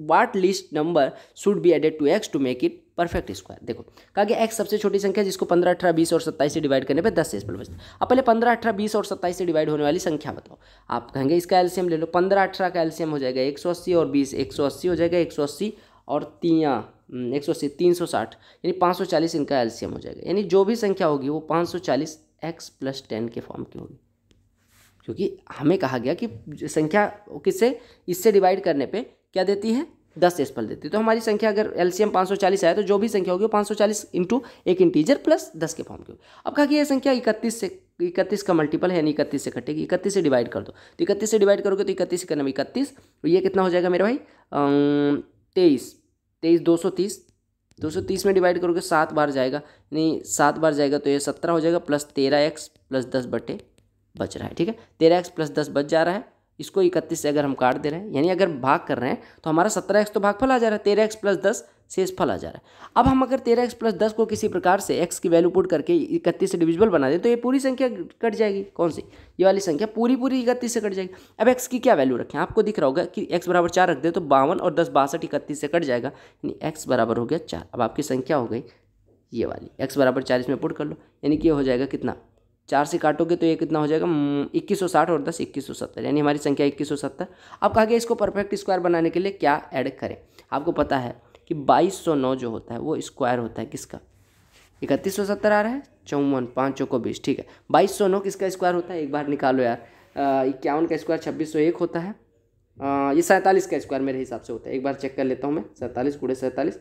A: what least number should be added to x to make it perfect square. देखो कहा गया x सबसे छोटी संख्या जिसको 15, 18, 20 और 27 से divide करने पे 10 से बचता है। अब पहले 15, 18, 20 और 27 से डिवाइड होने वाली संख्या बताओ। आप कहेंगे इसका एलसीएम ले लो। 15, 18 का एलसीएम हो जाएगा 180 और 20 180 हो जाएगा, 180 और 180 360 यानी 540 इनका एलसीएम हो जाएगा। यानी जो भी संख्या होगी वो 540 x + 10 के फॉर्म की होगी, क्योंकि हमें कहा गया कि संख्या किससे इससे डिवाइड करने पे क्या देती है 10 डेसिमल देती है। तो हमारी संख्या अगर एलसीएम 540 आया तो जो भी संख्या होगी वो 540 इंटू एक इंटीजर प्लस 10 के फॉर्म की होगी। अब कहा कि यह संख्या 31 का मल्टीपल है, यानी 31 से कटेगी। 31 से डिवाइड कर दो, तो 31 से डिवाइड करोगे तो 31 करना 31, तो ये कितना हो जाएगा मेरे भाई 23 230 में डिवाइड करोगे 7 बार जाएगा, यानी 7 बार जाएगा तो ये 17 हो जाएगा, प्लस 13x + 10 बटे बच रहा है। ठीक है, 13x + 10 बच जा रहा है। इसको 31 से अगर हम काट दे रहे हैं, यानी अगर भाग कर रहे हैं तो हमारा 17x तो भागफल आ जा रहा है, 13x + 10 शेषफल आ जा रहा है। अब हम अगर 13x + 10 को किसी प्रकार से x की वैल्यू पुट करके 31 से डिविजिबल बना दें तो ये पूरी संख्या कट जाएगी। कौन सी, ये वाली संख्या पूरी 31 से कट जाएगी। अब x की क्या वैल्यू रखें, आपको दिख रहा होगा कि x = 4 रख दे तो 52 और 10 62 31 से कट जाएगा, यानी x बराबर हो गया 4। अब आपकी संख्या हो गई ये वाली, x = 4 इसमें पुट कर लो, यानी कि ये हो जाएगा कितना, 4 से काटोगे तो ये कितना हो जाएगा 2160 और 10 2170, यानी हमारी संख्या 2170। अब कहा गया इसको परफेक्ट स्क्वायर बनाने के लिए क्या ऐड करें। आपको पता है कि 2209 जो होता है वो स्क्वायर होता है किसका, 3170 आ रहा है, 54 5 चौको 20। ठीक है, 2209 किसका स्क्वायर होता है, एक बार निकालो यार। 51 का स्क्वायर 2601 होता है। ये 47 का स्क्वायर मेरे हिसाब से होता है, एक बार चेक कर लेता हूँ मैं। 47 × 47,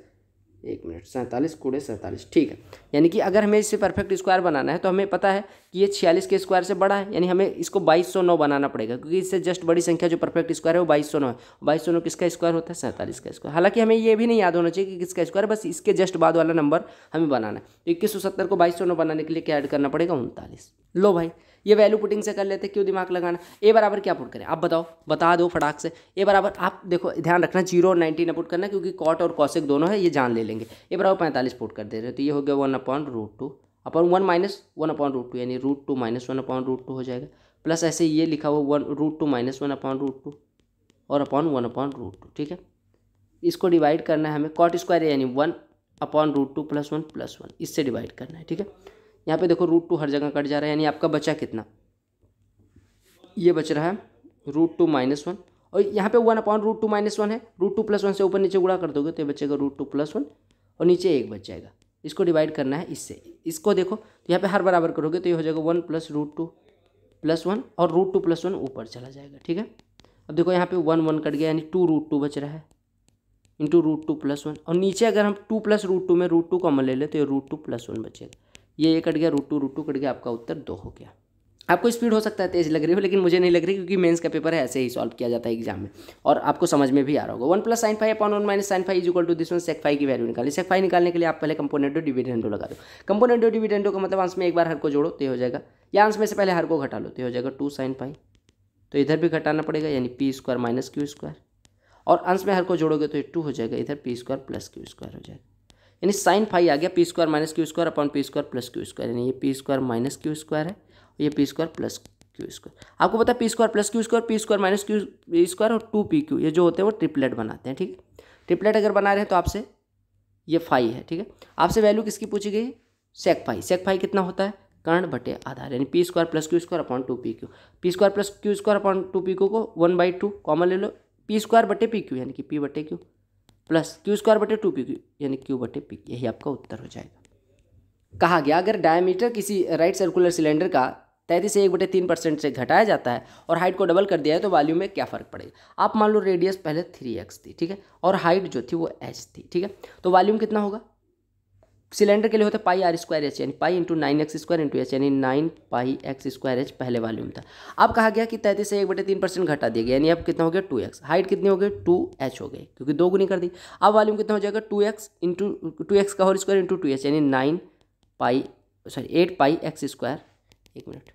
A: 1 मिनट, 47 × 47। ठीक है, यानी कि अगर हमें इससे परफेक्ट स्क्वायर बनाना है तो हमें पता है कि ये 46 के स्क्वायर से बड़ा है, यानी हमें इसको 2209 बनाना पड़ेगा, क्योंकि इससे जस्ट बड़ी संख्या जो परफेक्ट स्क्वायर है वो 2209 है। 2209 किसका स्क्वायर होता है, 47 का स्क्वायर। हालांकि हमें ये भी नहीं याद होना चाहिए कि किसका स्क्वायर, बस इसके जस्ट बाद वाला नंबर हमें बनाना है। तो 2170 को 2209 बनाने के लिए क्या ऐड करना पड़ेगा, 39। लो भाई, ये वैल्यू पुटिंग से कर लेते, क्यों दिमाग लगाना। ए बराबर क्या पुट करें, आप बताओ, बता दो फटाक से। ए बराबर आप देखो ध्यान रखना 0 और 90 ना पुट करना, क्योंकि कॉट और कॉसेक दोनों है, ये जान ले लेंगे। ए बराबर 45 पुट कर दे रहे हो तो ये हो गया 1/√2 अपन 1 - 1/√2, यानी √2 - 1/√2 हो जाएगा। प्लस ऐसे ये लिखा हुआ √2 - 1/√2 और अपॉन 1/√2। ठीक है, इसको डिवाइड करना है हमें, कॉट स्क्वायर यानी 1/√2 + 1 + 1, इससे डिवाइड करना है। ठीक है, यहाँ पे देखो √2 हर जगह कट जा रहा है, यानी आपका बचा कितना, ये बच रहा है √2 - 1, और यहाँ पे 1/√2 - 1 है, √2 + 1 से ऊपर नीचे गुणा कर दोगे तो ये बचेगा √2 + 1 और नीचे 1 बच जाएगा। इसको डिवाइड करना है इससे, इसको देखो तो यहाँ पे हर बराबर करोगे तो ये हो जाएगा 1 + √2 + 1 और √2 + 1 ऊपर चला जाएगा। ठीक है, अब देखो यहाँ पे 1 1 कट गया, यानी 2√2 बच रहा है इंटू √2 + 1, और नीचे अगर हम 2 + √2 में √2 कॉमन ले ले तो ये √2 + 1 बचेगा। ये कट गया, √2 कट गया, आपका उत्तर 2 हो गया। आपको स्पीड हो सकता है तेज लग रही हो, लेकिन मुझे नहीं लग रही, क्योंकि मेंस का पेपर है, ऐसे ही सॉल्व किया जाता है एग्जाम में, और आपको समझ में भी आ रहा होगा। 1 + sin phi / 1 - sin phi = this one. sec phi की वैल्यू निकाली। sec phi निकालने के लिए आप पहले कंपोनेंटो डिविडेंडो लगा दो। कंपोनेंटो डिविडेंडो का मतलब अंश में एक बार हर को जोड़ो तो ये हो जाएगा, या अंश में से पहले हर को घटा लो तो ये हो जाएगा 2 sin phi, तो इधर भी घटाना पड़ेगा, यानी p² - q²। और अंश में हर को जोड़ोगे तो ये 2 हो जाएगा, इधर P square plus Q square हो जाएगा, यानी साइन फाई आ गया P square minus Q square upon P square plus Q square, यानी ये P square minus Q square है और ये P square plus Q square. आपको पता है P square plus Q square, P square minus Q square और 2pq ये जो होते हैं वो ट्रिपलेट बनाते हैं, ठीक है। ट्रिपलेट अगर बना रहे हैं तो आपसे ये फाई है, ठीक है। आपसे वैल्यू किसकी पूछी गई, सेक फाई। सेक फाई कितना होता है, कर्ण बटे आधार, यानी P square plus Q square upon 2pq। P square plus Q square upon 2pq को 1/2 कॉमन ले लो, पी स्क्वायर बटे पी क्यू यानी कि पी बटे क्यू प्लस क्यू स्क्वायर बटे 2pq यानी क्यू बटे पी, यही आपका उत्तर हो जाएगा। कहा गया अगर डायमीटर किसी राइट सर्कुलर सिलेंडर का 33 से 1/3% से घटाया जाता है और हाइट को डबल कर दिया है तो वॉल्यूम में क्या फ़र्क पड़ेगा। आप मान लो रेडियस पहले 3x थी, ठीक है, और हाइट जो थी वो h थी, ठीक है, तो वॉल्यूम कितना होगा, सिलेंडर के लिए होता है पाई आर स्क्वायर एच, यानी pi into 9x square into H, यानी 9 पाई एक्स स्क्वायर एच पहले वॉल्यूम था। अब कहा गया कि 33 से 1/3% घटा दिया गया, यानी अब कितना हो गया 2x, हाइट कितनी हो गई 2h हो गई क्योंकि 2 गुनी कर दी। अब वॉल्यूम कितना हो जाएगा 2x इंटू 2x का होल स्क्वायर इंटू 2h, यानी 8 पाई एक्स स्क्वायर, एक मिनट,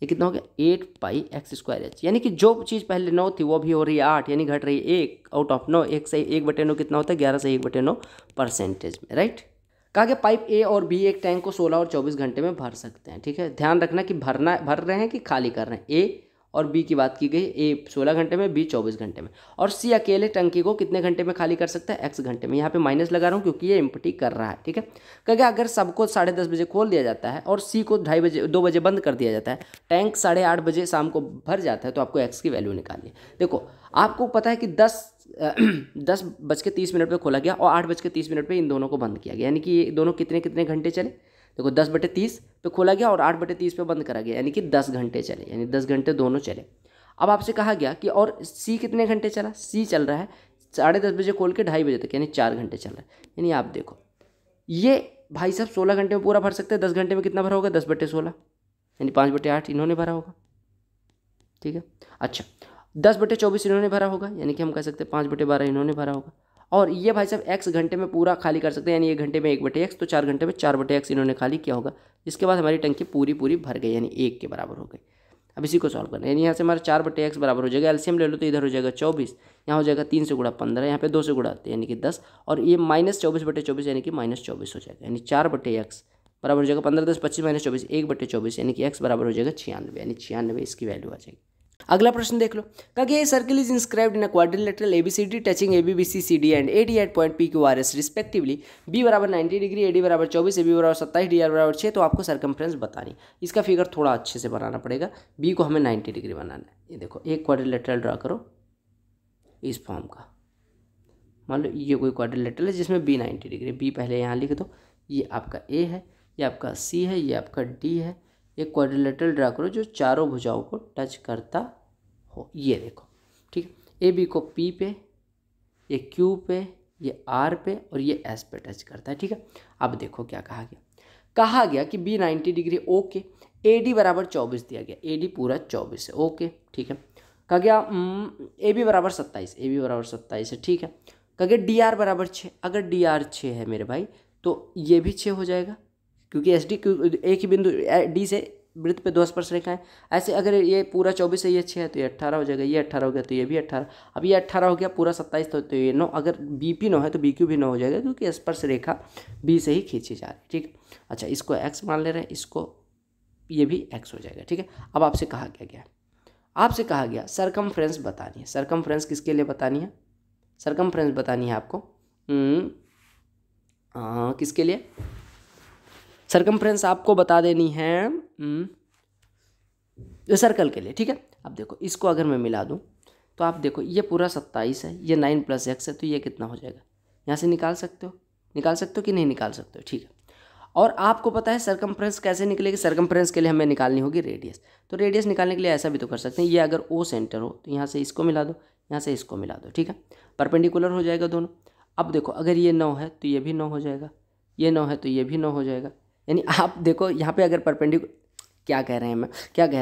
A: ये कितना हो गया 8 पाई एक्स स्क्वायर एच, यानी कि जो चीज़ पहले 9 थी वो भी हो रही है 8, यानी घट रही है 1 आउट ऑफ 9, 1 से 1/9 कितना होता है 11 से 1/9 परसेंटेज में, राइट। कहा गया पाइप ए और बी एक टैंक को 16 और 24 घंटे में भर सकते हैं, ठीक है। ध्यान रखना कि भर रहे हैं कि खाली कर रहे हैं, ए और बी की बात की गई, ए 16 घंटे में, बी 24 घंटे में, और सी अकेले टंकी को कितने घंटे में खाली कर सकता है, x घंटे में। यहाँ पे माइनस लगा रहा हूँ क्योंकि ये एम्प्टी कर रहा है, ठीक है। कहा गया अगर सबको 10:30 बजे खोल दिया जाता है और सी को 2 बजे बंद कर दिया जाता है, टैंक 8:30 बजे शाम को भर जाता है, तो आपको x की वैल्यू निकालनी है। देखो आपको पता है कि 10:30 पे खोला गया और 8:30 पे इन दोनों को बंद किया गया, यानी कि ये दोनों कितने कितने घंटे चले, देखो 10/30 पे खोला गया और 8/30 पे बंद करा गया, यानी कि 10 घंटे चले, यानी 10 घंटे दोनों चले। अब आपसे कहा गया कि और सी कितने घंटे चला, सी चल रहा है 10:30 बजे खोल के 2:30 बजे तक, यानी 4 घंटे चल रहा है। यानी आप देखो ये भाई साहब 16 घंटे में पूरा भर सकते हैं, 10 घंटे में कितना भरा होगा 10/16, यानी 5/8 इन्होंने भरा होगा, ठीक है। अच्छा 10/24 इन्होंने भरा होगा, यानी कि हम कह सकते हैं 5/12 इन्होंने भरा होगा। और ये भाई साहब x घंटे में पूरा खाली कर सकते हैं, यानी 1 घंटे में 1/x, तो 4 घंटे में 4/x इन्होंने खाली किया होगा, जिसके बाद हमारी टंकी पूरी भर गई, यानी 1 के बराबर हो गई। अब इसी को सॉल्व करना है, यानी यहाँ से हमारा 4/x बराबर हो जाएगा, एलसीएम ले लो तो इधर हो जाएगा 24, यहाँ हो जाएगा 3 से गुणा 15, यहाँ पे 2 से गुणा यानी कि 10, और ये -24/24 यानी कि -24 हो जाएगा, यानी 4/x बराबर हो जाएगा 15 10 25 -24 1/24, यानी कि x बराबर हो जाएगा 96, यानी 96 इसकी वैल्यू आ जाएगी। अगला प्रश्न देख लो, कहा गया circle is inscribed in a quadrilateral ABCD touching ABBC CD and AD at point PQRS respectively, B बराबर 90 डिग्री, AD बराबर 24, AB बराबर 27, DR बराबर 6, तो आपको सर्कमफ्रेंस बतानी। इसका फिगर थोड़ा अच्छे से बनाना पड़ेगा, B को हमें 90 डिग्री बनाना है। ये देखो एक क्वाड्रिलेटरल ड्रा करो इस फॉर्म का, मान लो ये कोई क्वाड्रिलेटरल है जिसमें B 90 डिग्री, B पहले यहाँ लिख दो, ये आपका A है, ये आपका C है, ये आपका D है। एक क्वाड्रिलेटरल ड्रा करो जो चारों भुजाओं को टच करता हो, ये देखो, ठीक है। AB को P पे, ये Q पे, ये R पे और ये S पे टच करता है, ठीक है। अब देखो क्या कहा गया कि B 90 डिग्री ओके, AD बराबर 24 दिया गया, AD पूरा 24 है, ओके, ठीक है। कहा गया AB बराबर 27, AB बराबर 27 है, ठीक है। कहा गया DR बराबर 6, अगर DR 6 है मेरे भाई तो ये भी 6 हो जाएगा, क्योंकि SD एक ही बिंदु D से वृत्त पे 2 स्पर्श रेखाएं, ऐसे अगर ये पूरा 24 है, ये 6 है तो ये 18 हो जाएगा, ये 18 हो गया तो ये भी 18, अब ये 18 हो गया पूरा 27 तो ये 9, अगर BP 9 है तो BQ भी 9 हो जाएगा, क्योंकि स्पर्श रेखा B से ही खींची जा रही है, ठीक। अच्छा इसको x मान ले रहे हैं, इसको ये भी x हो जाएगा, ठीक है। अब आपसे कहा गया सरकमफ्रेंस बतानी है। सरकमफ्रेंस किसके लिए बतानी है, सरकमफ्रेंस बतानी है आपको किसके लिए, सरकमफ्रेंस आपको बता देनी है सर्कल के लिए, ठीक है। अब देखो इसको अगर मैं मिला दूं तो आप देखो ये पूरा 27 है, ये 9 + x है, तो ये कितना हो जाएगा, यहाँ से निकाल सकते हो कि नहीं निकाल सकते हो, ठीक है। और आपको पता है सरकमफ्रेंस कैसे निकलेगी, सरकमफ्रेंस के लिए हमें निकालनी होगी रेडियस, तो रेडियस निकालने के लिए ऐसा भी तो कर सकते हैं, ये अगर O सेंटर हो तो यहाँ से इसको मिला दो, यहाँ से इसको मिला दो, ठीक है, परपेंडिकुलर हो जाएगा दोनों। अब देखो अगर ये 9 है तो ये भी 9 हो जाएगा, ये 9 है तो ये भी 9 हो जाएगा, यानी आप देखो यहाँ पे अगर क्या कह रहा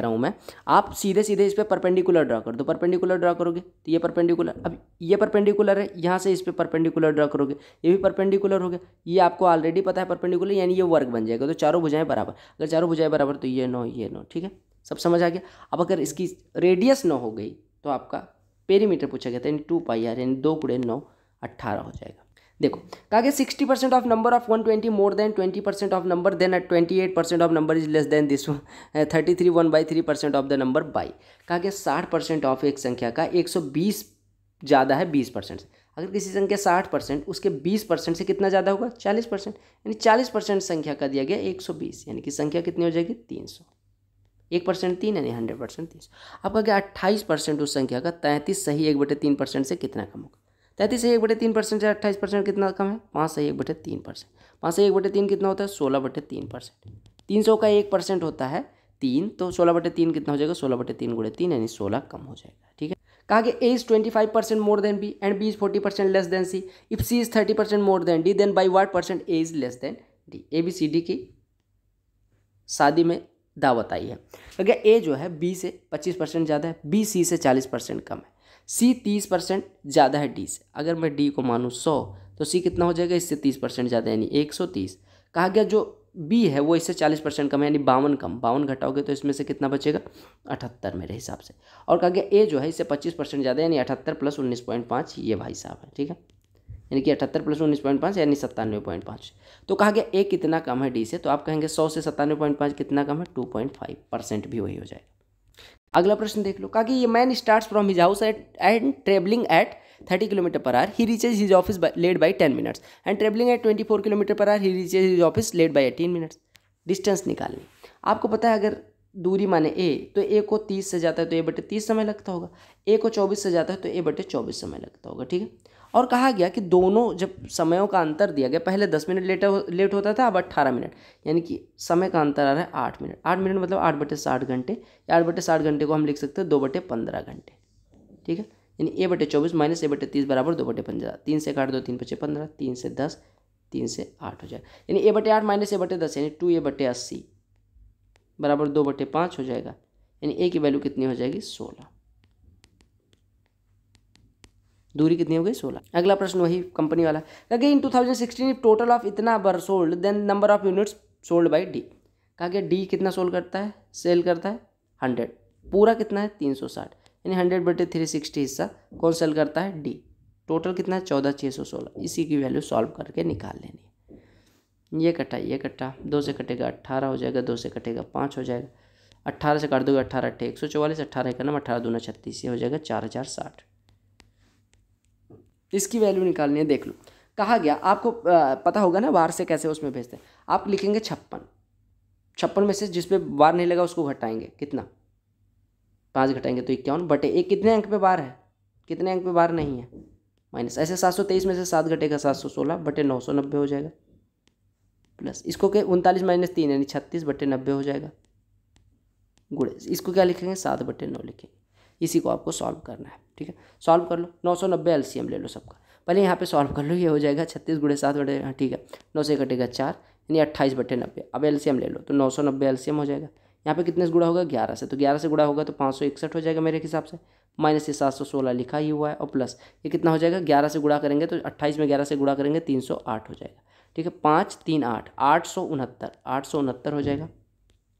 A: हूँ मैं, आप सीधे इस पर परपेंडिकुलर ड्रा कर दो, परपेंडिकुलर ड्रा करोगे तो ये परपेंडिकुलर, अब ये परपेंडिकुलर है, यहाँ से इस पर परपेंडिकुलर ड्रा करोगे, ये भी परपेंडिकुलर हो गया, ये आपको ऑलरेडी पता है परपेंडिकुलर, यानी ये वर्ग बन जाएगा, तो चारों भुजाएं बराबर, अगर चारों भुजाएं बराबर तो ये 9 ये 9, ठीक है, सब समझ आ गया। अब अगर इसकी रेडियस 9 हो गई तो आपका पेरीमीटर पूछा गया था, यानी 2πr यानी 2 × 9 18 हो जाएगा। देखो कहा गया 60% of number of 120 more than 20% of number than 28% of number is less than this 33 1/3% of the number by. कहा गया 60% ऑफ एक संख्या का 120 ज़्यादा है 20% से। अगर किसी संख्या 60% उसके 20% से कितना ज़्यादा होगा 40%, यानी 40% संख्या का दिया गया 120, यानी कि संख्या कितनी हो जाएगी 300। 1% 3 यानी 100% 300। अब कहा गया 28% उस संख्या का 33 सही 1/3% से कितना कम होगा। 33 सही 1/3% से 28% कितना कम है 5 सही 1/3%। 5 सही 1/3 कितना होता है 16/3%। 300 का 1% होता है 3, तो 16/3 कितना हो जाएगा 16/3 × 3 यानी 16 कम हो जाएगा। ठीक है। कहा गया A is 25% more than B and B is 40% less than C। If C is 30% more than D then by what percent A is less than D। ABCD की शादी में दावत आई है। कहा गया A जो है B से 25% ज़्यादा है, B C से 40% कम है, C 30% ज़्यादा है D से। अगर मैं D को मानूँ 100 तो C कितना हो जाएगा इससे 30% ज़्यादा यानी 130। कहा गया जो B है वो इससे 40% कम है यानी 52 कम, 52 घटाओगे तो इसमें से कितना बचेगा 78 मेरे हिसाब से। और कहा गया A जो है इससे 25% ज़्यादा यानी 78 + 19.5 ये भाई साहब है। ठीक है, यानी कि 78 + 19.5 यानी 97.5। तो कहा गया A कितना कम है D से, तो आप कहेंगे 100 से 97.5 कितना कम है 2.5% भी वही हो जाएगा। अगला प्रश्न देख लो। कहा कि ये man starts from his house and travelling at 30 km/h he reaches his office late by 10 minutes and travelling at 24 km/h he reaches his office late by 18 minutes। Distance निकालनी। आपको पता है अगर दूरी माने A तो A को 30 से जाता है तो A/30 समय लगता होगा, A को 24 से जाता है तो A/24 समय लगता होगा। ठीक है। और कहा गया कि दोनों जब समयों का अंतर दिया गया, पहले 10 मिनट लेट होता था, अब 18 मिनट, यानी कि समय का अंतर आ रहा है 8 मिनट। 8 मिनट मतलब 8/60 घंटे, या 8/60 घंटे को हम लिख सकते हैं 2/15 घंटे। ठीक है, यानी A/24 - A/30 बराबर 2/15। 3 से काट दो 3 × 5 = 15, 3 से 10, 3 से 8 हो जाएगा, यानी A/8 - A/10 यानी 2A/80 बराबर 2/5 हो जाएगा, यानी A की वैल्यू कितनी हो जाएगी 16। दूरी कितनी हो गई 16। अगला प्रश्न वही कंपनी वाला। कहा इन 2016 टोटल ऑफ इतना बर sold then number of units sold by D. कहा गया डी कितना सोल्ड करता है सेल करता है 100, पूरा कितना है 360, यानी 100/360 हिस्सा कौन सेल करता है डी। टोटल कितना है 14,616। इसी की वैल्यू सॉल्व करके निकाल लेनी है। ये कटा 2 से कटेगा 18 हो जाएगा, 2 से कटेगा 5 हो जाएगा, 18 से काट दोगे 18 × 8 = 144, 18 का 18 दूना 36, ये हो जाएगा 4060। इसकी वैल्यू निकालनी है। देख लो कहा गया आपको पता होगा ना बाहर से कैसे उसमें भेजते हैं। आप लिखेंगे 56 में से जिस पे बार नहीं लगा उसको घटाएंगे, कितना 5 घटाएंगे तो 51/1। कितने अंक पे बार है, कितने अंक पे बार नहीं है माइनस। ऐसे 723 में से 7 घटेगा 716/990 हो जाएगा, प्लस इसको क्या 39 - 3 यानी 36/90 हो जाएगा, गुणे इसको क्या लिखेंगे 7/9 लिखेंगे। इसी को आपको सॉल्व करना है। ठीक है, सॉल्व कर लो। 990 एलसीएम ले लो सबका, पहले यहाँ पे सॉल्व कर लो। ये हो जाएगा 36 × 7 ठीक है, 9 से कटेगा 4 यानी 28/90। अब एलसीएम ले लो तो 990 एलसीएम हो जाएगा। यहाँ पे कितने से गुणा होगा 11 से, तो 11 से गुणा होगा तो 561 हो जाएगा मेरे हिसाब से, माइनस ये 716 लिखा ही हुआ है, और प्लस ये कितना हो जाएगा 11 से गुणा करेंगे तो 28 में 11 से गुणा करेंगे 308 हो जाएगा। ठीक है, 5 3 8 869 हो जाएगा।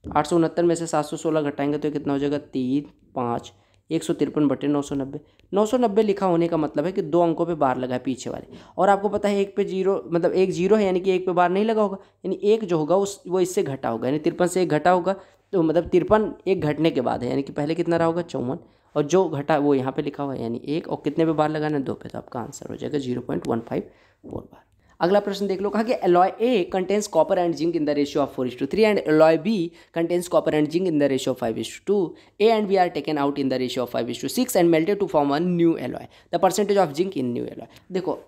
A: 869 में से 716 घटाएंगे तो कितना हो जाएगा 3 5 153/990। 990 लिखा होने का मतलब है कि 2 अंकों पे बार लगा है पीछे वाले, और आपको पता है एक पे जीरो मतलब एक जीरो है, यानी कि एक पे बार नहीं लगा होगा, यानी एक जो होगा वो इससे घटा होगा, यानी 53 से एक घटा होगा, तो मतलब 53 एक घटने के बाद है, यानी कि पहले कितना रहा होगा 54, और जो घटा वो यहाँ पे लिखा हुआ है यानी 1, और कितने पे बार लगाना है 2 पे, तो आपका आंसर हो जाएगा 0.154 बार। अगला प्रश्न देख लो। कहा कि alloy A contains copper and zinc in the ratio of 4:3 and alloy B contains copper and zinc in the ratio of 5:2। A and B are taken out in the ratio of 5:6 and melted to form a new alloy. The percentage of zinc in new alloy. देखो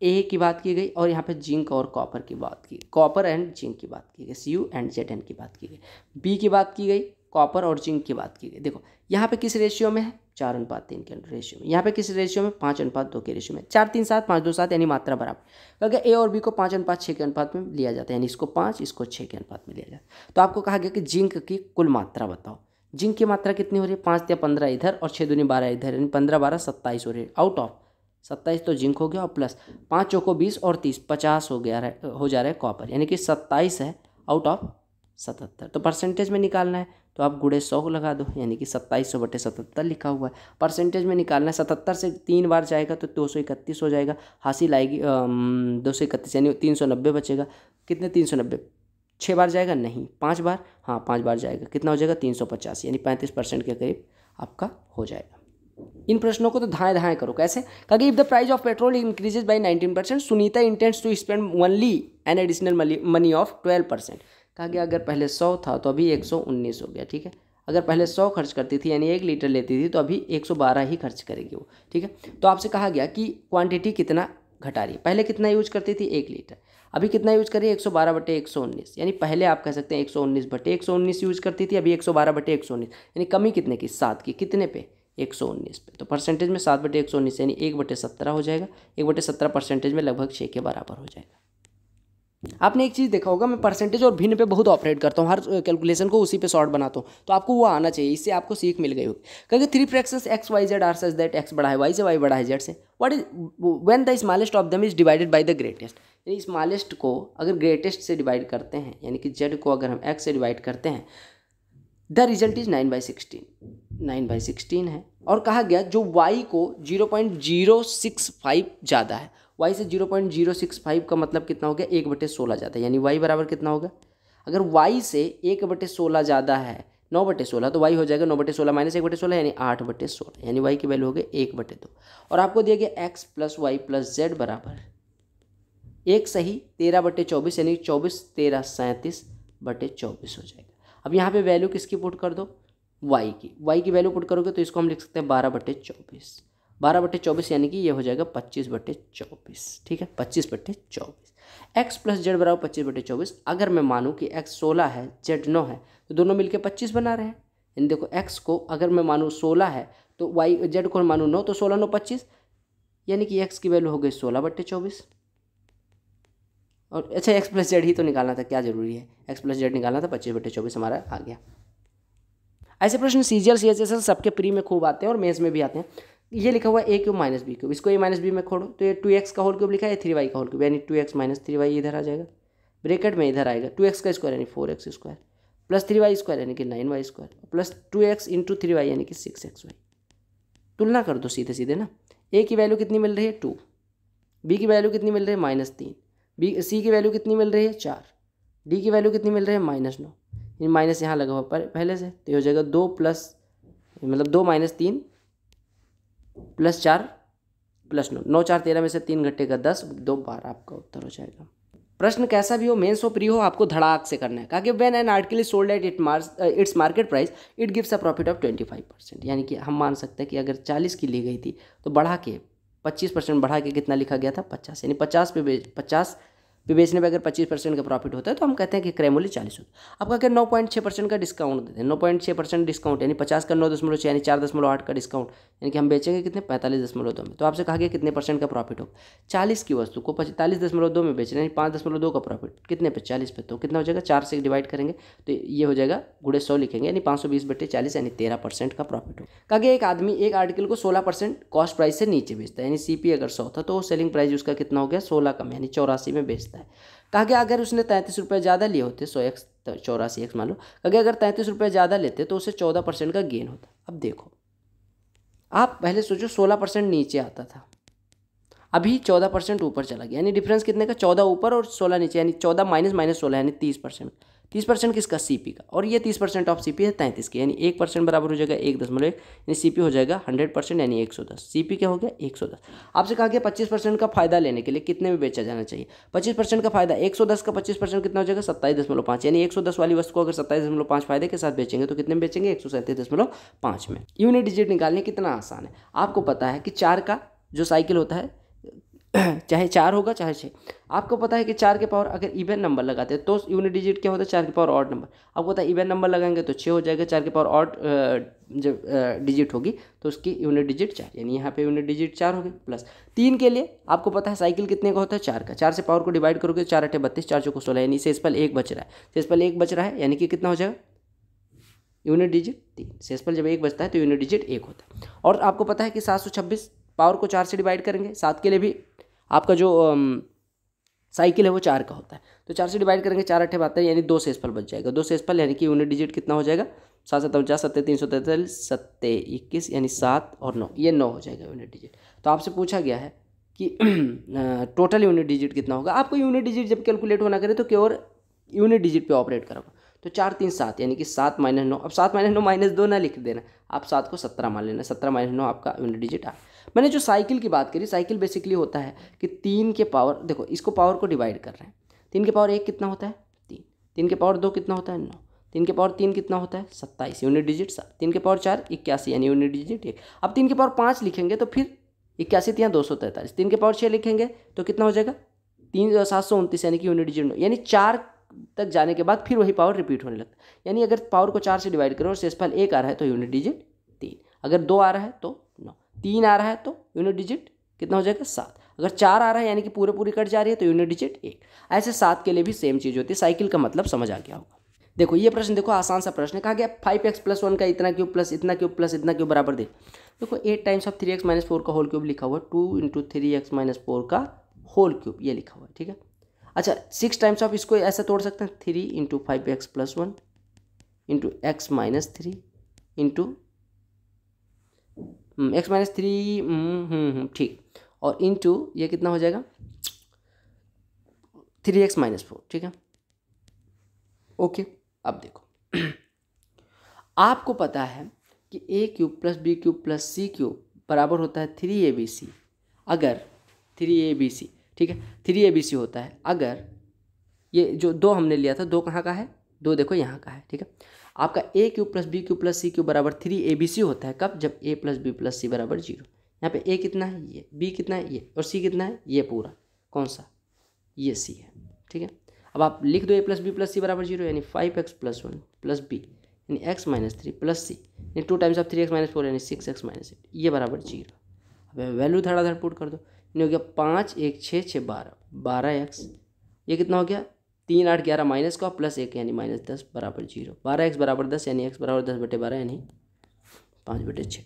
A: A की बात की गई और यहाँ पे zinc और copper की बात की, कॉपर एंड जिंक की बात की गई, Cu एंड Zn की बात की गई। बी की बात की गई, कॉपर और जिंक की बात की गई। देखो यहाँ पे किस रेशियो में है 4:3 के रेशियो में, यहाँ पे किस रेशियो में 5:2 के रेशियो में, 4 3 7 5 2 7 यानी मात्रा बराबर। अगर ए और बी को 5:6 के अनुपात में लिया जाता है, यानी इसको 5 इसको 6 के अनुपात में लिया जाता है। तो आपको कहा गया कि जिंक की कुल मात्रा बताओ। जिंक की मात्रा कितनी हो रही है 5 या 15 इधर और 6 दूनी 12 इधर, यानी 15 12 27 हो रही है। आउट ऑफ 27 तो जिंक हो गया, और प्लस 5 चौको 20 और 30 50 हो जा रहा है कॉपर, यानी कि 27 है आउट ऑफ 77। तो परसेंटेज में निकालना है तो आप गुणे 100 लगा दो, यानी कि 2700/77 लिखा हुआ है। परसेंटेज में निकालना है, 77 से 3 बार जाएगा तो 231 हो जाएगा, हासिल आएगी 231 यानी 390 बचेगा। कितने 390? 6 बार जाएगा? नहीं, 5 बार, हाँ 5 बार जाएगा। कितना हो जाएगा? 350 यानी 35% के करीब आपका हो जाएगा। इन प्रश्नों को तो धाएँ धाएँ करो। कैसे? क्योंकि if the price of petrol increases by 19%, Sunita intends to spend only an additional money of 12%। कहा गया अगर पहले 100 था तो अभी 119 हो गया, ठीक है। अगर पहले 100 खर्च करती थी यानी 1 लीटर लेती थी तो अभी 112 ही खर्च करेगी वो, ठीक है। तो आपसे कहा गया कि क्वांटिटी कितना घटा रही है। पहले कितना यूज करती थी? 1 लीटर। अभी कितना यूज कर रही है? 112/119, यानी पहले आप कह सकते हैं 119/119 यूज करती थी, अभी 112/119, यानी कमी कितने की? 7 की। कितने पे? 119 पे। तो परसेंटेज में 7/119 यानी 1/17 हो जाएगा। 1/17 परसेंटेज में लगभग 6 के बराबर हो जाएगा। आपने एक चीज़ देखा होगा, मैं परसेंटेज और भिन्न पे बहुत ऑपरेट करता हूँ, हर कैलकुलेशन को उसी पे शॉर्ट बनाता हूँ, तो आपको वो आना चाहिए, इससे आपको सीख मिल गई होगी। क्योंकि 3 fractions x y z are such that x बड़ा है y से, y बड़ा है z से। What is when the smallest of them is divided by the greatest, यानी स्मॉलेस्ट को अगर ग्रेटेस्ट से डिवाइड करते हैं, यानी कि z को अगर हम x से डिवाइड करते हैं, द रिजल्ट इज 9/16, 9/16 है। और कहा गया जो y को 0.065 ज़्यादा है, y से 0.065 का मतलब कितना हो गया? 1/16 ज़्यादा है, यानी y बराबर कितना होगा? अगर y से 1/16 ज़्यादा है 9/16, तो y हो जाएगा 9/16 माइनस 1/16 यानी 8/16, यानी y की वैल्यू हो गई 1/2। और आपको दिया गया x + y + z बराबर 1 सही 13/24 यानी 24 13 37/24 हो जाएगा। अब यहाँ पे वैल्यू किसकी पुट कर दो? y की वैल्यू पुट करोगे तो इसको हम लिख सकते हैं 12/24, 12/24 यानी कि ये हो जाएगा 25/24, ठीक है, 25/24। x + z बराबर 25/24। अगर मैं मानूँ कि x 16 है z 9 है तो दोनों मिलकर 25 बना रहे हैं। यानी देखो x को अगर मैं मानूँ 16 है तो y z को मानूँ 9, तो 16 9 25, यानी कि x की वैल्यू हो गई 16/24। और अच्छा x + z ही तो निकालना था, क्या जरूरी है, x + z निकालना था, 25/24 हमारा आ गया। ऐसे प्रश्न CGL CHSL सबके प्री में खूब आते हैं और मेंस में भी आते हैं। ये लिखा हुआ a³ - b³, इसको a - b में खोड़ो तो ये 2x का होल क्यूब लिखा है, 3y का होल क्यूब यानी 2x - 3y इधर आ जाएगा, ब्रैकेट में इधर आएगा 2x का स्क्वायर यानी 4x² प्लस 3y स्क्वायर यानी कि 9y² प्लस 2x × 3y यानी कि 6xy। तुलना कर दो सीधे सीधे ना, a की वैल्यू कितनी मिल रही है? 2, b की वैल्यू कितनी मिल रही है? -3, c की वैल्यू कितनी मिल रही है? 4, d की वैल्यू कितनी मिल रही है? -9, माइनस यहाँ लगा हुआ पहले से, तो ये हो जाएगा 2 + मतलब 2 - 3 + 4 + 9, 9 4 13 में से 3 घटेगा 10, 2 12 आपका उत्तर हो जाएगा। प्रश्न कैसा भी हो, मेंस हो प्री हो, आपको धड़ाक से करना है। कहा कि when an article is sold at its market price it gives a profit of 25%, यानी कि हम मान सकते हैं कि अगर 40 की ली गई थी तो बढ़ा के 25% बढ़ा के कितना लिखा गया था? 50, यानी 50 पे बेचने पे अगर 25% का प्रॉफिट होता है तो हम कहते हैं कि क्रय मूल्य 40 होता है। आपका क्या 9.6% का डिस्काउंट देते हैं, 9.6% डिस्काउंट यानी 50 का 9.6 यानी 4.8 का डिस्काउंट, यानी कि हम बेचेंगे कितने? 45.2 में। तो आपसे कहा गया कितने % का प्रॉफिट हो? 40 की वस्तु को 45.2 में बेच रहे हैं, यानी 5.2 का प्रॉफिट कितने पे? 40 पे। तो कितना हो जाएगा? 4 से डिवाइड करेंगे तो ये हो जाएगा गुणे 100 लिखेंगे, यानी 520/40 यानी 13% का प्रॉफिट हो। कहा गया एक आदमी एक आर्टिकल को 16% कॉस्ट प्राइस से नीचे बेचता है, यानी CP अगर 100 था तो सेलिंग प्राइस उसका कितना हो गया? 16 कम, यानी 84 में बेचता है। कहा गया अगर उसने 33 रुपये ज़्यादा लिए होते, 100x 84x मान लो, अगर 33 रुपये ज़्यादा लेते तो उसे 14% का गेन होता। अब देखो आप पहले सोचो 16% नीचे आता था, अभी 14% ऊपर चला गया, यानी डिफरेंस कितने का? 14 ऊपर और 16 नीचे, यानी 14 - 16 यानी 30%। 30% किसका? CP का। और ये 30% ऑफ CP है 33 की, यानी 1% बराबर हो जाएगा 1.1, यानी CP हो जाएगा 100% यानी 110। CP क्या हो गया? 110। आपसे कहा गया 25% का फायदा लेने के लिए कितने में बेचा जाना चाहिए? 25% का फायदा 110 का 25% कितना हो जाएगा? 27.5, यानी 110 वाली वस्तु को अगर 27.5 फायदे के साथ बेचेंगे तो कितने में बेचेंगे? 137.5 में। यूनिट डिजिट निकालने कितना आसान है, आपको पता है कि 4 का जो साइकिल होता है चाहे 4 होगा चाहे 6, आपको पता है कि 4 के पावर अगर इवन नंबर लगाते हैं तो यूनिट डिजिट क्या होता है? 4 के पावर ऑड नंबर। आपको पता है इवन नंबर लगाएंगे तो 6 हो जाएगा, 4 के पावर ऑड जब डिजिट होगी तो उसकी यूनिट डिजिट 4, यानी यहाँ पे यूनिट डिजिट 4 हो गई। प्लस 3 के लिए आपको पता है साइकिल कितने का होता है? 4 का, 4 से पावर को डिवाइड करोगे 4 8 32, 4 चौको 16, यानी शेषफल 1 बच रहा है, शेषफल 1 बच रहा है, यानी कि कितना हो जाएगा? Unit digit 3। शेषफल जब 1 बचता है तो यूनिट डिजिट 1 होता है। और आपको पता है कि 726 पावर को 4 से डिवाइड करेंगे, 7 के लिए भी आपका जो साइकिल है वो 4 का होता है। तो 4 से डिवाइड करेंगे, 4 8 72 यानी 2 शेषफल बच जाएगा। 2 शेषफल यानी कि यूनिट डिजिट कितना हो जाएगा, 7 7 49 7 343 7 21 यानी 7 और 9, ये 9 हो जाएगा यूनिट डिजिट। तो आपसे पूछा गया है कि टोटल यूनिट डिजिट कितना होगा। आपको यूनिट डिजिट जब कैलकुलेट होना करे तो केवल यूनिट डिजिट पे ऑपरेट करोगे। तो 4 3 7 यानी कि 7 - 9। अब 7 - 9 -2 ना लिख देना, आप 7 को 17 मान लेना। 17 - 9 आपका यूनिट डिजिट आ। मैंने जो साइकिल की बात करी, साइकिल बेसिकली होता है कि 3 के पावर, देखो इसको पावर को डिवाइड कर रहे हैं। 3 के पावर 1 कितना होता है 3, 3 के पावर 2 कितना होता है 9, 3 के पावर 3 कितना होता है 27 यूनिट डिजिट 7, 3 के पावर 4 81 यानी यूनिट डिजिट 1। अब 3 के पावर 5 लिखेंगे तो फिर 81 यहाँ 243, 3 के पावर 6 लिखेंगे तो कितना हो जाएगा 729 यानी कि यूनिट डिजिट, यानी 4 तक जाने के बाद फिर वही पावर रिपीट होने लगता है। यानी अगर पावर को 4 से डिवाइड करो और शेषफल 1 आ रहा है तो यूनिट डिजिट 3, अगर 2 आ रहा है तो 9, 3 आ रहा है तो यूनिट डिजिट कितना हो जाएगा 7, अगर 4 आ रहा है यानी कि पूरी कट जा रही है तो यूनिट डिजिट 1। ऐसे 7 के लिए भी सेम चीज़ होती है। साइकिल का मतलब समझ आ गया होगा। देखो ये प्रश्न, देखो आसान सा प्रश्न है। कहा गया 5x + 1 का इतना क्यूब प्लस इतना क्यूब प्लस इतना क्यूब बराबर दे। देखो 8 टाइम्स ऑफ 3x - 4 का होल क्यूब लिखा हुआ है, 2 × 3x - 4 का होल क्यूब ये लिखा हुआ है, ठीक है। अच्छा 6 टाइम्स ऑफ, इसको ऐसा तोड़ सकते हैं 3 × 5x + 1 × x - 3 × x - 3 ठीक, और इंटू ये कितना हो जाएगा 3x - 4, ठीक है। ओके अब देखो आपको पता है कि a³ + b³ + c³ बराबर होता है 3abc। अगर 3abc, ठीक है, 3abc होता है अगर ये जो 2 हमने लिया था, 2 कहाँ का है 2 देखो यहाँ का है, ठीक है। आपका a³ + b³ + c³ बराबर 3abc होता है कब, जब a + b + c बराबर 0। यहाँ पे a कितना है ये, b कितना है ये, और c कितना है ये पूरा, कौन सा ये c है, ठीक है। अब आप लिख दो a + b + c बराबर 0 यानी 5x + 1 + b यानी x - 3 + c यानी 2 टाइम्स ऑफ 3x - 4 यानी 6x - 8 ये बराबर 0। अब वैल्यू धड़ाधड़ पुट कर दो, यानी हो गया 5 1 6 6 12 12x, ये कितना हो गया 3 8 11 माइनस का प्लस 1 यानी -10 बराबर 0। 12x बराबर 10 यानी x बराबर 10/12 यानी 5/6।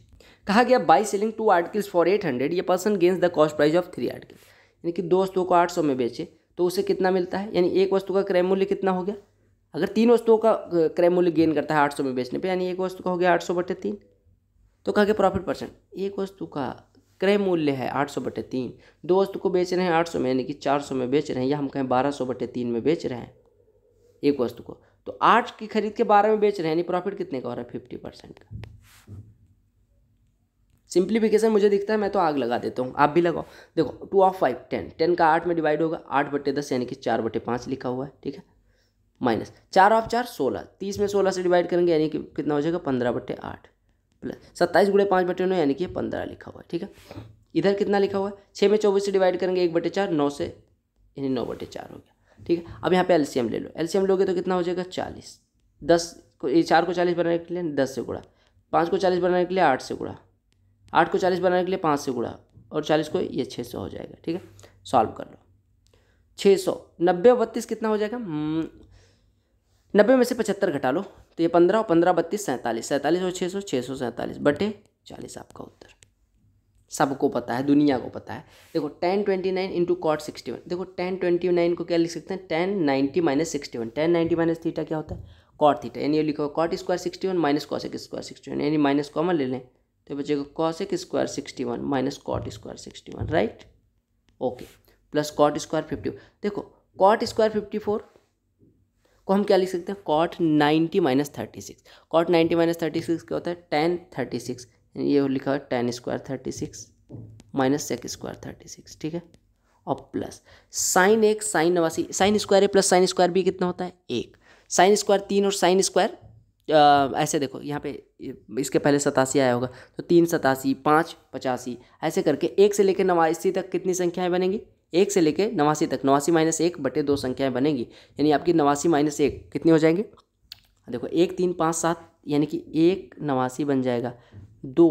A: कहा गया बाई सेलिंग 2 आर्टिकल्स फॉर 800 ये person gains the cost price of 3 article, यानी कि 2 वस्तुओं को 800 में बेचे तो उसे कितना मिलता है, यानी एक वस्तु का क्रय मूल्य कितना हो गया। अगर 3 वस्तुओं का क्रय मूल्य गेन करता है 800 में बेचने पे, यानी एक वस्तु का हो गया 800/3। तो कहा गया प्रॉफिट परसेंट, एक वस्तु का क्रय मूल्य है 800/3, 2 वस्तु को बेच रहे हैं 800 में यानी कि 400 में बेच रहे हैं, या हम कहें 1200/3 में बेच रहे हैं एक वस्तु को, तो 8 की खरीद के 12 में बेच रहे हैं, यानी प्रॉफिट कितने का हो रहा है 50% का। सिंप्लीफिकेशन मुझे दिखता है, मैं तो आग लगा देता हूँ, आप भी लगाओ। देखो 2 of 5 10, 10 का 8 में डिवाइड होगा 8/10 यानी कि 4/5 लिखा हुआ है, ठीक है। माइनस 4 of 4 16, 30 में 16 से डिवाइड करेंगे यानी कि कितना हो जाएगा 15/8 प्लस 27 × 5/9 यानी कि 15 लिखा हुआ है, ठीक है। इधर कितना लिखा हुआ है 6 में 24 से डिवाइड करेंगे 1/4 9 से यानी 9/4 हो गया, ठीक है। अब यहाँ पे एलसीएम ले लो, एलसीएम लोगे तो कितना हो जाएगा 40, 10 को 4 को 40 बनाने के लिए 10 से गुणा, 5 को 40 बनाने के लिए 8 से गुणा, 8 को 40 बनाने के लिए 5 से गुणा, और 40 को ये 600 हो जाएगा, ठीक है। सॉल्व कर लो 600, 90 और 32 कितना हो जाएगा 90 में से 75 घटा लो तो ये 15 और 15 32 47, 47 और 600 647/40 आपका उत्तर। सबको पता है, दुनिया को पता है। देखो tan 29 × cot 61, देखो tan 29 को क्या लिख सकते हैं tan 90 - 61, tan 90 - थीटा क्या होता है cot थीटा, यानी ये लिखो cot² 61 - cosec² 61, यानी माइनस कॉमन ले लें तो बचेगा cosec² 61 - cot² 61, right. Okay plus cot² 50, देखो cot² 54 को हम क्या लिख सकते हैं cot 90 - 36, cot 90 - 36 क्या होता है tan 36, ये लिखा है tan² 36 - sec² 36, ठीक है। और plus sine 1 sin 89, sine square A plus sine square B कितना होता है 1, साइन स्क्वायर 3 और साइन स्क्वायर ऐसे देखो यहाँ पे इसके पहले 87 आया होगा तो 3 87 5 85 ऐसे करके 1 से लेकर 89 तक कितनी संख्याएं बनेंगी, 1 से लेकर 89 तक 89 - 1/2 संख्याएं बनेंगी, यानी आपकी 89 - 1 कितनी हो जाएंगी। देखो 1 3 5 7 यानी कि 1 89 बन जाएगा, 2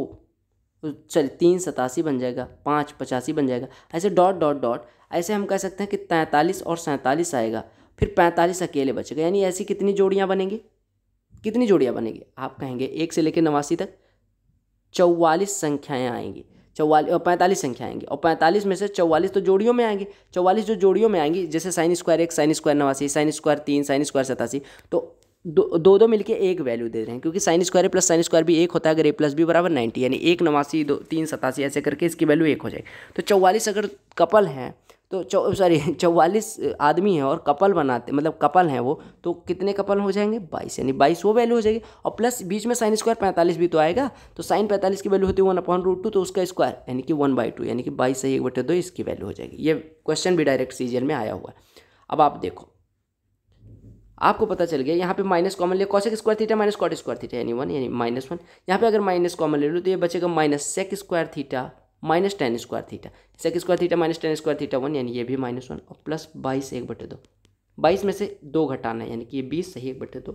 A: चलिए 3 87 बन जाएगा, 5 85 बन जाएगा, ऐसे डॉट डॉट डॉट। ऐसे हम कह सकते हैं कि 43 और 47 आएगा, फिर 45 अकेले बचेगा, यानी ऐसी कितनी जोड़ियाँ बनेंगी, कितनी जोड़ियाँ बनेगी आप कहेंगे 1 से लेकर 89 तक 44 संख्याएँ आएंगी। 45 संख्या आएंगी, और 45 में से 44 तो जोड़ियों में आएंगी। 44 जो जोड़ियों में आएंगी, जैसे sine square 1, sine square 89, sine square 3, sine square 87, तो दो दो मिलके एक वैल्यू दे रहे हैं, क्योंकि sine square plus sine square भी एक होता है अगर ए प्लस बी बराबर 90, यानी 1 89 2 3 87 ऐसे करके इसकी वैल्यू 1 हो जाएगी। तो 44 अगर कपल हैं तो 44 आदमी हैं और कपल बनाते, मतलब कपल हैं वो, तो कितने कपल हो जाएंगे 22, यानी 22 वो वैल्यू हो जाएगी। और प्लस बीच में साइन स्क्वायर 45 भी तो आएगा, तो साइन 45 की वैल्यू होती है 1/√2, तो उसका स्क्वायर यानी कि 1/2, यानी कि 22 सही 1/2 इसकी वैल्यू हो जाएगी। ये क्वेश्चन भी डायरेक्ट सीजीएल में आया हुआ है। अब आप देखो, आपको पता चल गया, यहाँ पे माइनस कॉमन ले, cosec square theta minus cot square theta यानी 1, यानी -1। यहाँ पे अगर माइनस कॉमन ले लो तो ये बचेगा minus sec square theta minus tan square theta, sec square theta minus tan square theta 1, यानी ये भी -1, और प्लस 22 1/2। 22 में से 2 घटाना है, यानी कि ये 20 सही 1/2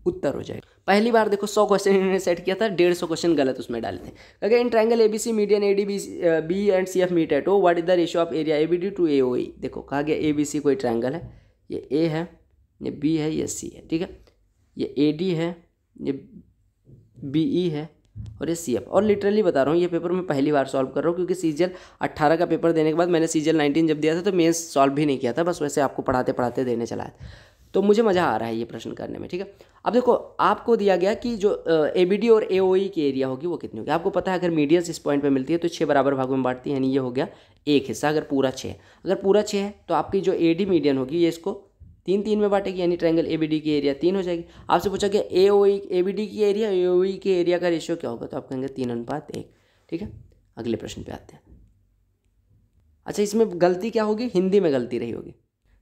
A: उत्तर हो जाएगा। पहली बार देखो 100 क्वेश्चन इन्होंने सेट किया था, 150 क्वेश्चन गलत उसमें डाले थे। अगर in triangle ABC median AD B and C F meet at O, what is the ratio of area ABD to AOE. देखो कहा गया एबीसी कोई ट्रायंगल है, ये ए है, ये बी है, ये सी है, ठीक है, ये ए डी है, ये बी ई है, और ये सी एफ। और लिटरली बता रहा हूँ, ये पेपर मैं पहली बार सॉल्व कर रहा हूँ, क्योंकि सीजीएल 18 का पेपर देने के बाद मैंने सीजीएल 19 जब दिया था तो मेंस सॉल्व भी नहीं किया था, बस वैसे आपको पढ़ाते पढ़ाते देने चला है। तो मुझे मज़ा आ रहा है ये प्रश्न करने में, ठीक है। अब देखो आपको दिया गया कि जो एबीडी और एओई की एरिया होगी वो कितनी होगी। आपको पता है अगर मीडियंस इस पॉइंट पे मिलती है तो 6 बराबर भागों में बांटती है, यानी ये हो गया एक हिस्सा। अगर पूरा 6 है तो आपकी जो एडी मीडियन होगी ये इसको 3 में बांटेगी, यानी ट्रायंगल एबीडी की एरिया 3 हो जाएगी। आपसे पूछा गया एओई एबीडी की एरिया एओई के एरिया का रेशियो क्या होगा, तो आप कहेंगे 3:1, ठीक है। अगले प्रश्न पे आते हैं। अच्छा, इसमें गलती क्या होगी, हिंदी में गलती रही होगी।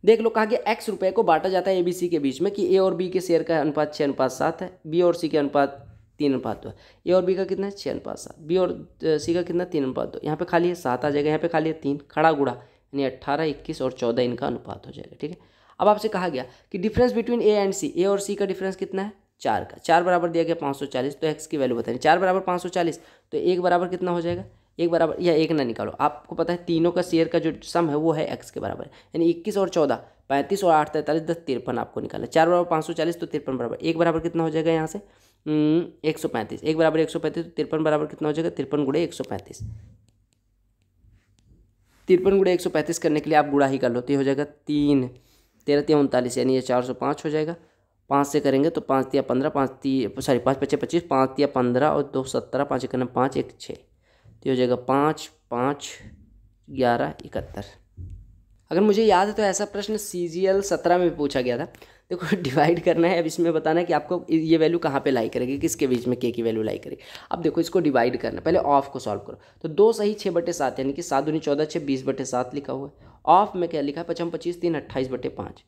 A: देख लो, कहा गया x रुपये को बांटा जाता है एबीसी के बीच में कि ए और बी के शेयर का अनुपात 6:7 है, बी और सी के अनुपात 3:2 है। ए और बी का कितना है 6:7, बी और सी का कितना 3:2। यहाँ पे खाली है 7 आ जाएगा, यहाँ पे खाली है 3, खड़ा गुड़ा, यानी 18 21 और 14 इनका अनुपात हो जाएगा, ठीक है। अब आपसे कहा गया कि डिफरेंस बिटवीन ए एंड सी, ए और सी का डिफरेंस कितना है 4 का। 4 बराबर दिया गया 540, तो एक्स की वैल्यू बतानी। 4 बराबर 540, तो 1 बराबर कितना हो जाएगा, 1 बराबर, या 1 ना निकालो, आपको पता है तीनों का शेयर का जो सम है वो है एक्स के बराबर, यानी 21 और 14 35 और 8 43 10 53 आपको निकाला। 4 बराबर 540, तो 53 बराबर, 1 बराबर कितना हो जाएगा यहाँ से 135, 1 बराबर 135, तो 53 बराबर कितना हो जाएगा 53 गुणे 135। 53 गुणे 135 करने के लिए आप गुणा ही कर लो, तो ये हो जाएगा 3 13 3 39, यानी ये 405 हो जाएगा। 5 से करेंगे तो 5 3 15, 5 5 25, 5 3 15 और 2 17, 5 1 5 1 6, तो ये हो जाएगा 5 5 11 71। अगर मुझे याद है तो ऐसा प्रश्न सीजीएल 17 में पूछा गया था। देखो डिवाइड करना है, अब इसमें बताना है कि आपको ये वैल्यू कहाँ पे लाई करेगी, किसके बीच में के की वैल्यू लाई करेगी। अब देखो इसको डिवाइड करना है, पहले ऑफ को सॉल्व करो। तो 2 सही 6/7, यानी कि 7 दूनी 14 6 20/7 लिखा हुआ है। ऑफ में क्या लिखा है 55 25 3 28/5,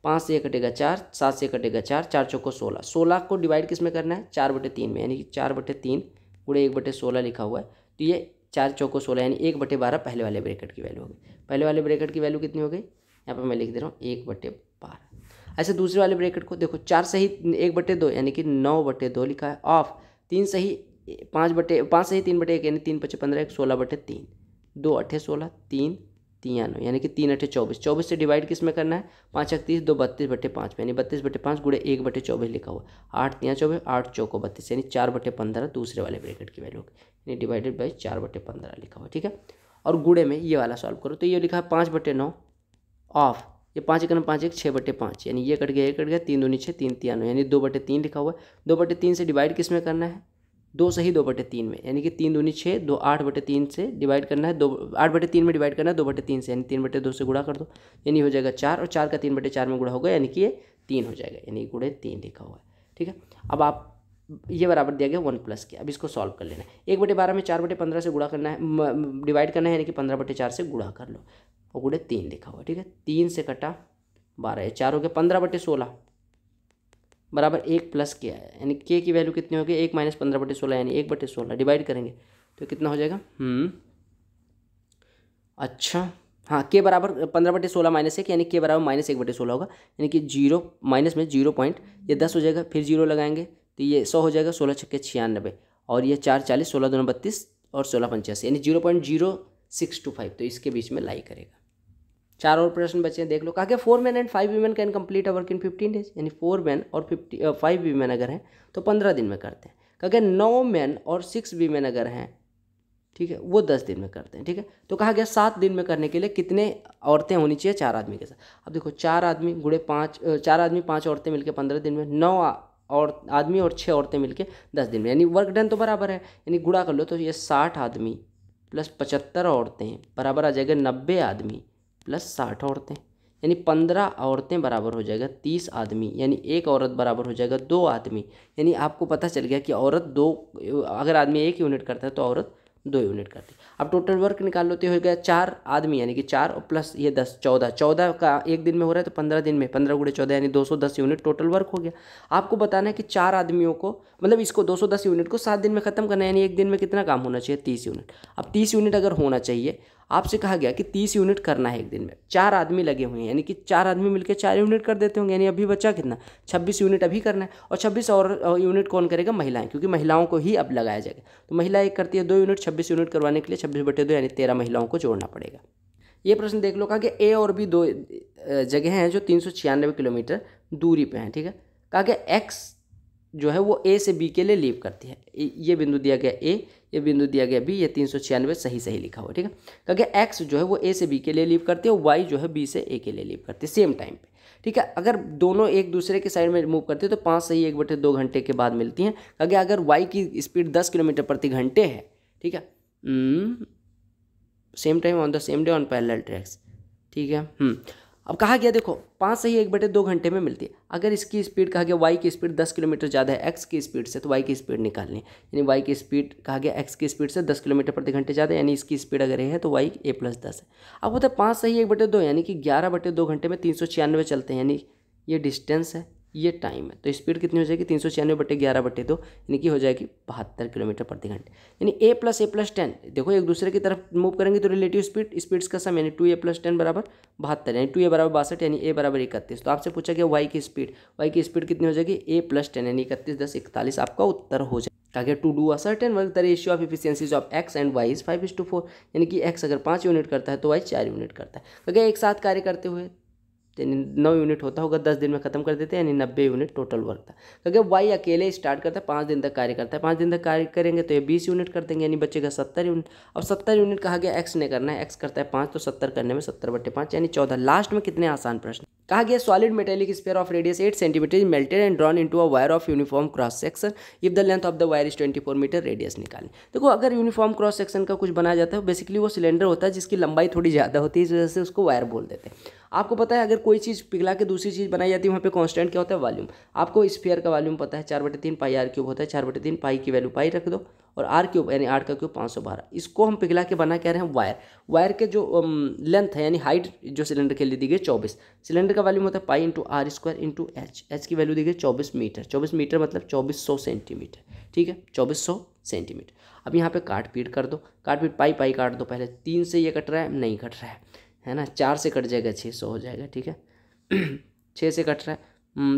A: 5 से 1 कटेगा 4, 7 से कटेगा 4, 4 चौको 16। 16 को डिवाइड किस में करना है 4/3 में, यानी कि 4/3 गुणे 1/16 लिखा हुआ है। तो ये 4 चौको 16, यानी 1/12 पहले वाले ब्रैकेट की वैल्यू होगी। पहले वाले ब्रैकेट की वैल्यू कितनी हो गई, यहाँ पर मैं लिख दे रहा हूँ 1/12। ऐसे दूसरे वाले ब्रैकेट को देखो, 4 सही 1/2, यानी कि 9/2 लिखा है। ऑफ 3 सही 5 सही 3/1, यानी 3 5 15 1 16/3, 2 8 16 3 3 9, यानी कि 3 8 24। 24 से डिवाइड किस में करना है 5 31 2 32/5, यानी 32/5 गुणे 1/24 लिखा हुआ। 8 3 24 8 चौको 32, यानी 4/15 दूसरे वाले ब्रैकेट की वैल्यू, यानी डिवाइडेड बाई 4/15 लिखा हुआ, ठीक है। और गुणे में ये वाला सॉल्व करो, तो ये लिखा है 5/9 ऑफ, ये 5 1 5 1 6/5, यानी ये कट गया 3 दूनी 6 3 3 9, यानी 2/3 लिखा हुआ है। 2/3 से डिवाइड किस में करना है 2 सही 2/3 में, यानी कि 3 दूनी 6 2 8/3 से डिवाइड करना है 2 8/3 में डिवाइड करना है 2/3 से, यानी 3/2 से गुणा कर दो, यानी हो जाएगा 4, और 4 का 3/4 में गुणा होगा, यानी कि ये 3 हो जाएगा, यानी गुणे 3 लिखा हुआ है, ठीक है। अब आप ये बराबर दिया गया 1 प्लस के, अब इसको सॉल्व कर लेना है। 1/12 में 4/15 से गुणा करना है, डिवाइड करना है, यानी कि 15/4 से गुणा कर लो, और गुणे 3 लिखा हुआ है, ठीक है। 3 से कटा 12, 4 हो गया 15/16 बराबर 1 प्लस के है, यानी के की वैल्यू कितनी होगी 1 - 15/16, यानी 1/16 डिवाइड करेंगे तो कितना हो जाएगा अच्छा हाँ, के बराबर 15/16 -1, यानी के बराबर -1/16 होगा, यानी कि 0 माइनस में 0 पॉइंट ये 10 हो जाएगा, फिर 0 लगाएंगे तो ये 100 हो जाएगा, 16 छक्के 96, और ये 4 40 16 दूनी 32 और 16 85, यानी 0.0625, तो इसके बीच में लाई करेगा। 4 और प्रश्न बचे हैं, देख लो। कहा गया 4 men and 5 women can complete a work in 15 days, यानी 4 men और 5 women अगर हैं तो 15 दिन में करते हैं। कहा गया 9 men और 6 women अगर हैं ठीक है, वो 10 दिन में करते हैं। ठीक है, तो कहा गया 7 दिन में करने के लिए कितने औरतें होनी चाहिए 4 आदमी के साथ। अब देखो 4 आदमी गुणे 5, 4 आदमी 5 औरतें मिलकर 15 दिन में, 9 और आदमी और 6 औरतें मिलकर 10 दिन में, यानी वर्क डन तो बराबर है, यानी गुणा कर लो तो ये 60 आदमी प्लस 75 औरतें बराबर आ जाएगा 90 आदमी प्लस 60 औरतें, यानी 15 औरतें बराबर हो जाएगा 30 आदमी, यानी एक औरत बराबर हो जाएगा 2 आदमी। यानी आपको पता चल गया कि औरत 2, अगर आदमी 1 यूनिट करता है तो औरत 2 यूनिट करती है। अब टोटल वर्क निकाल लो तो हो गया 4 आदमी, यानी कि 4 और प्लस ये 10, 14, 14 का एक दिन में हो रहा है तो 15 दिन में 15 गुणे 14 यानी 210 यूनिट टोटल वर्क हो गया। आपको बताना है कि 4 आदमियों को, मतलब इसको 210 यूनिट को 7 दिन में खत्म करना है, यानी एक दिन में कितना काम होना चाहिए 30 यूनिट। अब 30 यूनिट अगर होना चाहिए, आपसे कहा गया कि 30 यूनिट करना है एक दिन में, 4 आदमी लगे हुए हैं, यानी कि 4 आदमी मिलकर 4 यूनिट कर देते होंगे, यानी अभी बचा कितना 26 यूनिट अभी करना है। और 26 और यूनिट कौन करेगा, महिलाएं, क्योंकि महिलाओं को ही अब लगाया जाएगा। तो महिला एक करती है 2 यूनिट, 26 यूनिट करवाने के लिए 26/2 यानी 13 महिलाओं को जोड़ना पड़ेगा। ये प्रश्न देख लो, कहा कि ए और बी 2 जगह हैं जो 396 किलोमीटर दूरी पे हैं। ठीक है, कहा कि एक्स जो है वो ए से बी के लिए लीव करती है। ये बिंदु दिया गया ए, ये बिंदु दिया गया बी, ये 396 सही लिखा हुआ। ठीक है, क्योंकि एक्स जो है वो ए से बी के लिए लीव करती है और वाई जो है बी से ए के लिए लीव करती है सेम टाइम पे। ठीक है, अगर दोनों एक दूसरे के साइड में मूव करते हैं तो 5 सही 1/2 घंटे के बाद मिलती हैं। क्योंकि अगर वाई की स्पीड 10 किलोमीटर प्रति घंटे है, ठीक है, same time on the same day on parallel tracks. ठीक है, अब कहा गया देखो 5 सही 1/2 घंटे में मिलती है। अगर इसकी स्पीड कहा गया वाई की स्पीड 10 किलोमीटर ज़्यादा है एक्स की स्पीड से, तो वाई की स्पीड निकालनी है, यानी वाई की स्पीड कहा गया एक्स की स्पीड से 10 किलोमीटर प्रति घंटे ज़्यादा, यानी इसकी स्पीड अगर है तो वाई a + 10 है। अब होता है 5 सही 1/2 यानी कि 11/2 घंटे में 396 चलते हैं, यानी ये डिस्टेंस है, ये टाइम है, तो स्पीड कितनी हो जाएगी 396/11/2 यानी कि हो जाएगी 72 किलोमीटर प्रति घंटे। यानी a + 10 देखो एक दूसरे की तरफ मूव करेंगे तो रिलेटिव स्पीड्स का सम, यानी 2a + 10 = 72, यानी 2a = 62 यानी a = 31। तो आपसे पूछा गया वाई की स्पीड कितनी हो जाएगी a + 10 यानी 31, 10, 41 आपका उत्तर हो जाएगा। कहा to do a certain work the ratio of efficiencies of X and Y is 5:4, यानी कि एक्स अगर 5 यूनिट करता है तो वाई 4 यूनिट करता है। क्योंकि एक साथ कार्य करते हुए यानी 9 यूनिट होता होगा, 10 दिन में खत्म कर देते हैं, यानी 90 यूनिट टोटल वर्क था। क्योंकि वाई अकेले स्टार्ट करता है 5 दिन तक कार्य करता है, 5 दिन तक कार्य करेंगे तो ये 20 यूनिट कर देंगे, यानी बचेगा 70 यूनिट। अब 70 यूनिट कहा गया एक्स ने करना है, एक्स करता है 5, तो 70 करने में 70/5 यानी 14। लास्ट में कितने आसान प्रश्न कहा गया solid metallic sphere of radius 8 centimetre melted and drawn into a wire of uniform cross section if the length of the wire is 24 metre radius निकालें। देखो अगर यूनिफॉर्म क्रॉस सेक्शन का कुछ बनाया जाता है, बेसिकली वो सिलेंडर होता है जिसकी लंबाई थोड़ी ज़्यादा होती है, इस वजह से उसको वायर बोल देते हैं। आपको पता है अगर कोई चीज़ पिघला के दूसरी चीज़ बनाई जाती है वहाँ पे कांस्टेंट क्या होता है, वॉल्यूम। आपको स्फीयर का वॉल्यूम पता है 4/3 पाई r³ होता है, 4/3 पाई की वैल्यू पाई रख दो और r³ यानी 8 का क्यूब 512। इसको हम पिघला के बना कह रहे हैं वायर। वायर के जो लेंथ है यानी हाइट जो सिलेंडर के लिए दी गई 24, सिलेंडर का वॉल्यूम होता है पाई × r² × h, h की वैल्यू दी गई 24 मीटर, 24 मीटर मतलब 2400 सेंटीमीटर। ठीक है, 2400 सेंटीमीटर। अब यहाँ पे काट पीट कर दो, काट पीट पाई काट दो, पहले 3 से ये कट रहा है, नहीं कट रहा है ना, 4 से कट जाएगा 600 हो जाएगा। ठीक है 6 से कट रहा है,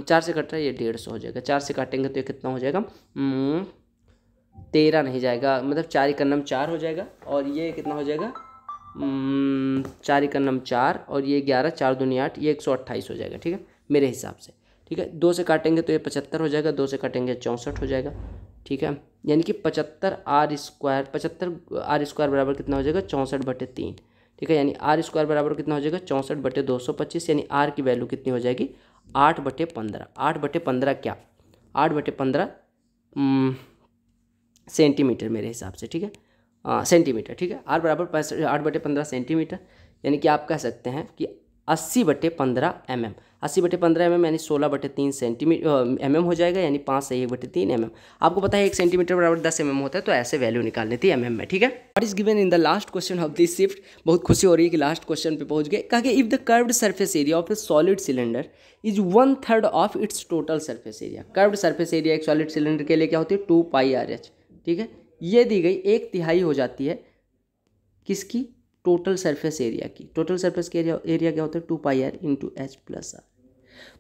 A: 4 से कट रहा है ये 150 हो जाएगा, 4 से काटेंगे तो ये कितना हो जाएगा 13 नहीं जाएगा, मतलब 4 × 9 4 हो जाएगा, और ये कितना हो जाएगा 4 × 9 4 और ये 11, 4 दूनी 8, ये 128 हो जाएगा। ठीक है मेरे हिसाब से। ठीक है 2 से काटेंगे तो ये 75 हो जाएगा, 2 से काटेंगे 64 हो जाएगा। ठीक है यानी कि 75 r² बराबर कितना हो जाएगा 64/3। ठीक है यानी r² बराबर कितना हो जाएगा 64/225, यानी r की वैल्यू कितनी हो जाएगी 8/15। 8/15 क्या 8/15 सेंटीमीटर मेरे हिसाब से। ठीक है सेंटीमीटर। ठीक है r बराबर 8/15 सेंटीमीटर, यानी कि आप कह सकते हैं कि 80/15 mm। 80/15 mm यानी 16/3 सेंटीमीटर mm हो जाएगा, यानी 5 से 1/3 mm। आपको पता है 1 सेंटीमीटर बराबर 10 mm होता है, तो ऐसे वैल्यू निकालनी थी mm में। ठीक है what is given in the last question of this shift. बहुत खुशी हो रही है कि लास्ट क्वेश्चन पे पहुंच गए। कहा कि if the curved surface area of A solid cylinder is 1/3 of its total surface area. Curved surface area एक सॉलिड सिलेंडर के लिए क्या होती है 2πRh। ठीक है ये दी गई 1/3 हो जाती है किसकी टोटल सरफेस एरिया की। टोटल सरफेस एरिया क्या होता है 2πr × h + r।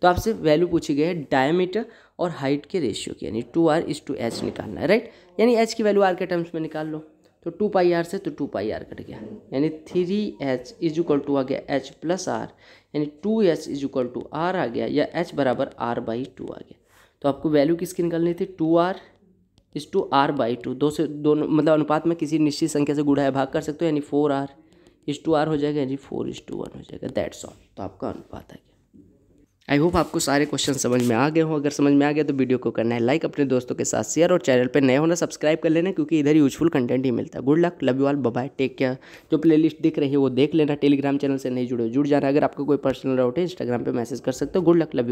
A: तो आपसे वैल्यू पूछी गई है डायमीटर और हाइट के रेशियो की, यानी 2r/h निकालना है, राइट। यानी h की वैल्यू r के टर्म्स में निकाल लो, तो 2πr से तो 2πr कट गया, यानी 3h = आ गया h + r, यानी 2h = r आ गया, या h = r/2 आ गया। तो आपको वैल्यू किसकी निकालनी थी 2r 4r/2, दो से दोनों मतलब अनुपात में किसी निश्चित संख्या से गुणा या भाग कर सकते हो, यानी 4r/r हो जाएगा, यानी 4:1 हो जाएगा। That's all. तो आपका अनुपात है। आई होप आपको सारे क्वेश्चन समझ में आ गए हों। अगर समझ में आ गया तो वीडियो को करना है लाइक, अपने दोस्तों के साथ शेयर, और चैनल पर नए होना सब्सक्राइब कर लेना, क्योंकि इधर यूजफुल कंटेंट ही मिलता है। Good luck, love you all, bye bye, take care. जो प्लेलिस्ट दिख रही है वो देख लेना। टेलीग्राम चैनल से नहीं जुड़े जुड़ जाना। अगर आपको कोई पर्सनल डाउट है इंस्टाग्राम पे मैसेज कर सकते हो। Good luck, love you.